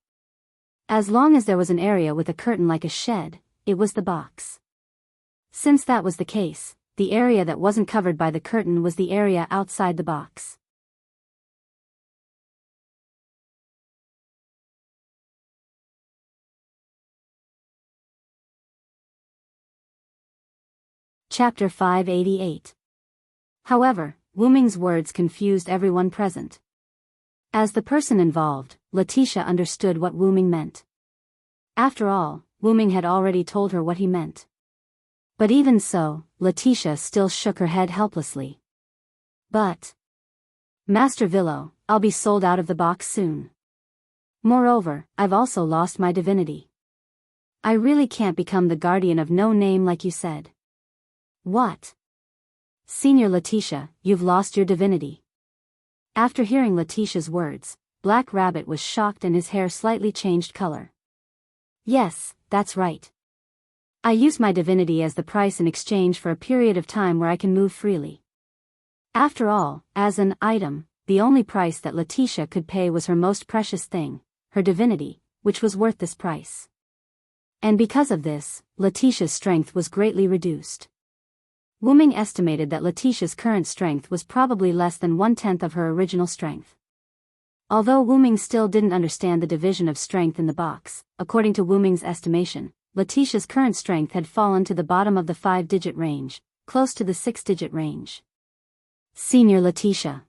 As long as there was an area with a curtain like a shed, it was the box. Since that was the case, the area that wasn't covered by the curtain was the area outside the box. Chapter 588. However, Wu Ming's words confused everyone present. As the person involved, Letitia understood what Wu Ming meant. After all, Wu Ming had already told her what he meant. But even so, Letitia still shook her head helplessly. But, Master Villo, I'll be sold out of the box soon. Moreover, I've also lost my divinity. I really can't become the guardian of no name like you said. What? Senior Letitia, you've lost your divinity. After hearing Letitia's words, Black Rabbit was shocked and his hair slightly changed color. Yes, that's right. I used my divinity as the price in exchange for a period of time where I can move freely. After all, as an item, the only price that Letitia could pay was her most precious thing, her divinity, which was worth this price. And because of this, Letitia's strength was greatly reduced. Wu Ming estimated that Letitia's current strength was probably less than 1/10 of her original strength. Although Wu Ming still didn't understand the division of strength in the box, according to Wu Ming's estimation, Letitia's current strength had fallen to the bottom of the 5-digit range, close to the 6-digit range. Senior Letitia.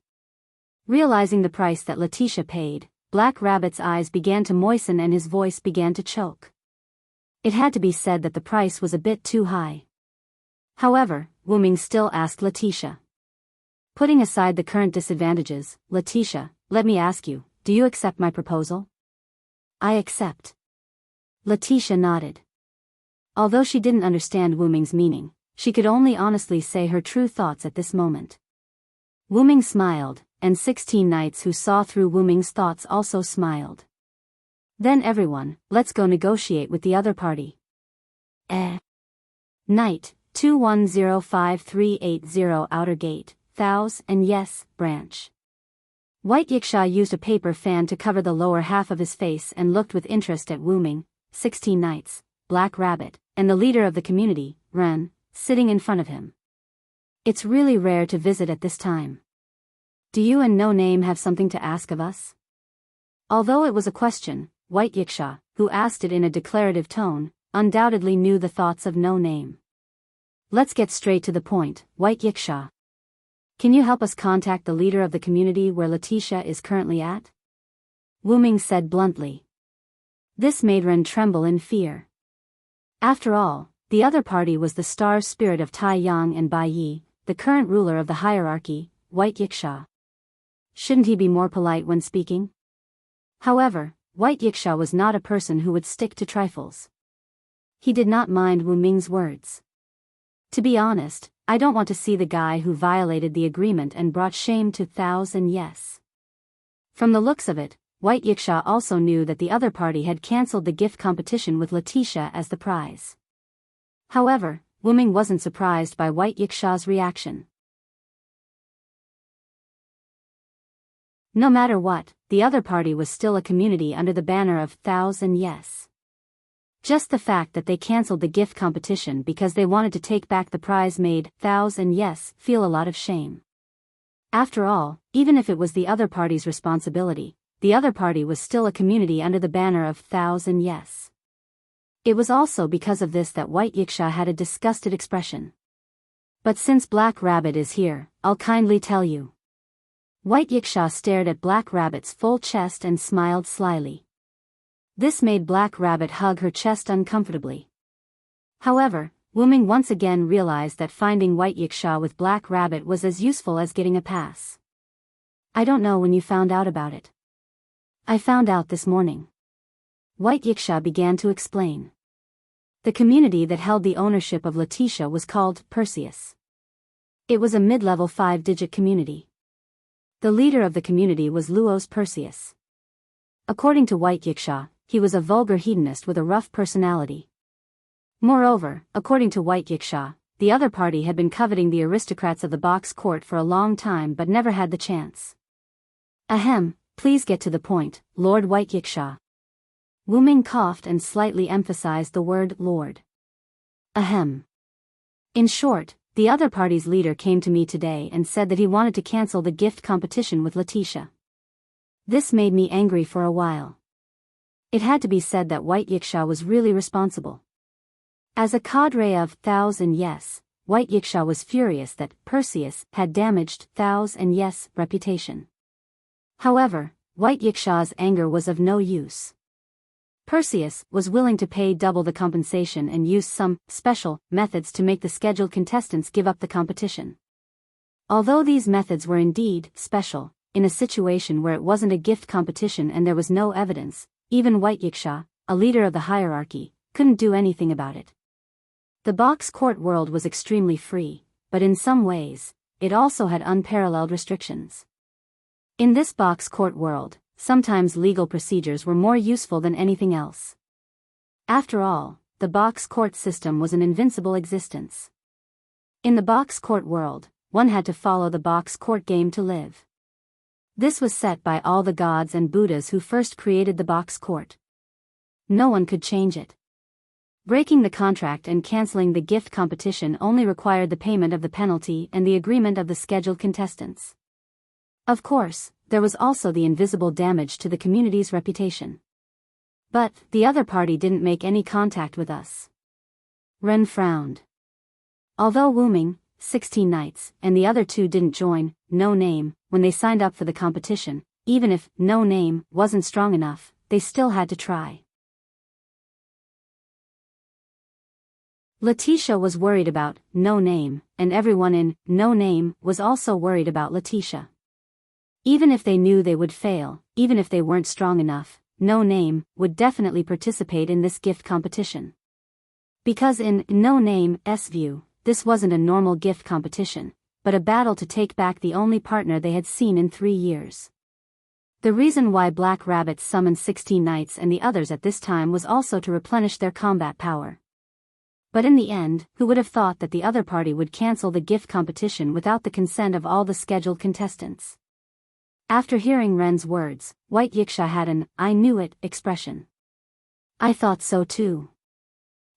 Realizing the price that Letitia paid, Black Rabbit's eyes began to moisten and his voice began to choke. It had to be said that the price was a bit too high. However, Wu Ming still asked Letitia. Putting aside the current disadvantages, Letitia, let me ask you, do you accept my proposal? I accept. Letitia nodded. Although she didn't understand Wu Ming's meaning, she could only honestly say her true thoughts at this moment. Wu Ming smiled, and 16 knights who saw through Wu Ming's thoughts also smiled. Then everyone, let's go negotiate with the other party. Knight, 2105-380 Outer Gate, Thous and Yes, Branch. White Yiksha used a paper fan to cover the lower half of his face and looked with interest at Wu Ming, 16 knights, Black Rabbit, and the leader of the community, Ren, sitting in front of him. It's really rare to visit at this time. Do you and No Name have something to ask of us? Although it was a question, White Yiksha, who asked it in a declarative tone, undoubtedly knew the thoughts of No Name. Let's get straight to the point, White Yiksha. Can you help us contact the leader of the community where Letitia is currently at? Wu Ming said bluntly. This made Ren tremble in fear. After all, the other party was the star spirit of Tai Yang and Bai Yi, the current ruler of the hierarchy, White Yiksha. Shouldn't he be more polite when speaking? However, White Yiksha was not a person who would stick to trifles. He did not mind Wu Ming's words. To be honest, I don't want to see the guy who violated the agreement and brought shame to Thousand Yes. From the looks of it, White Yiksha also knew that the other party had cancelled the gift competition with Letitia as the prize. However, Wu Ming wasn't surprised by White Yiksha's reaction. No matter what, the other party was still a community under the banner of Thousand Yes. Just the fact that they cancelled the gift competition because they wanted to take back the prize made Thousand Yes feel a lot of shame. After all, even if it was the other party's responsibility, the other party was still a community under the banner of Thousand Yes. It was also because of this that White Yiksha had a disgusted expression. But since Black Rabbit is here, I'll kindly tell you. White Yiksha stared at Black Rabbit's full chest and smiled slyly. This made Black Rabbit hug her chest uncomfortably. However, Wu Ming once again realized that finding White Yiksha with Black Rabbit was as useful as getting a pass. I don't know when you found out about it. I found out this morning. White Yiksha began to explain. The community that held the ownership of Letitia was called Perseus. It was a mid-level 5-digit community. The leader of the community was Luos Perseus. According to White Yiksha, he was a vulgar hedonist with a rough personality. Moreover, according to White Yiksha, the other party had been coveting the aristocrats of the box court for a long time but never had the chance. Ahem, please get to the point, Lord White Yiksha. Wu Ming coughed and slightly emphasized the word Lord. Ahem. In short, the other party's leader came to me today and said that he wanted to cancel the gift competition with Letitia. This made me angry for a while. It had to be said that White Yiksha was really responsible. As a cadre of Thousand Yes, White Yiksha was furious that Perseus had damaged Thousand Yes' reputation. However, White Yiksha's anger was of no use. Perseus was willing to pay double the compensation and use some special methods to make the scheduled contestants give up the competition. Although these methods were indeed special, in a situation where it wasn't a gift competition and there was no evidence, even White Yiksha, a leader of the hierarchy, couldn't do anything about it. The box court world was extremely free, but in some ways, it also had unparalleled restrictions. In this box court world, sometimes legal procedures were more useful than anything else. After all, the box court system was an invincible existence. In the box court world, one had to follow the box court game to live. This was set by all the gods and Buddhas who first created the box court. No one could change it. Breaking the contract and canceling the gift competition only required the payment of the penalty and the agreement of the scheduled contestants. Of course, there was also the invisible damage to the community's reputation. But, the other party didn't make any contact with us. Ren frowned. Although Wu Ming, 16 Knights, and the other two didn't join, No Name, when they signed up for the competition, even if No Name wasn't strong enough, they still had to try. Letitia was worried about No Name, and everyone in No Name was also worried about Letitia. Even if they knew they would fail, even if they weren't strong enough, No Name would definitely participate in this gift competition. Because in No Name's view, this wasn't a normal gift competition, but a battle to take back the only partner they had seen in 3 years. The reason why Black Rabbit summoned 16 Knights and the others at this time was also to replenish their combat power. But in the end, who would have thought that the other party would cancel the gift competition without the consent of all the scheduled contestants? After hearing Ren's words, White Yiksha had an "I knew it" expression. I thought so too.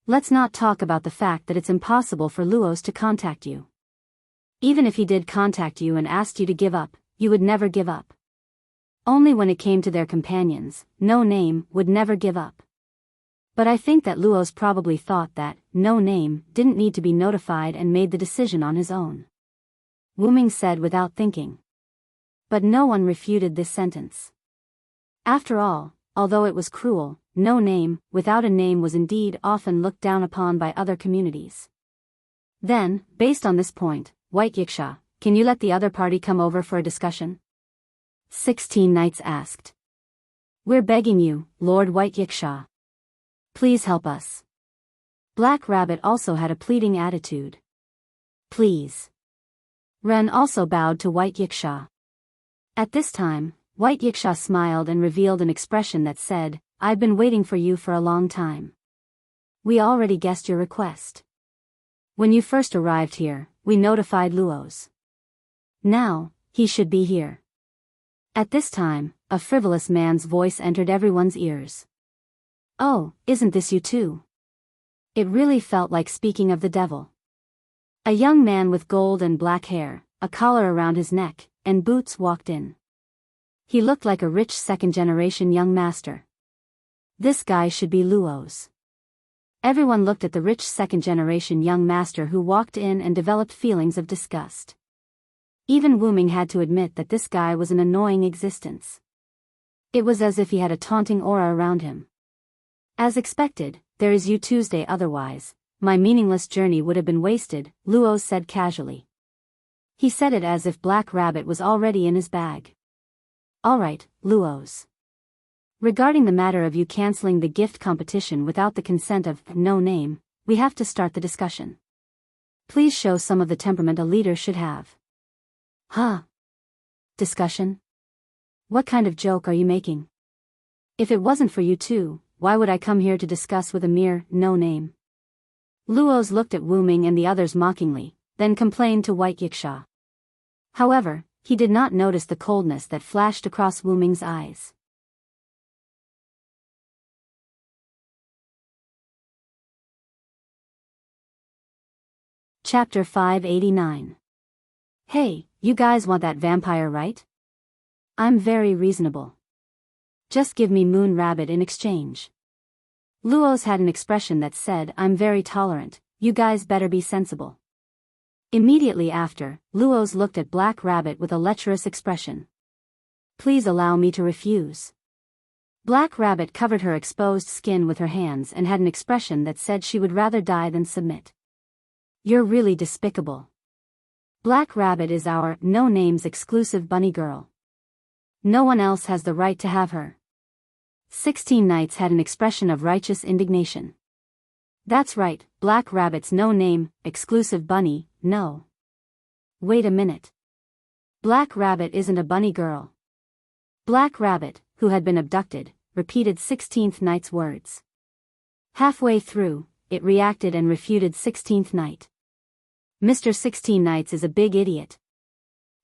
Let's not talk about the fact that it's impossible for Luos to contact you. Even if he did contact you and asked you to give up, you would never give up. Only when it came to their companions, No Name would never give up. But I think that Luos probably thought that No Name didn't need to be notified and made the decision on his own. Wu Ming said without thinking. But no one refuted this sentence. After all, although it was cruel, no name, without a name was indeed often looked down upon by other communities. Then, based on this point, White Yiksha, can you let the other party come over for a discussion? 16 knights asked. We're begging you, Lord White Yiksha. Please help us. Black Rabbit also had a pleading attitude. Please. Ren also bowed to White Yiksha. At this time, White Yiksha smiled and revealed an expression that said, I've been waiting for you for a long time. We already guessed your request. When you first arrived here, we notified Luos. Now, he should be here. At this time, a frivolous man's voice entered everyone's ears. Oh, isn't this you too? It really felt like speaking of the devil. A young man with gold and black hair, a collar around his neck, and boots walked in. He looked like a rich second-generation young master. This guy should be Luos. Everyone looked at the rich second-generation young master who walked in and developed feelings of disgust. Even Wu Ming had to admit that this guy was an annoying existence. It was as if he had a taunting aura around him. As expected, there is you Tuesday, otherwise, my meaningless journey would have been wasted, Luos said casually. He said it as if Black Rabbit was already in his bag. Alright, Luos. Regarding the matter of you cancelling the gift competition without the consent of no name, we have to start the discussion. Please show some of the temperament a leader should have. Huh? Discussion? What kind of joke are you making? If it wasn't for you two, why would I come here to discuss with a mere no name? Luos looked at Wu Ming and the others mockingly, then complained to White Yiksha. However, he did not notice the coldness that flashed across Wu Ming's eyes. Chapter 589. Hey, you guys want that vampire, right? I'm very reasonable. Just give me Moon Rabbit in exchange. Luos had an expression that said, I'm very tolerant, you guys better be sensible. Immediately after, Luos looked at Black Rabbit with a lecherous expression. Please allow me to refuse. Black Rabbit covered her exposed skin with her hands and had an expression that said she would rather die than submit. You're really despicable. Black Rabbit is our no name's exclusive bunny girl. No one else has the right to have her. 16 knights had an expression of righteous indignation. That's right, Black Rabbit's no name, exclusive bunny, no. Wait a minute. Black Rabbit isn't a bunny girl. Black Rabbit, who had been abducted, repeated 16th knight's words. Halfway through, it reacted and refuted 16th knight. Mr. 16 Knights is a big idiot.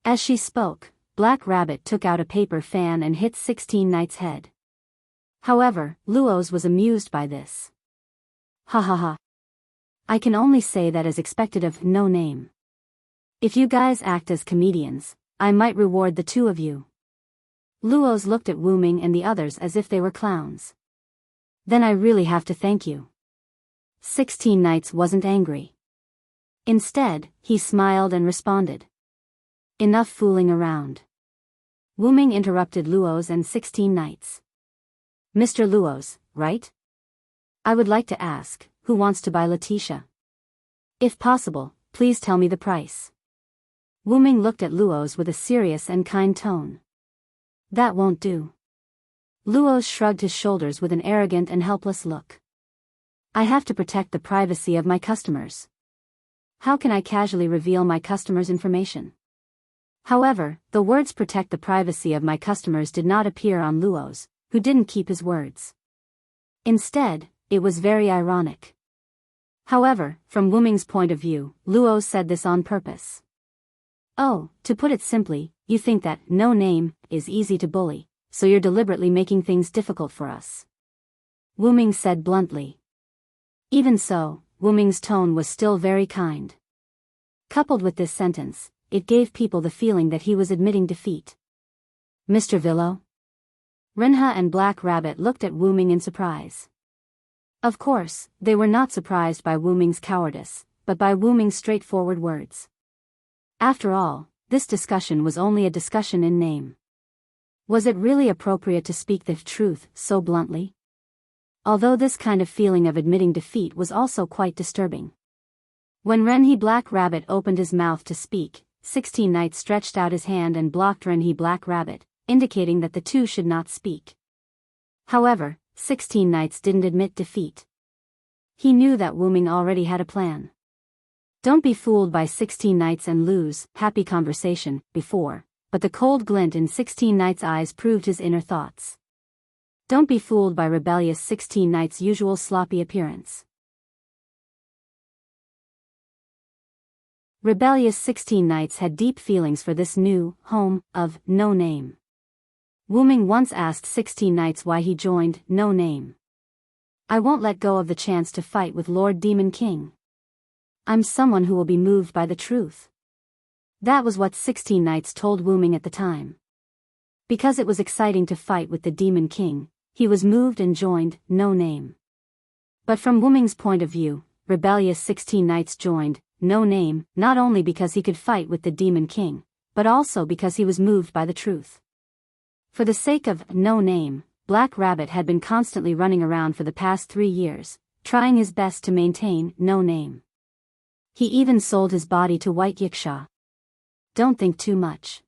As she spoke, Black Rabbit took out a paper fan and hit 16 Knight's head. However, Luos was amused by this. Ha ha ha. I can only say that as expected of no name. If you guys act as comedians, I might reward the two of you. Luos looked at Wu Ming and the others as if they were clowns. Then I really have to thank you. 16 Knights wasn't angry. Instead, he smiled and responded. Enough fooling around. Wu Ming interrupted Luos and 16 Knights. Mr. Luos, right? I would like to ask, who wants to buy Letitia? If possible, please tell me the price. Wu Ming looked at Luos with a serious and kind tone. That won't do. Luos shrugged his shoulders with an arrogant and helpless look. I have to protect the privacy of my customers. How can I casually reveal my customers' information? However, the words protect the privacy of my customers did not appear on Luos, who didn't keep his words. Instead, it was very ironic. However, from Wu Ming's point of view, Luos said this on purpose. Oh, to put it simply, you think that no name is easy to bully, so you're deliberately making things difficult for us. Wu Ming said bluntly. Even so, Wu Ming's tone was still very kind. Coupled with this sentence, it gave people the feeling that he was admitting defeat. Mr. Villo? Renha and Black Rabbit looked at Wu Ming in surprise. Of course, they were not surprised by Wu Ming's cowardice, but by Wu Ming's straightforward words. After all, this discussion was only a discussion in name. Was it really appropriate to speak the truth so bluntly? Although this kind of feeling of admitting defeat was also quite disturbing. When Renhe Black Rabbit opened his mouth to speak, 16 Knights stretched out his hand and blocked Renhe Black Rabbit, indicating that the two should not speak. However, 16 Knights didn't admit defeat. He knew that Wu Ming already had a plan. Don't be fooled by 16 Knights and Lu's happy conversation before, but the cold glint in 16 Knights' eyes proved his inner thoughts. Don't be fooled by rebellious 16 Knights' usual sloppy appearance. Rebellious 16 Knights had deep feelings for this new home of No Name. Wu Ming once asked 16 Knights why he joined No Name. I won't let go of the chance to fight with Lord Demon King. I'm someone who will be moved by the truth. That was what 16 Knights told Wu Ming at the time. Because it was exciting to fight with the Demon King, he was moved and joined No Name. But from Wu Ming's point of view, rebellious 16 Knights joined No Name not only because he could fight with the Demon King, but also because he was moved by the truth. For the sake of No Name, Black Rabbit had been constantly running around for the past 3 years, trying his best to maintain No Name. He even sold his body to White Yiksha. Don't think too much.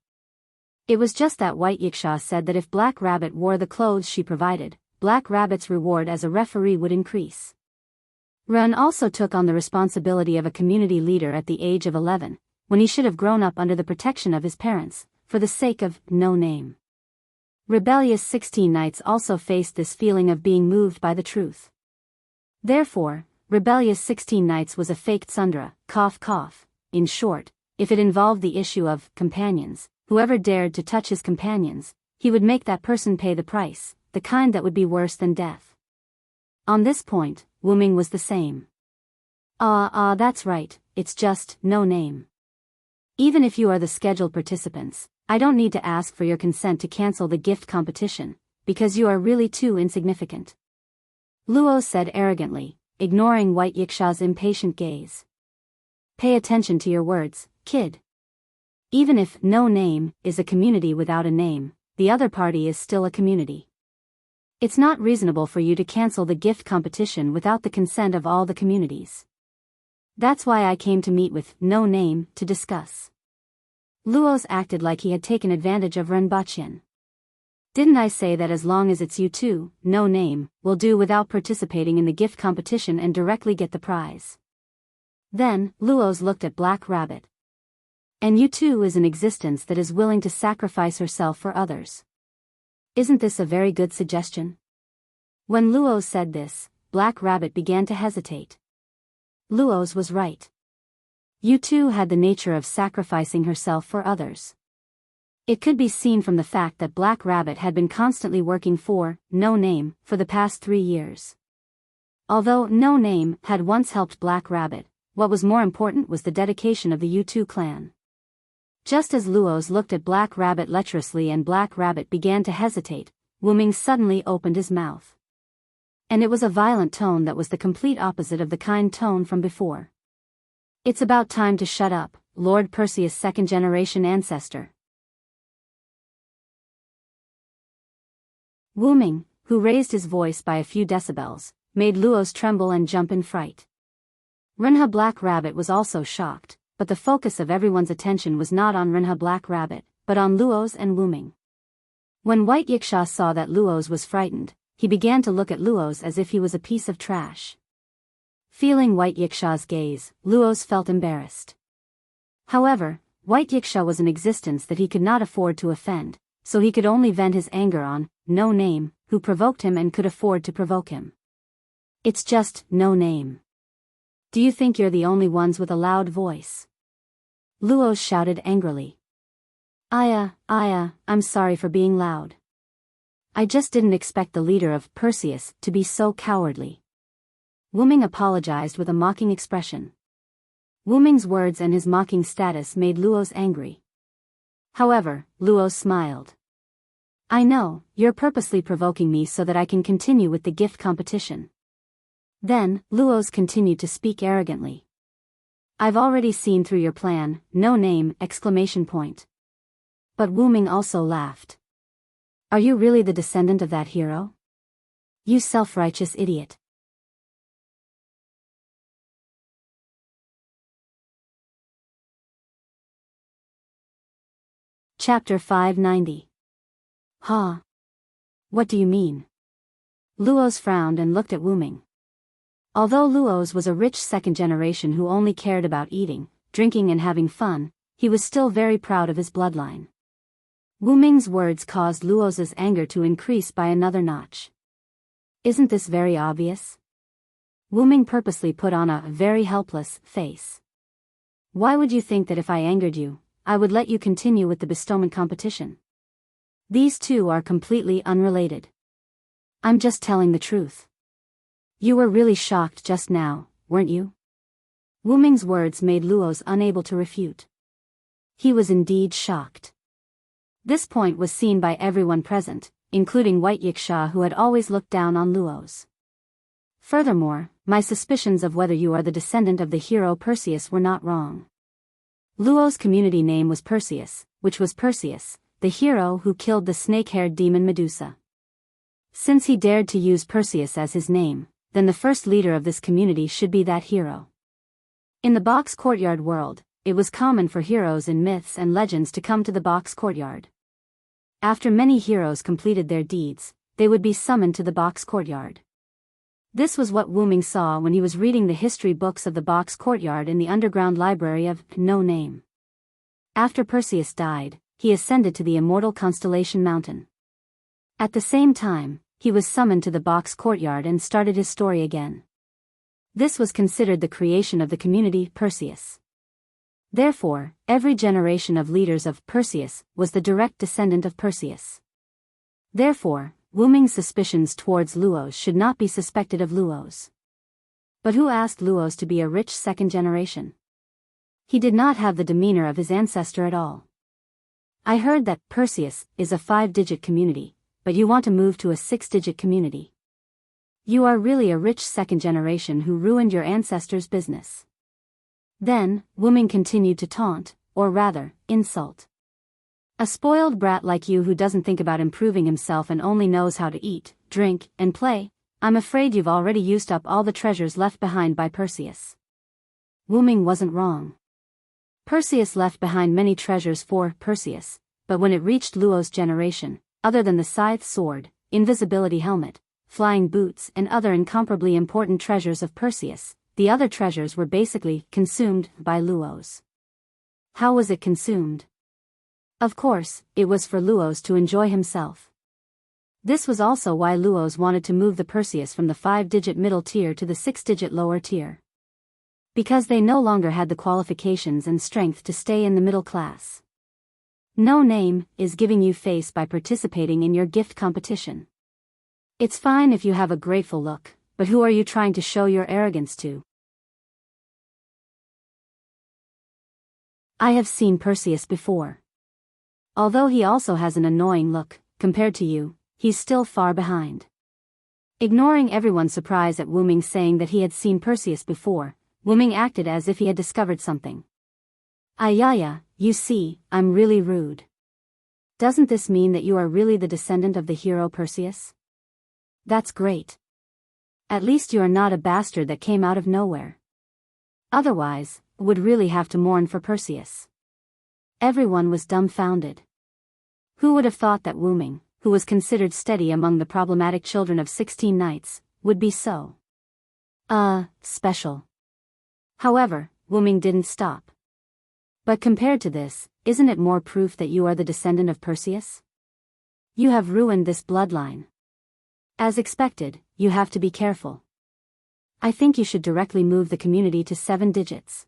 It was just that White Yiksha said that if Black Rabbit wore the clothes she provided, Black Rabbit's reward as a referee would increase. Run also took on the responsibility of a community leader at the age of 11, when he should have grown up under the protection of his parents, for the sake of No Name. Rebellious 16 Knights also faced this feeling of being moved by the truth. Therefore, rebellious 16 Knights was a faked Sundra, cough cough. In short, if it involved the issue of companions, whoever dared to touch his companions, he would make that person pay the price, the kind that would be worse than death. On this point, Wu Ming was the same. That's right, it's just No Name. Even if you are the scheduled participants, I don't need to ask for your consent to cancel the gift competition, because you are really too insignificant. Luo said arrogantly, ignoring White Yiksha's impatient gaze. Pay attention to your words, kid. Even if No Name is a community without a name, the other party is still a community. It's not reasonable for you to cancel the gift competition without the consent of all the communities. That's why I came to meet with No Name to discuss. Luos acted like he had taken advantage of Renbaqian. Didn't I say that as long as it's you two, No Name, will do without participating in the gift competition and directly get the prize? Then, Luos looked at Black Rabbit. And you too is an existence that is willing to sacrifice herself for others. Isn't this a very good suggestion? When Luos said this, Black Rabbit began to hesitate. Luos was right. You too had the nature of sacrificing herself for others. It could be seen from the fact that Black Rabbit had been constantly working for No Name for the past 3 years. Although No Name had once helped Black Rabbit, what was more important was the dedication of the U2 clan. Just as Luos looked at Black Rabbit lecherously and Black Rabbit began to hesitate, Wu Ming suddenly opened his mouth. And it was a violent tone that was the complete opposite of the kind tone from before. It's about time to shut up, Lord Perseus' second-generation ancestor. Wu Ming, who raised his voice by a few decibels, made Luos tremble and jump in fright. Renhe Black Rabbit was also shocked, but the focus of everyone's attention was not on Renhe Black Rabbit, but on Luos and Wu Ming. When White Yiksha saw that Luos was frightened, he began to look at Luos as if he was a piece of trash. Feeling White Yiksha's gaze, Luos felt embarrassed. However, White Yiksha was an existence that he could not afford to offend, so he could only vent his anger on No Name, who provoked him and could afford to provoke him. It's just No Name. Do you think you're the only ones with a loud voice? Luos shouted angrily. I'm sorry for being loud. I just didn't expect the leader of Perseus to be so cowardly. Wu Ming apologized with a mocking expression. Wu Ming's words and his mocking status made Luos angry. However, Luos smiled. I know, you're purposely provoking me so that I can continue with the gift competition. Then, Luos continued to speak arrogantly. I've already seen through your plan, No Name! But Wu Ming also laughed. Are you really the descendant of that hero? You self-righteous idiot. Chapter 590. Ha! What do you mean? Luos frowned and looked at Wuming. Although Luos was a rich second generation who only cared about eating, drinking and having fun, he was still very proud of his bloodline. Wuming's words caused Luos's anger to increase by another notch. Isn't this very obvious? Wuming purposely put on a very helpless face. Why would you think that if I angered you, I would let you continue with the bestowment competition? These two are completely unrelated. I'm just telling the truth. You were really shocked just now, weren't you? Wuming's words made Luos unable to refute. He was indeed shocked. This point was seen by everyone present, including White Yiksha, who had always looked down on Luos. Furthermore, my suspicions of whether you are the descendant of the hero Perseus were not wrong. Luos' community name was Perseus, which was Perseus, the hero who killed the snake-haired demon Medusa. Since he dared to use Perseus as his name, then the first leader of this community should be that hero. In the box courtyard world, it was common for heroes in myths and legends to come to the box courtyard. After many heroes completed their deeds, they would be summoned to the box courtyard. This was what Wuming saw when he was reading the history books of the box courtyard in the underground library of No Name. After Perseus died, he ascended to the immortal constellation mountain. At the same time, he was summoned to the box courtyard and started his story again. This was considered the creation of the community Perseus. Therefore, every generation of leaders of Perseus was the direct descendant of Perseus. Therefore, Wuming's suspicions towards Luos should not be suspected of Luos. But who asked Luos to be a rich second generation? He did not have the demeanor of his ancestor at all. I heard that Perseus is a 5-digit community, but you want to move to a 6-digit community. You are really a rich second generation who ruined your ancestors' business. Then, Wuming continued to taunt, or rather, insult. A spoiled brat like you who doesn't think about improving himself and only knows how to eat, drink, and play, I'm afraid you've already used up all the treasures left behind by Perseus. Wuming wasn't wrong. Perseus left behind many treasures for Perseus, but when it reached Luos' generation, other than the scythe sword, invisibility helmet, flying boots and other incomparably important treasures of Perseus, the other treasures were basically consumed by Luos. How was it consumed? Of course, it was for Luos to enjoy himself. This was also why Luos wanted to move the Perseus from the 5-digit middle tier to the 6-digit lower tier. Because they no longer had the qualifications and strength to stay in the middle class. No Name is giving you face by participating in your gift competition. It's fine if you have a grateful look, but who are you trying to show your arrogance to? I have seen Perseus before. Although he also has an annoying look, compared to you, he's still far behind. Ignoring everyone's surprise at Wuming saying that he had seen Perseus before, Wuming acted as if he had discovered something. Ayaya, you see, I'm really rude. Doesn't this mean that you are really the descendant of the hero Perseus? That's great. At least you are not a bastard that came out of nowhere. Otherwise, would really have to mourn for Perseus. Everyone was dumbfounded. Who would have thought that Wuming, who was considered steady among the problematic children of 16 Knights, would be so special. However, Wuming didn't stop. But compared to this, isn't it more proof that you are the descendant of Perseus? You have ruined this bloodline. As expected, you have to be careful. I think you should directly move the community to 7 digits.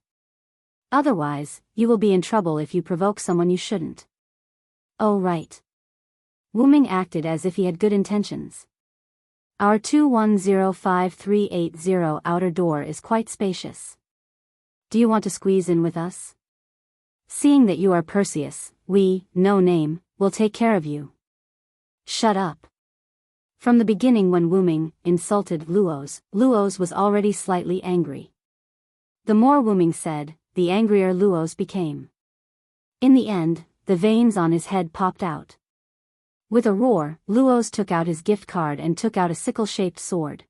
Otherwise, you will be in trouble if you provoke someone you shouldn't. Oh right. Wuming acted as if he had good intentions. Our 2105380 outer door is quite spacious. Do you want to squeeze in with us? Seeing that you are Perseus, we, No Name, will take care of you. Shut up. From the beginning when Wuming insulted Luos, Luos was already slightly angry. The more Wuming said, the angrier Luos became. In the end, the veins on his head popped out. With a roar, Luoz took out his gift card and took out a sickle-shaped sword.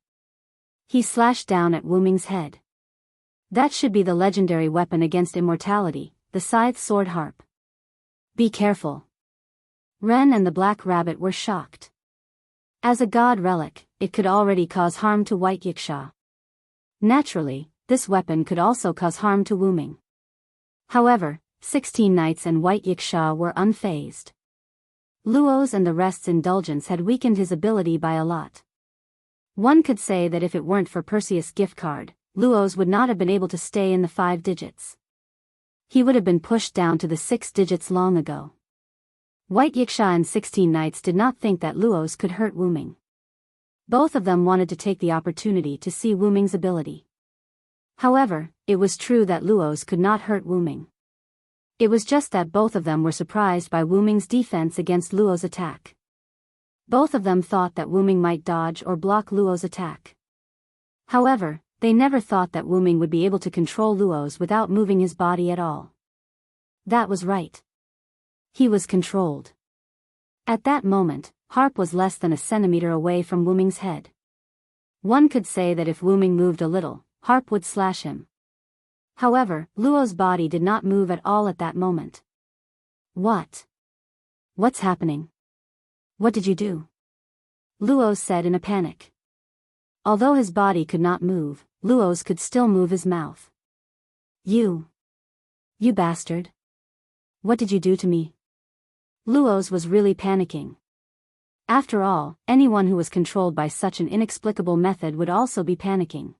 He slashed down at Wu Ming's head. That should be the legendary weapon against immortality, the scythe sword harp. Be careful. Ren and the Black Rabbit were shocked. As a god relic, it could already cause harm to White Yiksha. Naturally, this weapon could also cause harm to Wu Ming. However, 16 knights and White Yiksha were unfazed. Luoz and the rest's indulgence had weakened his ability by a lot. One could say that if it weren't for Perseus' gift card, Luoz would not have been able to stay in the 5 digits. He would have been pushed down to the 6 digits long ago. White Yiksha and 16 knights did not think that Luoz could hurt Wu Ming. Both of them wanted to take the opportunity to see Wu Ming's ability. However, it was true that Luoz could not hurt Wu Ming. It was just that both of them were surprised by Wu Ming's defense against Luoz's attack. Both of them thought that Wu Ming might dodge or block Luoz's attack. However, they never thought that Wu Ming would be able to control Luoz without moving his body at all. That was right. He was controlled. At that moment, Harp was less than a centimeter away from Wu Ming's head. One could say that if Wu Ming moved a little, Harp would slash him. However, Luoz's body did not move at all at that moment. What? What's happening? What did you do? Luoz said in a panic. Although his body could not move, Luoz could still move his mouth. You bastard. What did you do to me? Luoz was really panicking. After all, anyone who was controlled by such an inexplicable method would also be panicking.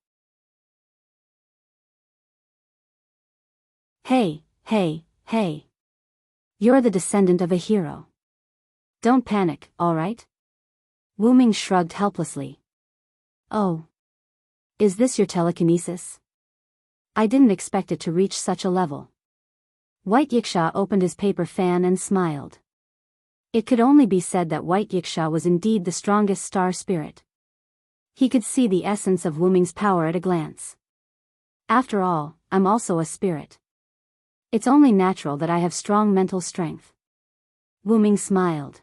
Hey. You're the descendant of a hero. Don't panic, alright? Wu Ming shrugged helplessly. Oh. Is this your telekinesis? I didn't expect it to reach such a level. White Yiksha opened his paper fan and smiled. It could only be said that White Yiksha was indeed the strongest star spirit. He could see the essence of Wu Ming's power at a glance. After all, I'm also a spirit. It's only natural that I have strong mental strength. Wu Ming smiled.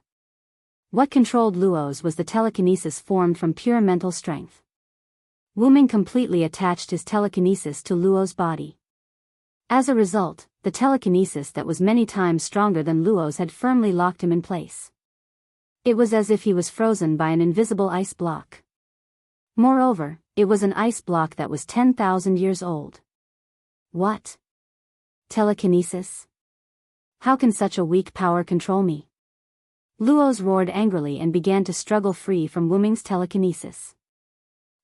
What controlled Luoz was the telekinesis formed from pure mental strength. Wu Ming completely attached his telekinesis to Luoz's body. As a result, the telekinesis that was many times stronger than Luoz had firmly locked him in place. It was as if he was frozen by an invisible ice block. Moreover, it was an ice block that was 10,000 years old. What? Telekinesis? How can such a weak power control me? Luoz roared angrily and began to struggle free from Wu Ming's telekinesis.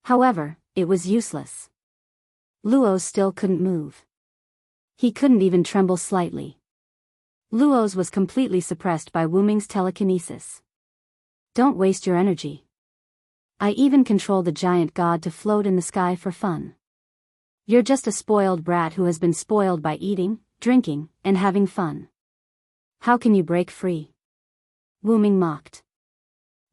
However, it was useless. Luoz still couldn't move. He couldn't even tremble slightly. Luoz was completely suppressed by Wu Ming's telekinesis. Don't waste your energy. I even control the giant god to float in the sky for fun. You're just a spoiled brat who has been spoiled by eating, drinking, and having fun. How can you break free? Wu Ming mocked.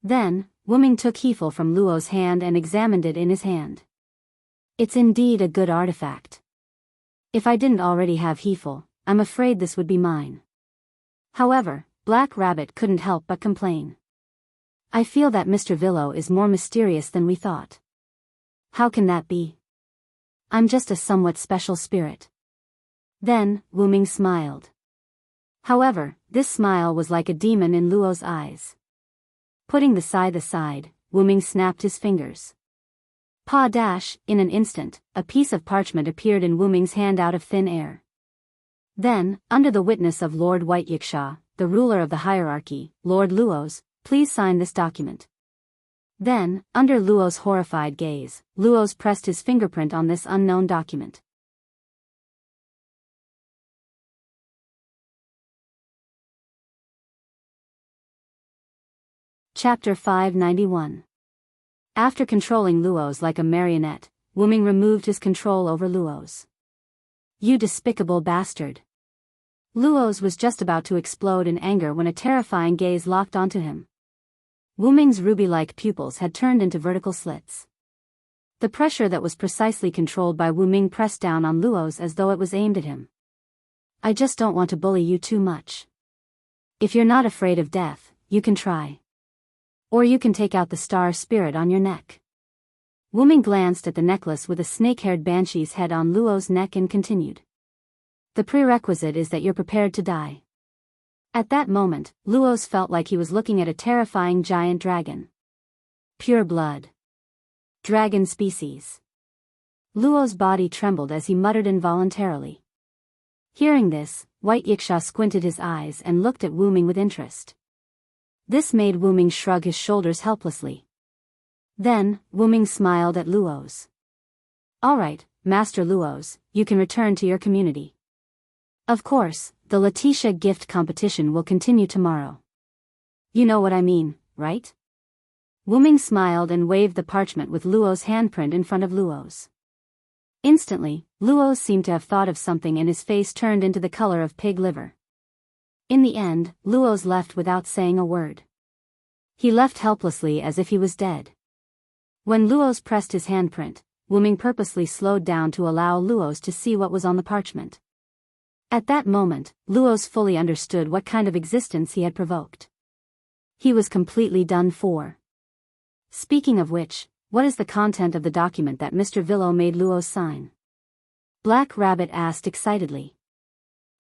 Then, Wu Ming took Hefel from Luoz's hand and examined it in his hand. It's indeed a good artifact. If I didn't already have Hefel, I'm afraid this would be mine. However, Black Rabbit couldn't help but complain. I feel that Mr. Villo is more mysterious than we thought. How can that be? I'm just a somewhat special spirit. Then, Wu Ming smiled. However, this smile was like a demon in Luoz's eyes. Putting the scythe aside, Wu Ming snapped his fingers. In an instant, a piece of parchment appeared in Wu Ming's hand out of thin air. Then, under the witness of Lord White Yiksha, the ruler of the hierarchy, Lord Luoz, please sign this document. Then, under Luoz's horrified gaze, Luoz pressed his fingerprint on this unknown document. Chapter 591. After controlling Luoz like a marionette, Wu Ming removed his control over Luoz. You despicable bastard. Luoz was just about to explode in anger when a terrifying gaze locked onto him. Wu Ming's ruby-like pupils had turned into vertical slits. The pressure that was precisely controlled by Wu Ming pressed down on Luoz as though it was aimed at him. I just don't want to bully you too much. If you're not afraid of death, you can try. Or you can take out the star spirit on your neck. Wu Ming glanced at the necklace with a snake-haired banshee's head on Luo's neck and continued. The prerequisite is that you're prepared to die. At that moment, Luo's felt like he was looking at a terrifying giant dragon. Pure blood. Dragon species. Luo's body trembled as he muttered involuntarily. Hearing this, White Yiksha squinted his eyes and looked at Wu Ming with interest. This made Wu Ming shrug his shoulders helplessly. Then, Wu Ming smiled at Luo's. All right, Master Luo's, you can return to your community. Of course, the Letitia gift competition will continue tomorrow. You know what I mean, right? Wu Ming smiled and waved the parchment with Luo's handprint in front of Luo's. Instantly, Luo seemed to have thought of something and his face turned into the color of pig liver. In the end, Luo's left without saying a word. He left helplessly as if he was dead. When Luo's pressed his handprint, Wu Ming purposely slowed down to allow Luo's to see what was on the parchment. At that moment, Luo's fully understood what kind of existence he had provoked. He was completely done for. Speaking of which, what is the content of the document that Mr. Villo made Luo's sign? Black Rabbit asked excitedly.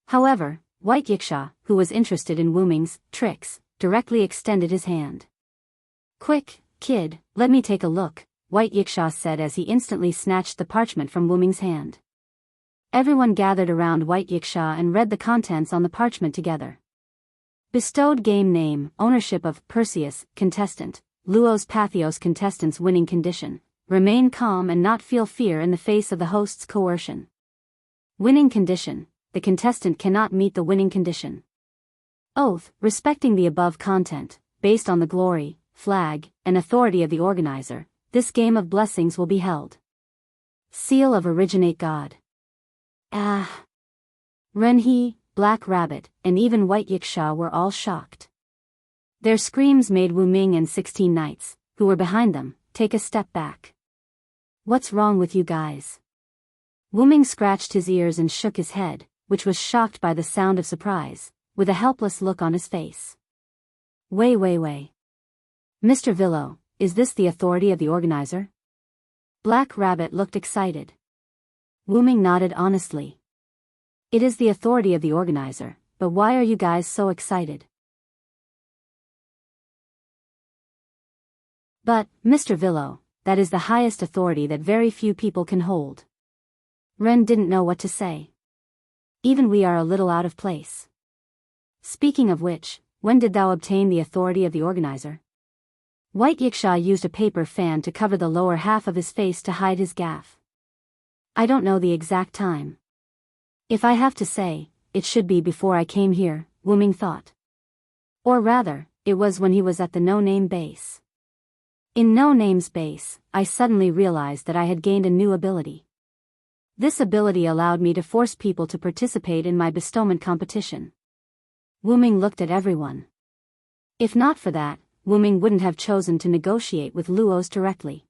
However, White Yiksha, who was interested in Wu Ming's tricks, directly extended his hand. Quick, kid, let me take a look, White Yiksha said as he instantly snatched the parchment from Wu Ming's hand. Everyone gathered around White Yiksha and read the contents on the parchment together. Bestowed game name, ownership of Perseus, contestant, Luo's Pathos contestant's winning condition, remain calm and not feel fear in the face of the host's coercion. Winning condition, the contestant cannot meet the winning condition. Oath, respecting the above content, based on the glory, flag, and authority of the organizer, this game of blessings will be held. Seal of Originate God. Ah! Renhe, Black Rabbit, and even White Yiksha were all shocked. Their screams made Wu Ming and 16 knights, who were behind them, take a step back. What's wrong with you guys? Wu Ming scratched his ears and shook his head, which was shocked by the sound of surprise, with a helpless look on his face. Wait. Mr. Villo, is this the authority of the organizer? Black Rabbit looked excited. Wu Ming nodded honestly. It is the authority of the organizer, but why are you guys so excited? But, Mr. Villo, that is the highest authority that very few people can hold. Ren didn't know what to say. Even we are a little out of place. Speaking of which, when did thou obtain the authority of the organizer? White Yiksha used a paper fan to cover the lower half of his face to hide his gaffe. I don't know the exact time. If I have to say, it should be before I came here, Wu Ming thought. Or rather, it was when he was at the no-name base. In No Name's base, I suddenly realized that I had gained a new ability. This ability allowed me to force people to participate in my bestowment competition. Wu Ming looked at everyone. If not for that, Wu Ming wouldn't have chosen to negotiate with Luo's directly.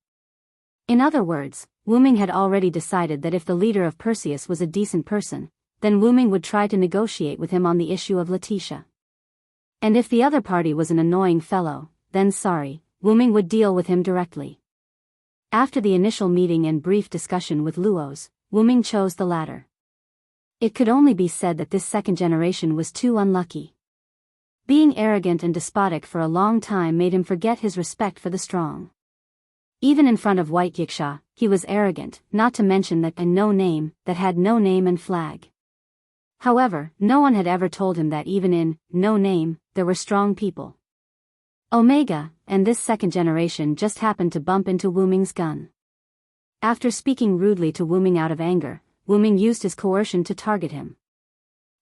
In other words, Wu Ming had already decided that if the leader of Perseus was a decent person, then Wu Ming would try to negotiate with him on the issue of Letitia. And if the other party was an annoying fellow, then sorry, Wu Ming would deal with him directly. After the initial meeting and brief discussion with Luo's, Wu Ming chose the latter. It could only be said that this second generation was too unlucky. Being arrogant and despotic for a long time made him forget his respect for the strong. Even in front of White Yiksha, he was arrogant, not to mention that a no-name that had no name and flag. However, no one had ever told him that even in no name, there were strong people. Omega, and this second generation just happened to bump into Wu Ming's gun. After speaking rudely to Wu Ming out of anger, Wu Ming used his coercion to target him.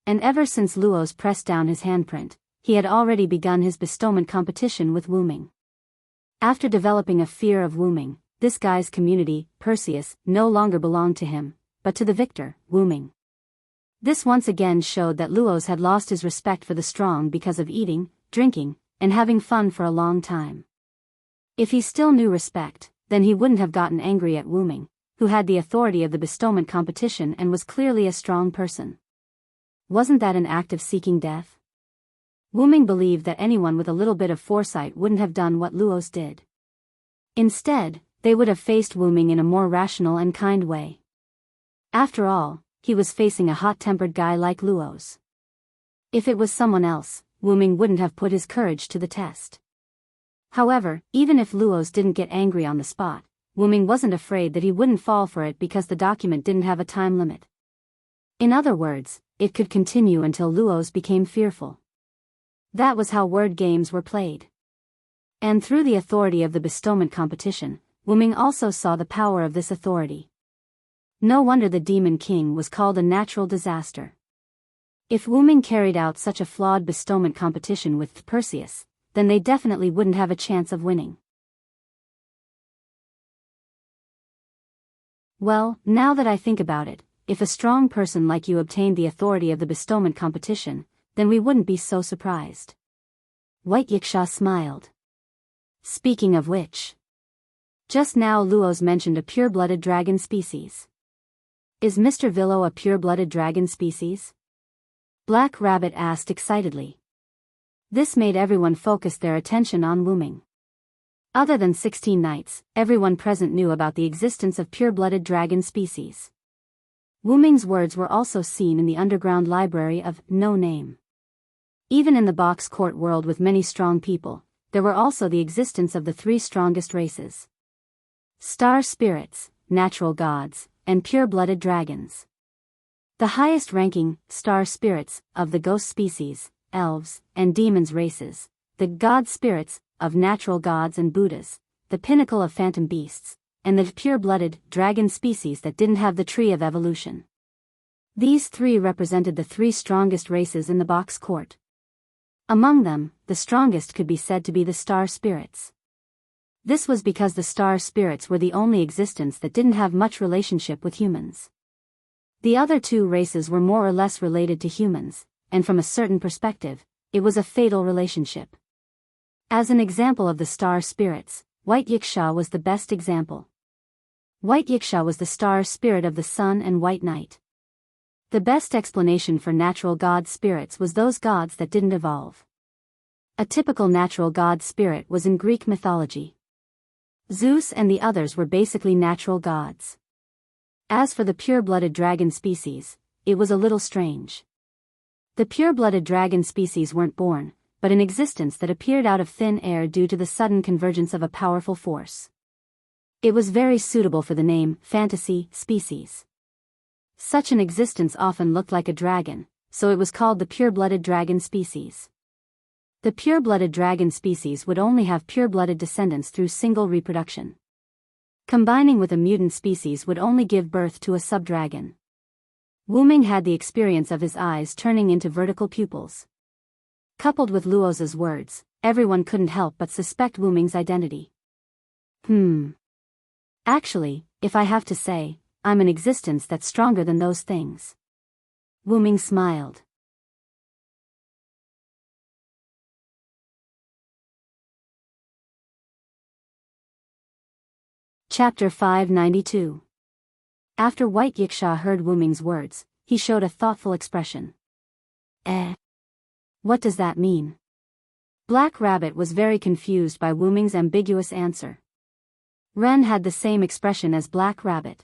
And ever since Luo's pressed down his handprint, he had already begun his bestowment competition with Wu Ming. After developing a fear of Wu Ming, this guy's community, Perseus, no longer belonged to him, but to the victor, Wu Ming. This once again showed that Luo's had lost his respect for the strong because of eating, drinking, and having fun for a long time. If he still knew respect, then he wouldn't have gotten angry at Wu Ming, who had the authority of the bestowment competition and was clearly a strong person. Wasn't that an act of seeking death? Wu Ming believed that anyone with a little bit of foresight wouldn't have done what Luos did. Instead, they would have faced Wu Ming in a more rational and kind way. After all, he was facing a hot-tempered guy like Luos. If it was someone else, Wu Ming wouldn't have put his courage to the test. However, even if Luos didn't get angry on the spot, Wu Ming wasn't afraid that he wouldn't fall for it because the document didn't have a time limit. In other words, it could continue until Luos became fearful. That was how word games were played. And through the authority of the bestowment competition, Wu Ming also saw the power of this authority. No wonder the Demon King was called a natural disaster. If Wu Ming carried out such a flawed bestowment competition with Perseus, then they definitely wouldn't have a chance of winning. Well, now that I think about it, if a strong person like you obtained the authority of the bestowment competition, then we wouldn't be so surprised. White Yiksha smiled. Speaking of which, just now Luos mentioned a pure-blooded dragon species. Is Mr. Villo a pure-blooded dragon species? Black Rabbit asked excitedly. This made everyone focus their attention on Wu Ming. Other than 16 knights, everyone present knew about the existence of pure-blooded dragon species. Wu Ming's words were also seen in the underground library of No Name. Even in the box court world with many strong people, there were also the existence of the three strongest races: star spirits, natural gods, and pure-blooded dragons. The highest-ranking star spirits of the ghost species, elves, and demons races, the god spirits of natural gods and Buddhas, the pinnacle of phantom beasts, and the pure-blooded dragon species that didn't have the tree of evolution. These three represented the three strongest races in the box court. Among them, the strongest could be said to be the star spirits. This was because the star spirits were the only existence that didn't have much relationship with humans. The other two races were more or less related to humans, and from a certain perspective, it was a fatal relationship. As an example of the star spirits, White Yiksha was the best example. White Yiksha was the star spirit of the sun and white night. The best explanation for natural god spirits was those gods that didn't evolve. A typical natural god spirit was in Greek mythology. Zeus and the others were basically natural gods. As for the pure-blooded dragon species, it was a little strange. The pure-blooded dragon species weren't born, but an existence that appeared out of thin air due to the sudden convergence of a powerful force. It was very suitable for the name fantasy species. Such an existence often looked like a dragon, so it was called the pure-blooded dragon species. The pure-blooded dragon species would only have pure-blooded descendants through single reproduction. Combining with a mutant species would only give birth to a sub-dragon. Wu Ming had the experience of his eyes turning into vertical pupils. Coupled with Luos's words, everyone couldn't help but suspect Wu Ming's identity. Actually, if I have to say, I'm an existence that's stronger than those things. Wu Ming smiled. Chapter 592. After White Yiksha heard Wu Ming's words, he showed a thoughtful expression. What does that mean? Black Rabbit was very confused by Wu Ming's ambiguous answer. Ren had the same expression as Black Rabbit.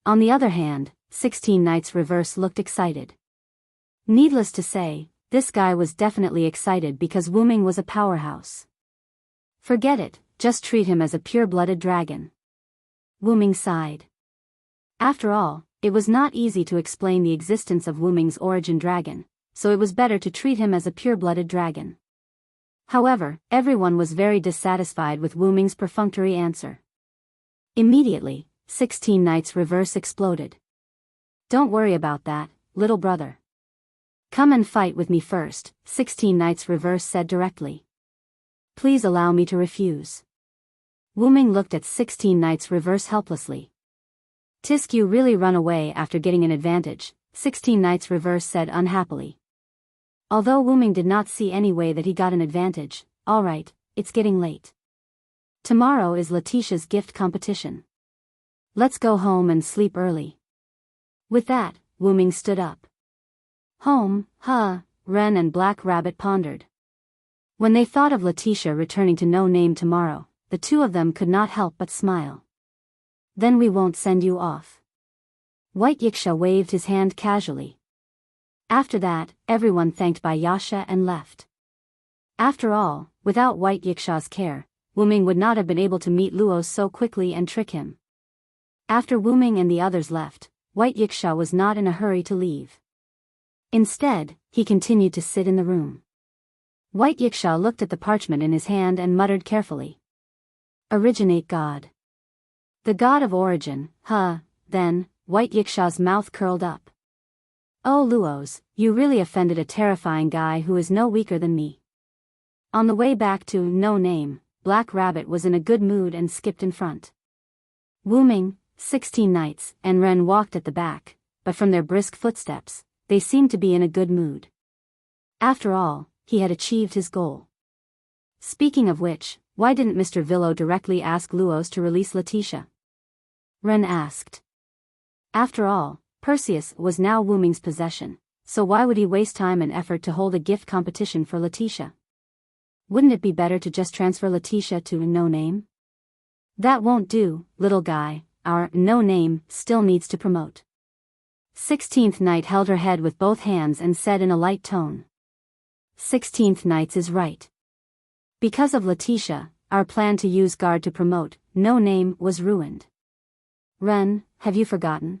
On the other hand, 16 Knights Reverse looked excited. Needless to say, this guy was definitely excited because Wu Ming was a powerhouse. Forget it, just treat him as a pure-blooded dragon. Wu Ming sighed. After all, it was not easy to explain the existence of Wu Ming's origin dragon, so it was better to treat him as a pure-blooded dragon. However, everyone was very dissatisfied with Wu Ming's perfunctory answer. Immediately, 16 Knights Reverse exploded. Don't worry about that, little brother. Come and fight with me first, 16 Knights Reverse said directly. Please allow me to refuse. Wu Ming looked at 16 Knights Reverse helplessly. Tisk you really run away after getting an advantage, 16 Knights Reverse said unhappily. Although Wu Ming did not see any way that he got an advantage, alright, it's getting late. Tomorrow is Letitia's gift competition. Let's go home and sleep early. With that, Wu Ming stood up. Home, huh, Wren and Black Rabbit pondered. When they thought of Letitia returning to No Name tomorrow, the two of them could not help but smile. Then we won't send you off. White Yiksha waved his hand casually. After that, everyone thanked Bayasha and left. After all, without White Yiksha's care, Wuming would not have been able to meet Luos so quickly and trick him. After Wuming and the others left, White Yiksha was not in a hurry to leave. Instead, he continued to sit in the room. White Yiksha looked at the parchment in his hand and muttered carefully. Originate God. The God of origin, huh? Then, White Yiksha's mouth curled up. Oh Luos, you really offended a terrifying guy who is no weaker than me. On the way back to No Name, Black Rabbit was in a good mood and skipped in front. Wuming, 16 Knights, and Wren walked at the back, but from their brisk footsteps, they seemed to be in a good mood. After all, he had achieved his goal. Speaking of which, why didn't Mr. Villo directly ask Luos to release Letitia? Wren asked. After all, Perseus was now Wuming's possession, so why would he waste time and effort to hold a gift competition for Letitia? Wouldn't it be better to just transfer Letitia to No Name? That won't do, little guy, our No Name still needs to promote. 16th Knight held her head with both hands and said in a light tone. 16th Knights is right. Because of Letitia, our plan to use Guard to promote No Name was ruined. Wren, have you forgotten?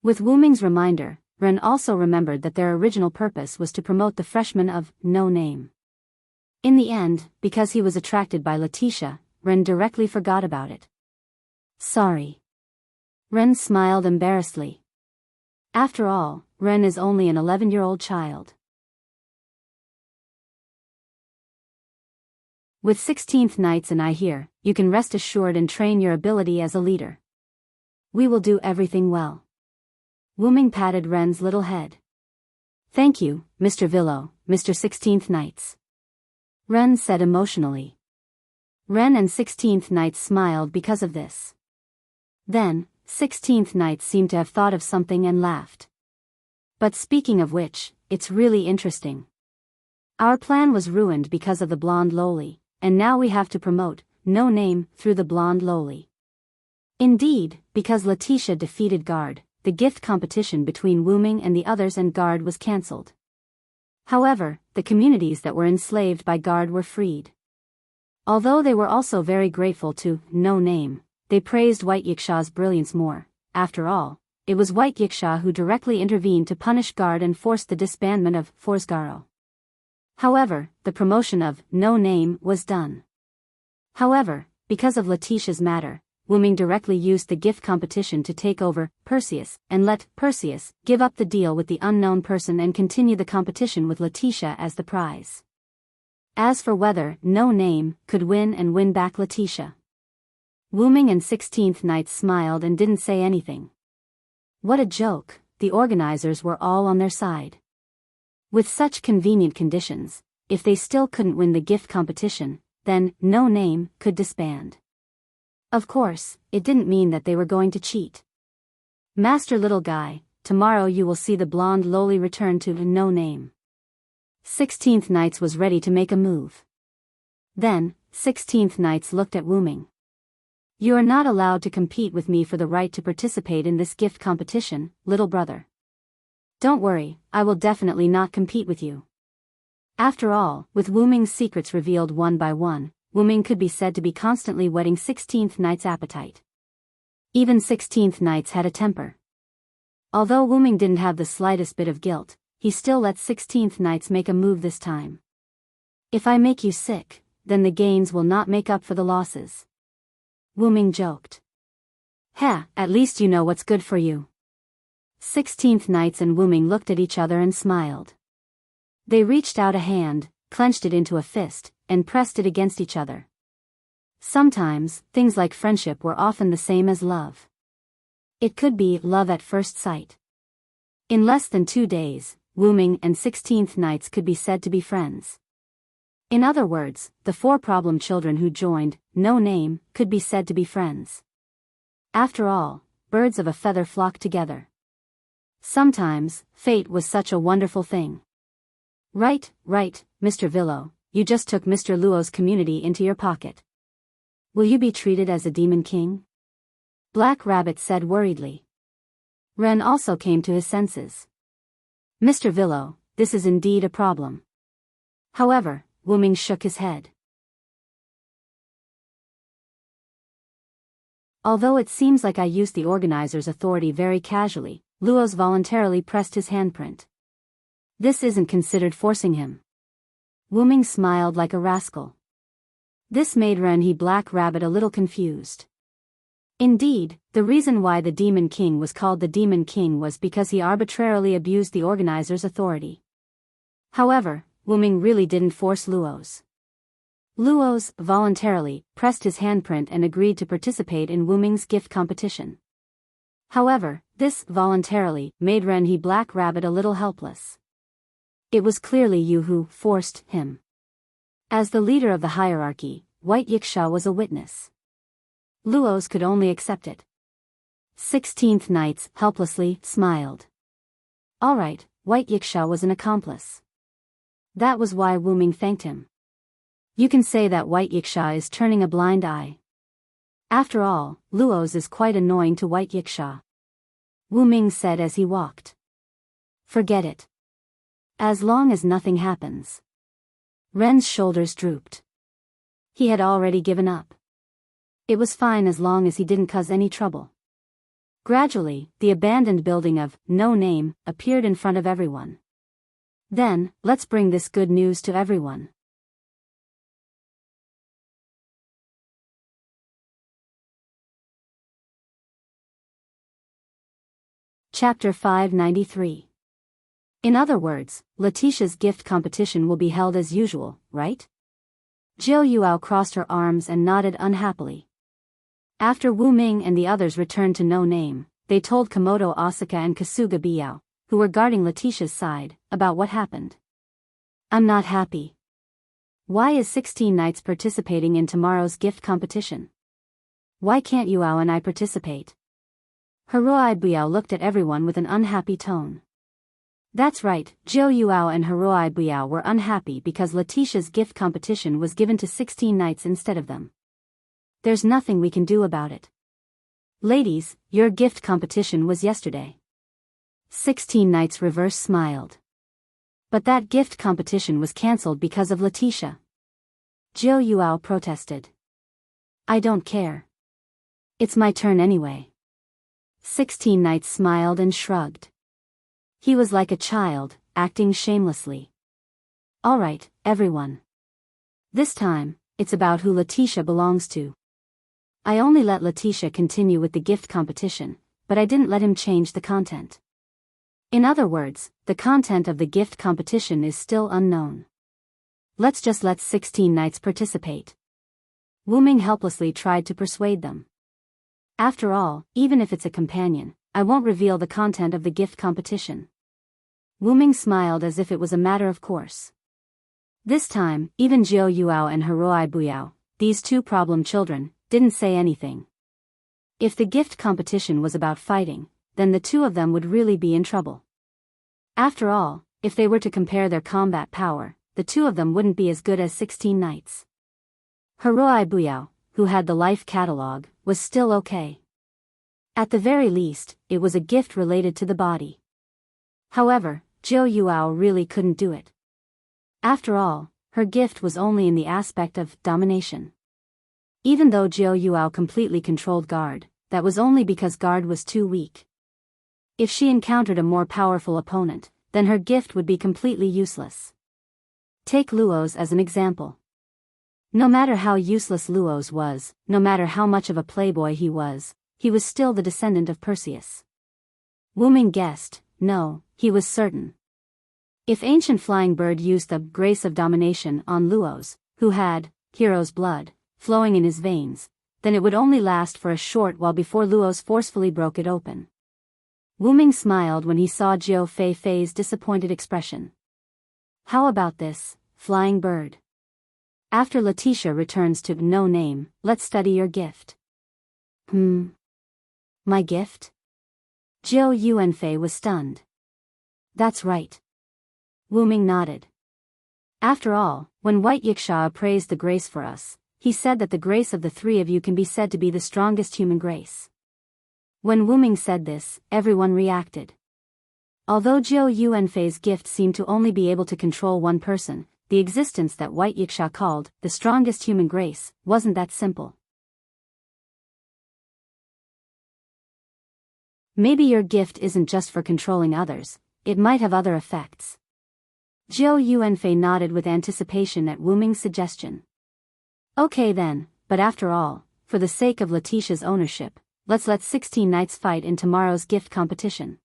With Wuming's reminder, Wren also remembered that their original purpose was to promote the freshmen of No Name. In the end, because he was attracted by Letitia, Wren directly forgot about it. Sorry. Wren smiled embarrassedly. After all, Wren is only an 11-year-old child. With 16th Knights and I here, you can rest assured and train your ability as a leader. We will do everything well. Wuming patted Wren's little head. Thank you, Mr. Villo, Mr. 16th Knights. Wren said emotionally. Wren and 16th Knights smiled because of this. Then, 16th Knights seemed to have thought of something and laughed. But speaking of which, it's really interesting. Our plan was ruined because of the blonde lowly, and now we have to promote No Name through the blonde lowly. Indeed, because Letitia defeated Guard, the gift competition between Wuming and the others and Guard was cancelled. However, the communities that were enslaved by Guard were freed. Although they were also very grateful to No Name, they praised White Yiksha's brilliance more. After all, it was White Yiksha who directly intervened to punish Guard and forced the disbandment of Forsgaro. However, the promotion of No Name was done. However, because of Letitia's matter, Wuming directly used the gift competition to take over Perseus and let Perseus give up the deal with the unknown person and continue the competition with Letitia as the prize. As for whether No Name could win and win back Letitia, Wuming and 16th Knights smiled and didn't say anything. What a joke, the organizers were all on their side. With such convenient conditions, if they still couldn't win the gift competition, then No Name could disband. Of course, it didn't mean that they were going to cheat. Master Little Guy, tomorrow you will see the blonde lowly return to No Name. 16th Knights was ready to make a move. Then, 16th Knights looked at Wuming. You are not allowed to compete with me for the right to participate in this gift competition, little brother. Don't worry, I will definitely not compete with you. After all, with Wuming's secrets revealed one by one, Wuming could be said to be constantly whetting 16th Knight's appetite. Even 16th Knights had a temper. Although Wuming didn't have the slightest bit of guilt, he still let 16th Knights make a move this time. If I make you sick, then the gains will not make up for the losses. Wuming joked. Heh, at least you know what's good for you. 16th Knights and Wuming looked at each other and smiled. They reached out a hand, clenched it into a fist, and pressed it against each other. Sometimes, things like friendship were often the same as love. It could be love at first sight. In less than 2 days, Wuming and 16th Knights could be said to be friends. In other words, the 4 problem children who joined No Name could be said to be friends. After all, birds of a feather flock together. Sometimes, fate was such a wonderful thing. Right, Mr. Villo, you just took Mr. Luo's community into your pocket. Will you be treated as a demon king? Black Rabbit said worriedly. Ren also came to his senses. Mr. Villo, this is indeed a problem. However, Wu Ming shook his head. Although it seems like I used the organizer's authority very casually, Luo's voluntarily pressed his handprint. This isn't considered forcing him. Wu Ming smiled like a rascal. This made Black Rabbit a little confused. Indeed, the reason why the Demon King was called the Demon King was because he arbitrarily abused the organizer's authority. However, Wu Ming really didn't force Luo's. Luo's voluntarily pressed his handprint and agreed to participate in Wu Ming's gift competition. However, this voluntarily made Black Rabbit a little helpless. It was clearly Yu who forced him. As the leader of the hierarchy, White Yiksha was a witness. Luo's could only accept it. 16th Knights helplessly smiled. Alright, White Yiksha was an accomplice. That was why Wu Ming thanked him. You can say that White Yiksha is turning a blind eye. After all, Luo's is quite annoying to White Yiksha. Wu Ming said as he walked. Forget it. As long as nothing happens. Ren's shoulders drooped. He had already given up. It was fine as long as he didn't cause any trouble. Gradually, the abandoned building of No Name appeared in front of everyone. Then, let's bring this good news to everyone. Chapter 593. In other words, Letitia's gift competition will be held as usual, right? Jiu Yuao crossed her arms and nodded unhappily. After Wu Ming and the others returned to No Name, they told Komodo Asuka and Kasuga Biao, who were guarding Letitia's side, about what happened. I'm not happy. Why is 16 Knights participating in tomorrow's gift competition? Why can't Yuao and I participate? Hiroi Biao looked at everyone with an unhappy tone. That's right, Jiu Yuao and Hiroi Biao were unhappy because Letitia's gift competition was given to 16 Knights instead of them. There's nothing we can do about it. Ladies, your gift competition was yesterday. 16 Knights reverse smiled. But that gift competition was cancelled because of Letitia. Jiu Yuao protested. I don't care. It's my turn anyway. 16 Knights smiled and shrugged. He was like a child, acting shamelessly. Alright, everyone. This time, it's about who Letitia belongs to. I only let Letitia continue with the gift competition, but I didn't let him change the content. In other words, the content of the gift competition is still unknown. Let's just let 16 Knights participate. Wu Ming helplessly tried to persuade them. After all, even if it's a companion, I won't reveal the content of the gift competition. Wu Ming smiled as if it was a matter of course. This time, even Jiu Yuao and Hiroi Biao, these two problem children, didn't say anything. If the gift competition was about fighting, then the two of them would really be in trouble. After all, if they were to compare their combat power, the two of them wouldn't be as good as 16 Knights. Hiroi Biao, who had the life catalogue, was still okay. At the very least, it was a gift related to the body. However, Jiu Yuao really couldn't do it. After all, her gift was only in the aspect of domination. Even though Jiu Yuao completely controlled Guard, that was only because Guard was too weak. If she encountered a more powerful opponent, then her gift would be completely useless. Take Luo's as an example. No matter how useless Luo's was, no matter how much of a playboy he was still the descendant of Perseus. Wu Ming guessed, no, he was certain. If Ancient Flying Bird used the grace of domination on Luo's, who had hero's blood flowing in his veins, then it would only last for a short while before Luo's forcefully broke it open. Wu Ming smiled when he saw Jiu Fei's disappointed expression. How about this, Flying Bird? After Letitia returns to No Name, let's study your gift. My gift? Jiu Yuanfei was stunned. That's right. Wu Ming nodded. After all, when White Yiksha praised the grace for us, he said that the grace of the three of you can be said to be the strongest human grace. When Wu Ming said this, everyone reacted. Although Jiu Yuanfei's gift seemed to only be able to control one person, the existence that White Yiksha called the strongest human grace wasn't that simple. Maybe your gift isn't just for controlling others, it might have other effects. Jiu Yuanfei nodded with anticipation at Wu Ming's suggestion. Okay then, but after all, for the sake of Letitia's ownership, let's let 16 knights fight in tomorrow's gift competition.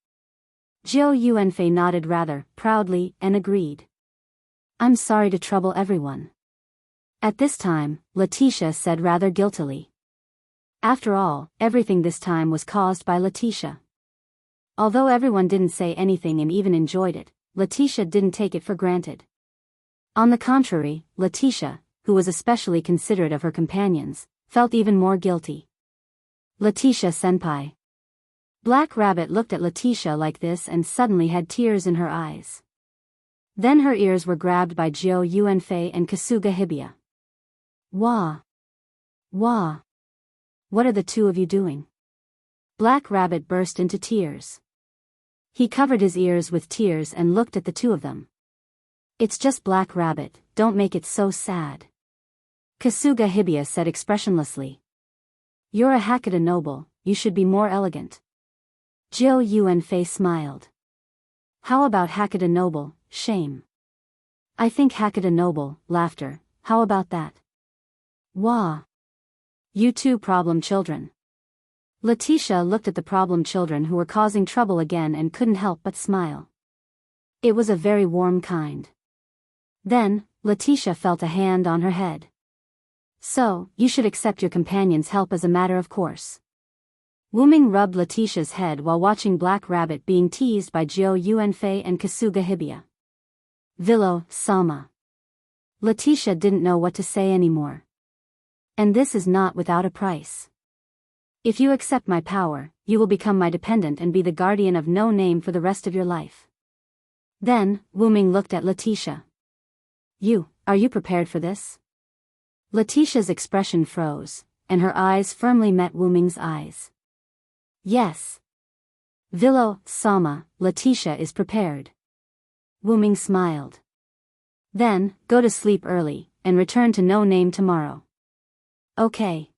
Jiu Yuanfei nodded rather proudly and agreed. I'm sorry to trouble everyone. At this time, Letitia said rather guiltily. After all, everything this time was caused by Letitia. Although everyone didn't say anything and even enjoyed it, Letitia didn't take it for granted. On the contrary, Letitia, who was especially considerate of her companions, felt even more guilty. Letitia-senpai. Black Rabbit looked at Letitia like this and suddenly had tears in her eyes. Then her ears were grabbed by Jiu Yuanfei and Kasuga Hibiya. Wah! Wah! What are the two of you doing? Black Rabbit burst into tears. He covered his ears with tears and looked at the two of them. It's just Black Rabbit, don't make it so sad. Kasuga Hibiya said expressionlessly. You're a Hakata noble, you should be more elegant. Jiu Yuanfei smiled. How about Hakata noble, shame? I think Hakata noble, laughter, how about that? Wah! You two problem children. Letitia looked at the problem children who were causing trouble again and couldn't help but smile. It was a very warm kind. Then, Letitia felt a hand on her head. So, you should accept your companion's help as a matter of course. Wu Ming rubbed Letitia's head while watching Black Rabbit being teased by Jiu Yuanfei and Kasuga Hibiya. Villo, Sama. Letitia didn't know what to say anymore. And this is not without a price. If you accept my power, you will become my dependent and be the guardian of no name for the rest of your life. Then, Wu Ming looked at Letitia. Are you prepared for this? Letitia's expression froze, and her eyes firmly met Wu Ming's eyes. Yes. Villo, Sama, Letitia is prepared. Wu Ming smiled. Then, go to sleep early, and return to No Name tomorrow. Okay.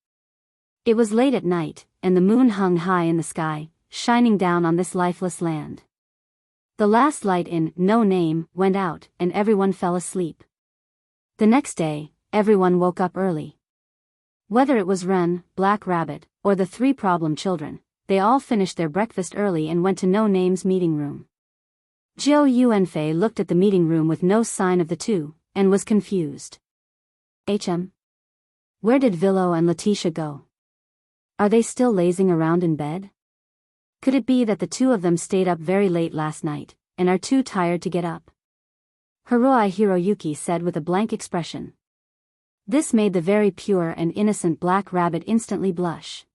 It was late at night, and the moon hung high in the sky, shining down on this lifeless land. The last light in No Name went out, and everyone fell asleep. The next day, everyone woke up early. Whether it was Ren, Black Rabbit, or the three problem children, they all finished their breakfast early and went to No Name's meeting room. Jiu Yuanfei looked at the meeting room with no sign of the two, and was confused. Where did Villo and Letitia go? Are they still lazing around in bed? Could it be that the two of them stayed up very late last night, and are too tired to get up? Hiroi Hiroyuki said with a blank expression. This made the very pure and innocent Black Rabbit instantly blush.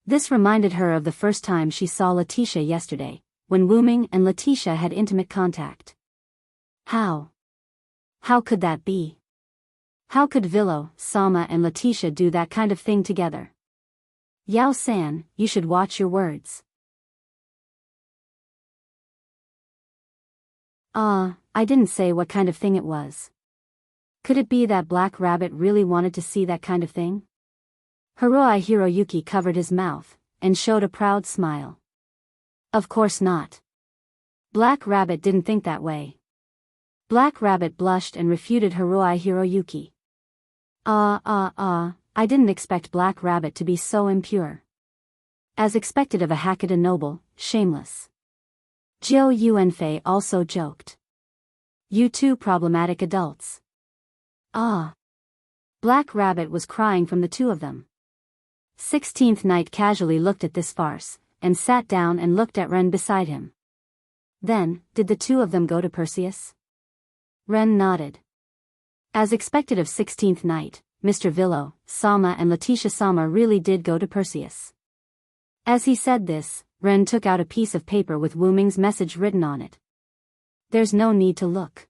This reminded her of the first time she saw Letitia yesterday, when Wu Ming and Letitia had intimate contact. How could that be? How could Villo, Sama and Letitia do that kind of thing together? Yao-san, you should watch your words. I didn't say what kind of thing it was. Could it be that Black Rabbit really wanted to see that kind of thing? Hiroi Hiroyuki covered his mouth, and showed a proud smile. Of course not. Black Rabbit didn't think that way. Black Rabbit blushed and refuted Hiroi Hiroyuki. I didn't expect Black Rabbit to be so impure. As expected of a Hakata noble, shameless. Jiu Yuanfei also joked. You two problematic adults. Black Rabbit was crying from the two of them. 16th Night casually looked at this farce, and sat down and looked at Ren beside him. Then, did the two of them go to Perseus? Ren nodded. As expected of 16th Night, Mr. Villo, Sama and Letitia Sama really did go to Perseus. As he said this, Ren took out a piece of paper with Wu Ming's message written on it. There's no need to look.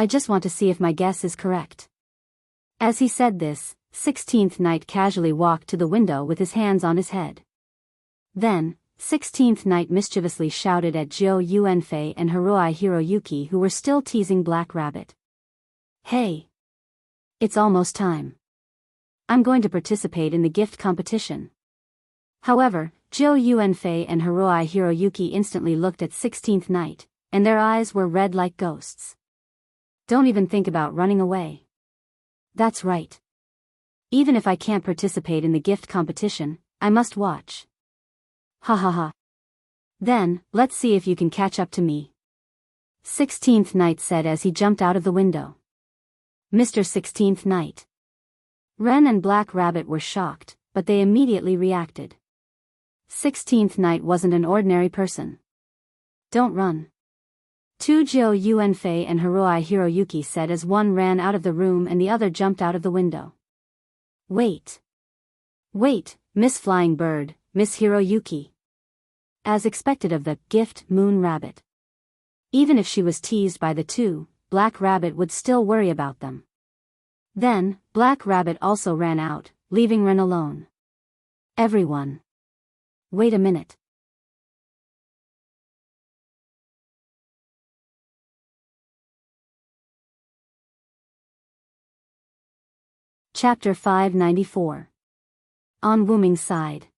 I just want to see if my guess is correct." As he said this, 16th Knight casually walked to the window with his hands on his head. Then, 16th Knight mischievously shouted at Jiu Yuanfei and Hiroi Hiroyuki, who were still teasing Black Rabbit. "Hey! It's almost time. I'm going to participate in the gift competition." However, Jiu Yuanfei and Hiroi Hiroyuki instantly looked at 16th Knight, and their eyes were red like ghosts. "Don't even think about running away." "That's right. Even if I can't participate in the gift competition, I must watch." "Ha ha ha. Then, let's see if you can catch up to me," 16th Knight said as he jumped out of the window. "Mr. 16th Knight." Ren and Black Rabbit were shocked, but they immediately reacted. 16th Knight wasn't an ordinary person. "Don't run," Jiu Yuanfei and Hiroi Hiroyuki said as one ran out of the room and the other jumped out of the window. Wait, Miss Flying Bird, Miss Hiroyuki." As expected of the gift Moon Rabbit. Even if she was teased by the two, Black Rabbit would still worry about them. Then, Black Rabbit also ran out, leaving Ren alone. "Everyone. Wait a minute." Chapter 594. On Wu Ming's side.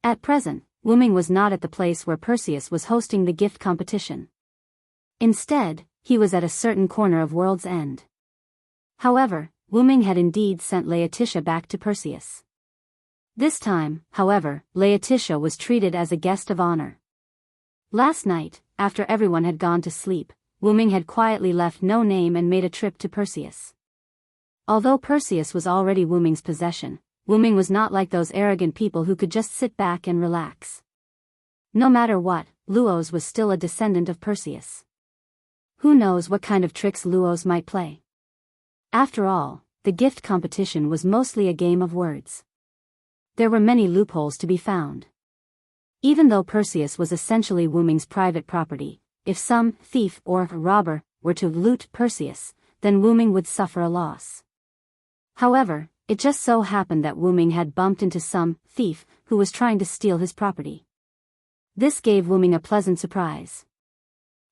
At present, Wu Ming was not at the place where Perseus was hosting the gift competition. Instead, he was at a certain corner of World's End. However, Wu Ming had indeed sent Laetitia back to Perseus. This time, however, Laetitia was treated as a guest of honor. Last night, after everyone had gone to sleep, Wu Ming had quietly left No Name and made a trip to Perseus. Although Perseus was already Wu Ming's possession, Wu Ming was not like those arrogant people who could just sit back and relax. No matter what, Luos was still a descendant of Perseus. Who knows what kind of tricks Luos might play? After all, the gift competition was mostly a game of words. There were many loopholes to be found. Even though Perseus was essentially Wu Ming's private property, if some thief or robber were to loot Perseus, then Wu Ming would suffer a loss. However, it just so happened that Wu Ming had bumped into some thief who was trying to steal his property. This gave Wu Ming a pleasant surprise.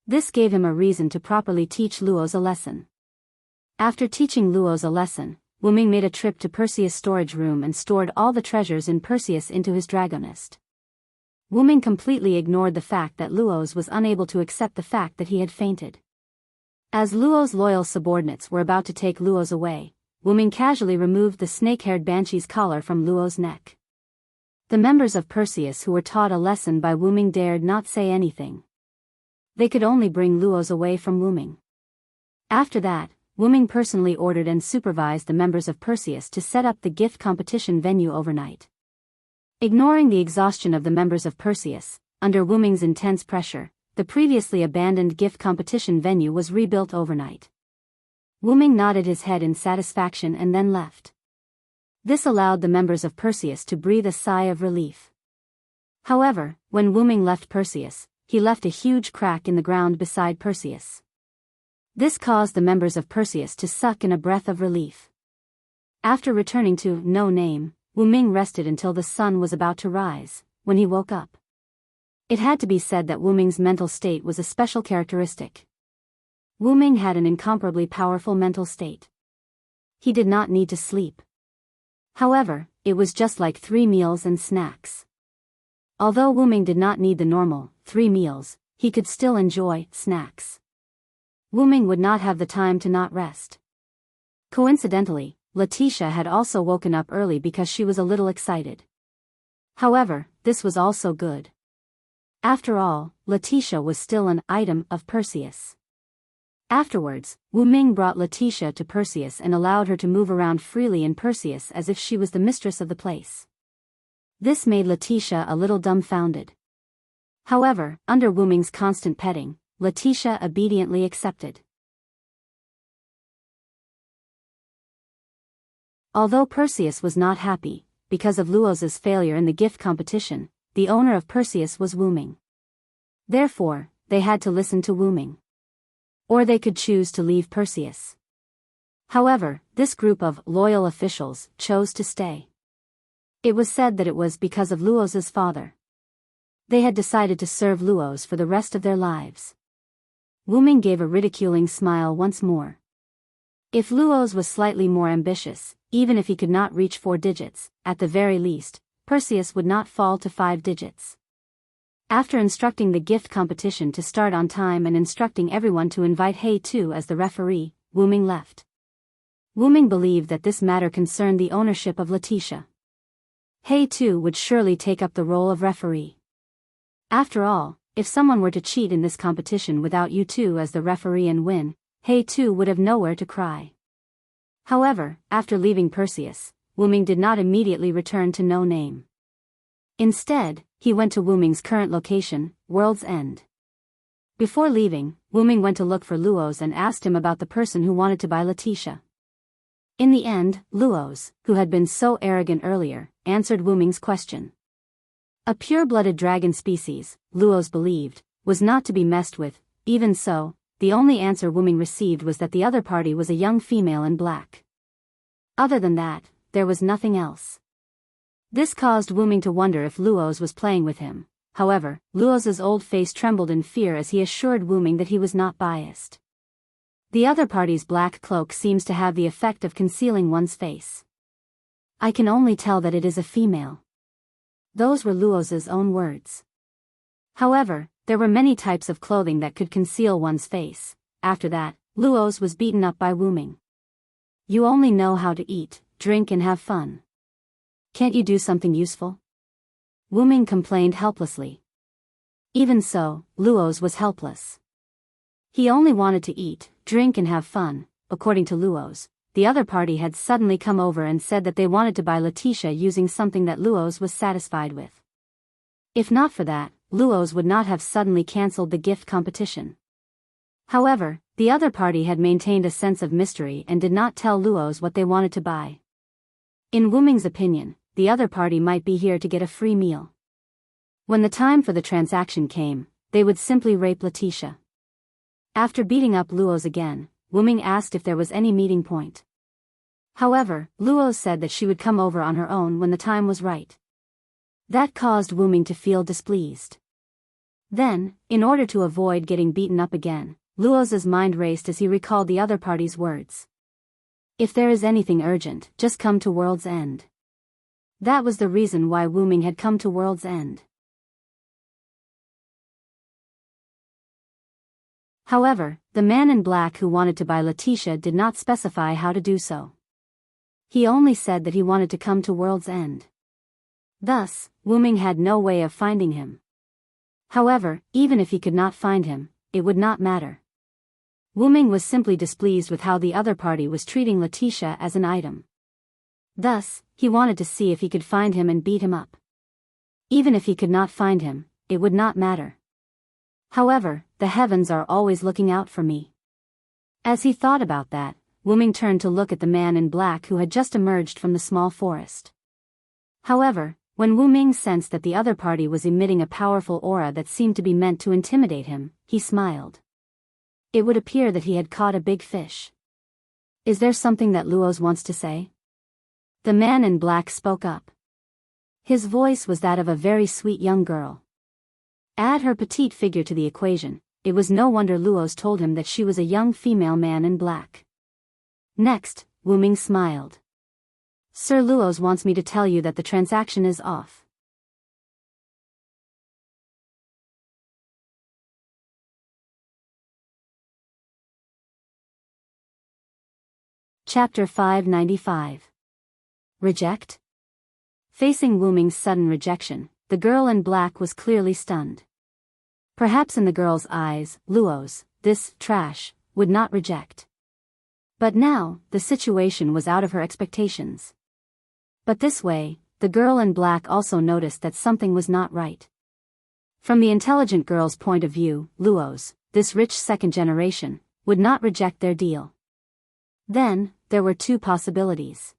This gave him a reason to properly teach Luos a lesson. After teaching Luos a lesson, Wu Ming made a trip to Perseus' storage room and stored all the treasures in Perseus into his dragonist. Wu Ming completely ignored the fact that Luos was unable to accept the fact that he had fainted. As Luos' loyal subordinates were about to take Luos away, Wu Ming casually removed the snake-haired banshee's collar from Luos' neck. The members of Perseus who were taught a lesson by Wu Ming dared not say anything. They could only bring Luos away from Wu Ming. After that, Wu Ming personally ordered and supervised the members of Perseus to set up the gift competition venue overnight. Ignoring the exhaustion of the members of Perseus, under Wu Ming's intense pressure, the previously abandoned gift competition venue was rebuilt overnight. Wu Ming nodded his head in satisfaction and then left. This allowed the members of Perseus to breathe a sigh of relief. However, when Wu Ming left Perseus, he left a huge crack in the ground beside Perseus. This caused the members of Perseus to suck in a breath of relief. After returning to No Name, Wu Ming rested until the sun was about to rise, when he woke up. It had to be said that Wu Ming's mental state was a special characteristic. Wu Ming had an incomparably powerful mental state. He did not need to sleep. However, it was just like 3 meals and snacks. Although Wu Ming did not need the normal 3 meals, he could still enjoy snacks. Wu Ming would not have the time to not rest. Coincidentally, Laetitia had also woken up early because she was a little excited. However, this was also good. After all, Laetitia was still an item of Perseus. Afterwards, Wu Ming brought Laetitia to Perseus and allowed her to move around freely in Perseus as if she was the mistress of the place. This made Laetitia a little dumbfounded. However, under Wu Ming's constant petting, Laetitia obediently accepted. Although Perseus was not happy, because of Luos's failure in the gift competition, the owner of Perseus was Wu Ming. Therefore, they had to listen to Wu Ming. Or they could choose to leave Perseus. However, this group of loyal officials chose to stay. It was said that it was because of Luos's father. They had decided to serve Luos for the rest of their lives. Wu Ming gave a ridiculing smile once more. If Luos was slightly more ambitious, even if he could not reach 4 digits, at the very least, Perseus would not fall to 5 digits. After instructing the gift competition to start on time and instructing everyone to invite He Tu as the referee, Wu Ming left. Wu Ming believed that this matter concerned the ownership of Letitia. He Tu would surely take up the role of referee. After all, if someone were to cheat in this competition without He Tu as the referee and win, He Tu would have nowhere to cry. However, after leaving Perseus, Wu Ming did not immediately return to No Name. Instead, he went to Wu Ming's current location, World's End. Before leaving, Wu Ming went to look for Luos and asked him about the person who wanted to buy Letitia. In the end, Luos, who had been so arrogant earlier, answered Wu Ming's question. A pure-blooded dragon species, Luos believed, was not to be messed with. Even so, the only answer Wu Ming received was that the other party was a young female in black. Other than that, there was nothing else. This caused Wu Ming to wonder if Luos was playing with him. However, Luos's old face trembled in fear as he assured Wu Ming that he was not biased. The other party's black cloak seems to have the effect of concealing one's face. I can only tell that it is a female. Those were Luos's own words. However, there were many types of clothing that could conceal one's face. After that, Luos was beaten up by Wu Ming. You only know how to eat, drink and have fun. Can't you do something useful? Wu Ming complained helplessly. Even so, Luos was helpless. He only wanted to eat, drink and have fun. According to Luos, the other party had suddenly come over and said that they wanted to buy Letitia using something that Luos was satisfied with. If not for that, Luos would not have suddenly cancelled the gift competition. However, the other party had maintained a sense of mystery and did not tell Luos what they wanted to buy. In Wu Ming's opinion, the other party might be here to get a free meal. When the time for the transaction came, they would simply rape Letitia. After beating up Luos again, Wu Ming asked if there was any meeting point. However, Luos said that she would come over on her own when the time was right. That caused Wu Ming to feel displeased. Then, in order to avoid getting beaten up again, Luos's mind raced as he recalled the other party's words. If there is anything urgent, just come to World's End. That was the reason why Wu Ming had come to World's End. However, the man in black who wanted to buy Letitia did not specify how to do so. He only said that he wanted to come to World's End. Thus, Wu Ming had no way of finding him. However, even if he could not find him, it would not matter. Wu Ming was simply displeased with how the other party was treating Letitia as an item. Thus, he wanted to see if he could find him and beat him up. Even if he could not find him, it would not matter. However, the heavens are always looking out for me. As he thought about that, Wu Ming turned to look at the man in black who had just emerged from the small forest. However, when Wu Ming sensed that the other party was emitting a powerful aura that seemed to be meant to intimidate him, he smiled. It would appear that he had caught a big fish. Is there something that Luos wants to say? The man in black spoke up. His voice was that of a very sweet young girl. Add her petite figure to the equation, it was no wonder Luos told him that she was a young female man in black. Next, Wu Ming smiled. Sir Luos wants me to tell you that the transaction is off. Chapter 595. Reject? Facing Wu Ming's sudden rejection, the girl in black was clearly stunned. Perhaps in the girl's eyes, Luos, this trash, would not reject. But now, the situation was out of her expectations. But this way, the girl in black also noticed that something was not right. From the intelligent girl's point of view, Luos, this rich second generation, would not reject their deal. Then, there were two possibilities.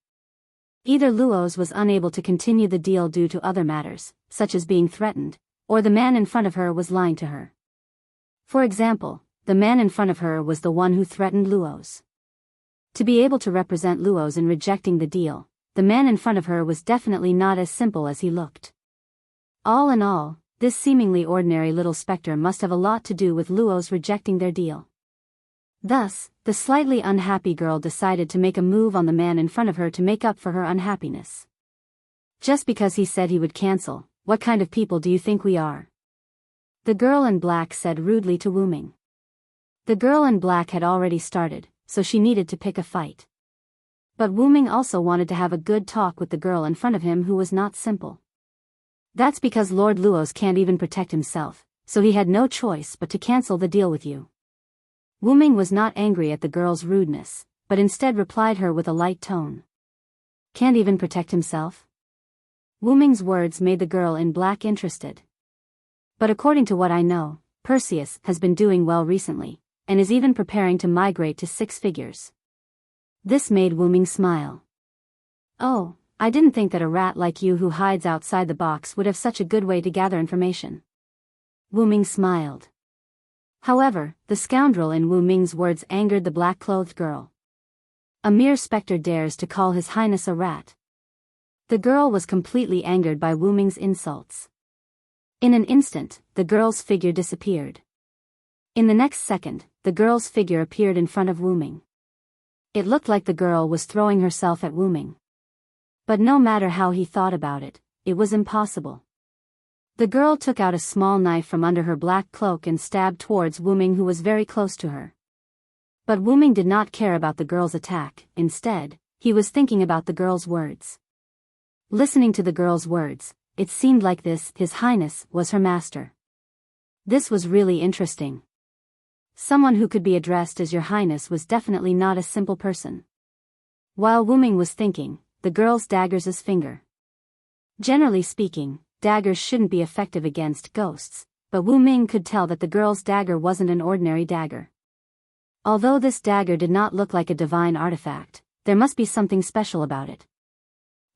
Either Luos was unable to continue the deal due to other matters, such as being threatened, or the man in front of her was lying to her. For example, the man in front of her was the one who threatened Luos. To be able to represent Luos in rejecting the deal, the man in front of her was definitely not as simple as he looked. All in all, this seemingly ordinary little spectre must have a lot to do with Luos rejecting their deal. Thus, the slightly unhappy girl decided to make a move on the man in front of her to make up for her unhappiness. Just because he said he would cancel, what kind of people do you think we are? The girl in black said rudely to Wu Ming. The girl in black had already started, so she needed to pick a fight. But Wu Ming also wanted to have a good talk with the girl in front of him who was not simple. That's because Lord Luos can't even protect himself, so he had no choice but to cancel the deal with you. Wu Ming was not angry at the girl's rudeness, but instead replied her with a light tone. Can't even protect himself? Wu Ming's words made the girl in black interested. But according to what I know, Perseus has been doing well recently, and is even preparing to migrate to 6 figures. This made Wu Ming smile. Oh, I didn't think that a rat like you who hides outside the box would have such a good way to gather information. Wu Ming smiled. However, the scoundrel in Wu Ming's words angered the black-clothed girl. A mere spectre dares to call His Highness a rat. The girl was completely angered by Wu Ming's insults. In an instant, the girl's figure disappeared. In the next second, the girl's figure appeared in front of Wu Ming. It looked like the girl was throwing herself at Wu Ming. But no matter how he thought about it, it was impossible. The girl took out a small knife from under her black cloak and stabbed towards Wu Ming, who was very close to her. But Wu Ming did not care about the girl's attack. Instead, he was thinking about the girl's words. Listening to the girl's words, it seemed like His Highness was her master. This was really interesting. Someone who could be addressed as Your Highness was definitely not a simple person. While Wu Ming was thinking, the girl's dagger's finger. Generally speaking, daggers shouldn't be effective against ghosts, but Wu Ming could tell that the girl's dagger wasn't an ordinary dagger. Although this dagger did not look like a divine artifact, there must be something special about it.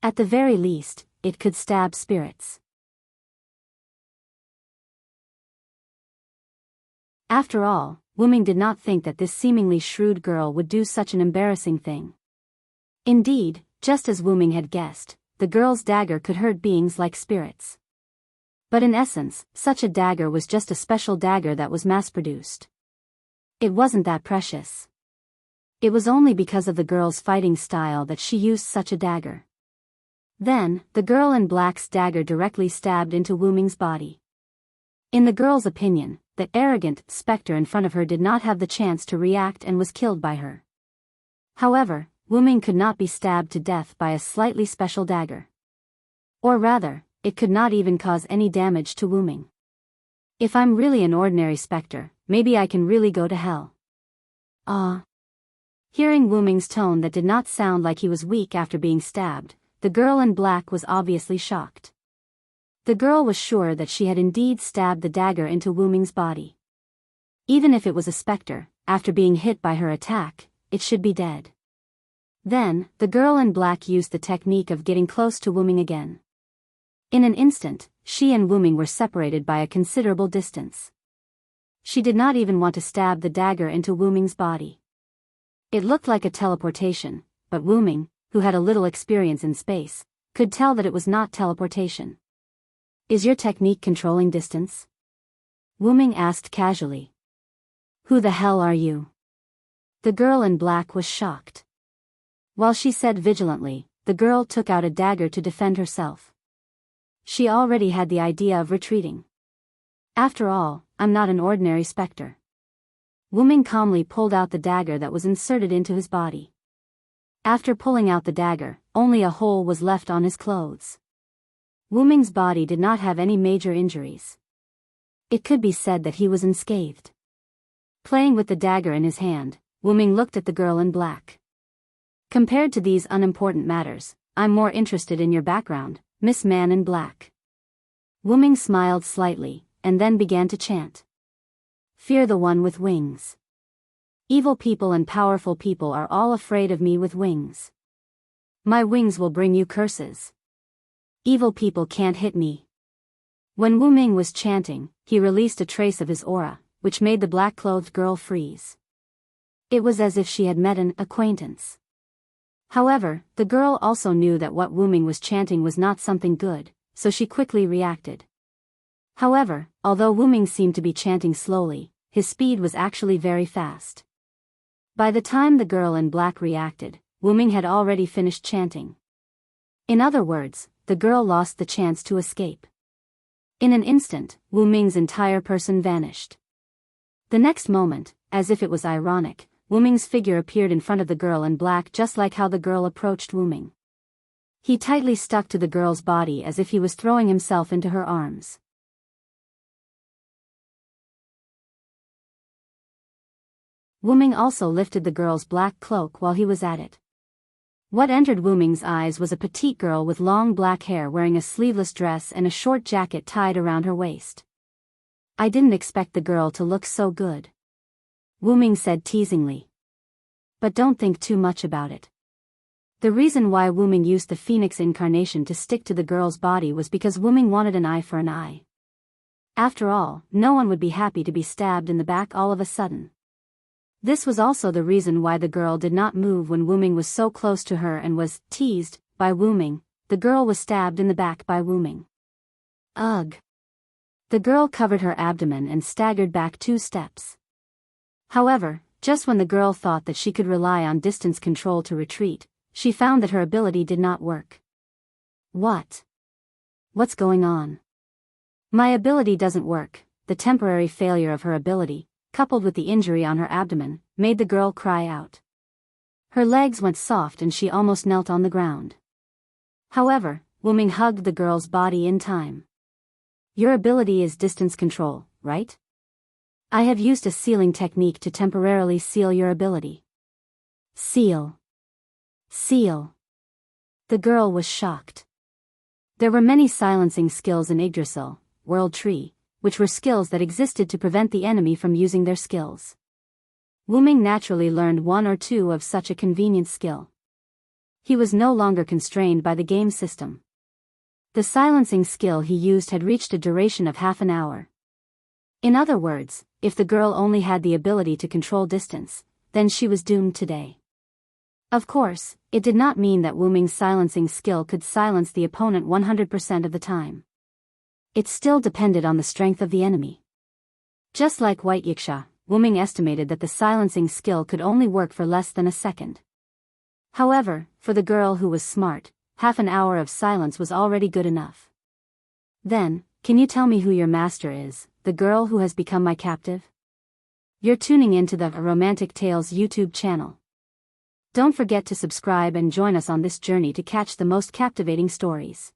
At the very least, it could stab spirits. After all, Wu Ming did not think that this seemingly shrewd girl would do such an embarrassing thing. Indeed, just as Wu Ming had guessed, the girl's dagger could hurt beings like spirits. But in essence, such a dagger was just a special dagger that was mass-produced. It wasn't that precious. It was only because of the girl's fighting style that she used such a dagger. Then, the girl in black's dagger directly stabbed into Wu Ming's body. In the girl's opinion, the arrogant spectre in front of her did not have the chance to react and was killed by her. However, Wu Ming could not be stabbed to death by a slightly special dagger. Or rather, it could not even cause any damage to Wu Ming. If I'm really an ordinary spectre, maybe I can really go to hell. Ah. Hearing Wu Ming's tone that did not sound like he was weak after being stabbed, the girl in black was obviously shocked. The girl was sure that she had indeed stabbed the dagger into Wu Ming's body. Even if it was a spectre, after being hit by her attack, it should be dead. Then, the girl in black used the technique of getting close to Wu Ming again. In an instant, she and Wu Ming were separated by a considerable distance. She did not even want to stab the dagger into Wu Ming's body. It looked like a teleportation, but Wu Ming, who had a little experience in space, could tell that it was not teleportation. Is your technique controlling distance? Wu Ming asked casually. Who the hell are you? The girl in black was shocked. While she said vigilantly, the girl took out a dagger to defend herself. She already had the idea of retreating. After all, I'm not an ordinary spectre. Wu Ming calmly pulled out the dagger that was inserted into his body. After pulling out the dagger, only a hole was left on his clothes. Wu Ming's body did not have any major injuries. It could be said that he was unscathed. Playing with the dagger in his hand, Wu Ming looked at the girl in black. Compared to these unimportant matters, I'm more interested in your background, Miss Man in Black. Wu Ming smiled slightly, and then began to chant. Fear the one with wings. Evil people and powerful people are all afraid of me with wings. My wings will bring you curses. Evil people can't hit me. When Wu Ming was chanting, he released a trace of his aura, which made the black-clothed girl freeze. It was as if she had met an acquaintance. However, the girl also knew that what Wu Ming was chanting was not something good, so she quickly reacted. However, although Wu Ming seemed to be chanting slowly, his speed was actually very fast. By the time the girl in black reacted, Wu Ming had already finished chanting. In other words, the girl lost the chance to escape. In an instant, Wu Ming's entire person vanished. The next moment, as if it was ironic, Wu Ming's figure appeared in front of the girl in black just like how the girl approached Wu Ming. He tightly stuck to the girl's body as if he was throwing himself into her arms. Wu Ming also lifted the girl's black cloak while he was at it. What entered Wu Ming's eyes was a petite girl with long black hair wearing a sleeveless dress and a short jacket tied around her waist. "I didn't expect the girl to look so good," Wu Ming said teasingly. "But don't think too much about it." The reason why Wu Ming used the phoenix incarnation to stick to the girl's body was because Wu Ming wanted an eye for an eye. After all, no one would be happy to be stabbed in the back all of a sudden. This was also the reason why the girl did not move when Wu Ming was so close to her and was teased by Wu Ming. The girl was stabbed in the back by Wu Ming. Ugh. The girl covered her abdomen and staggered back 2 steps. However, just when the girl thought that she could rely on distance control to retreat, she found that her ability did not work. What? What's going on? My ability doesn't work. The temporary failure of her ability, coupled with the injury on her abdomen, made the girl cry out. Her legs went soft and she almost knelt on the ground. However, Wu Ming hugged the girl's body in time. "Your ability is distance control, right? I have used a sealing technique to temporarily seal your ability." Seal. Seal. The girl was shocked. There were many silencing skills in Yggdrasil, World Tree, which were skills that existed to prevent the enemy from using their skills. Wu Ming naturally learned 1 or 2 of such a convenient skill. He was no longer constrained by the game system. The silencing skill he used had reached a duration of half an hour. In other words, if the girl only had the ability to control distance, then she was doomed today. Of course, it did not mean that Wu Ming's silencing skill could silence the opponent 100% of the time. It still depended on the strength of the enemy. Just like White Yiksha, Wu Ming estimated that the silencing skill could only work for less than a second. However, for the girl who was smart, half an hour of silence was already good enough. "Then, can you tell me who your master is, the girl who has become my captive?" You're tuning into the Romantic Tales YouTube channel. Don't forget to subscribe and join us on this journey to catch the most captivating stories.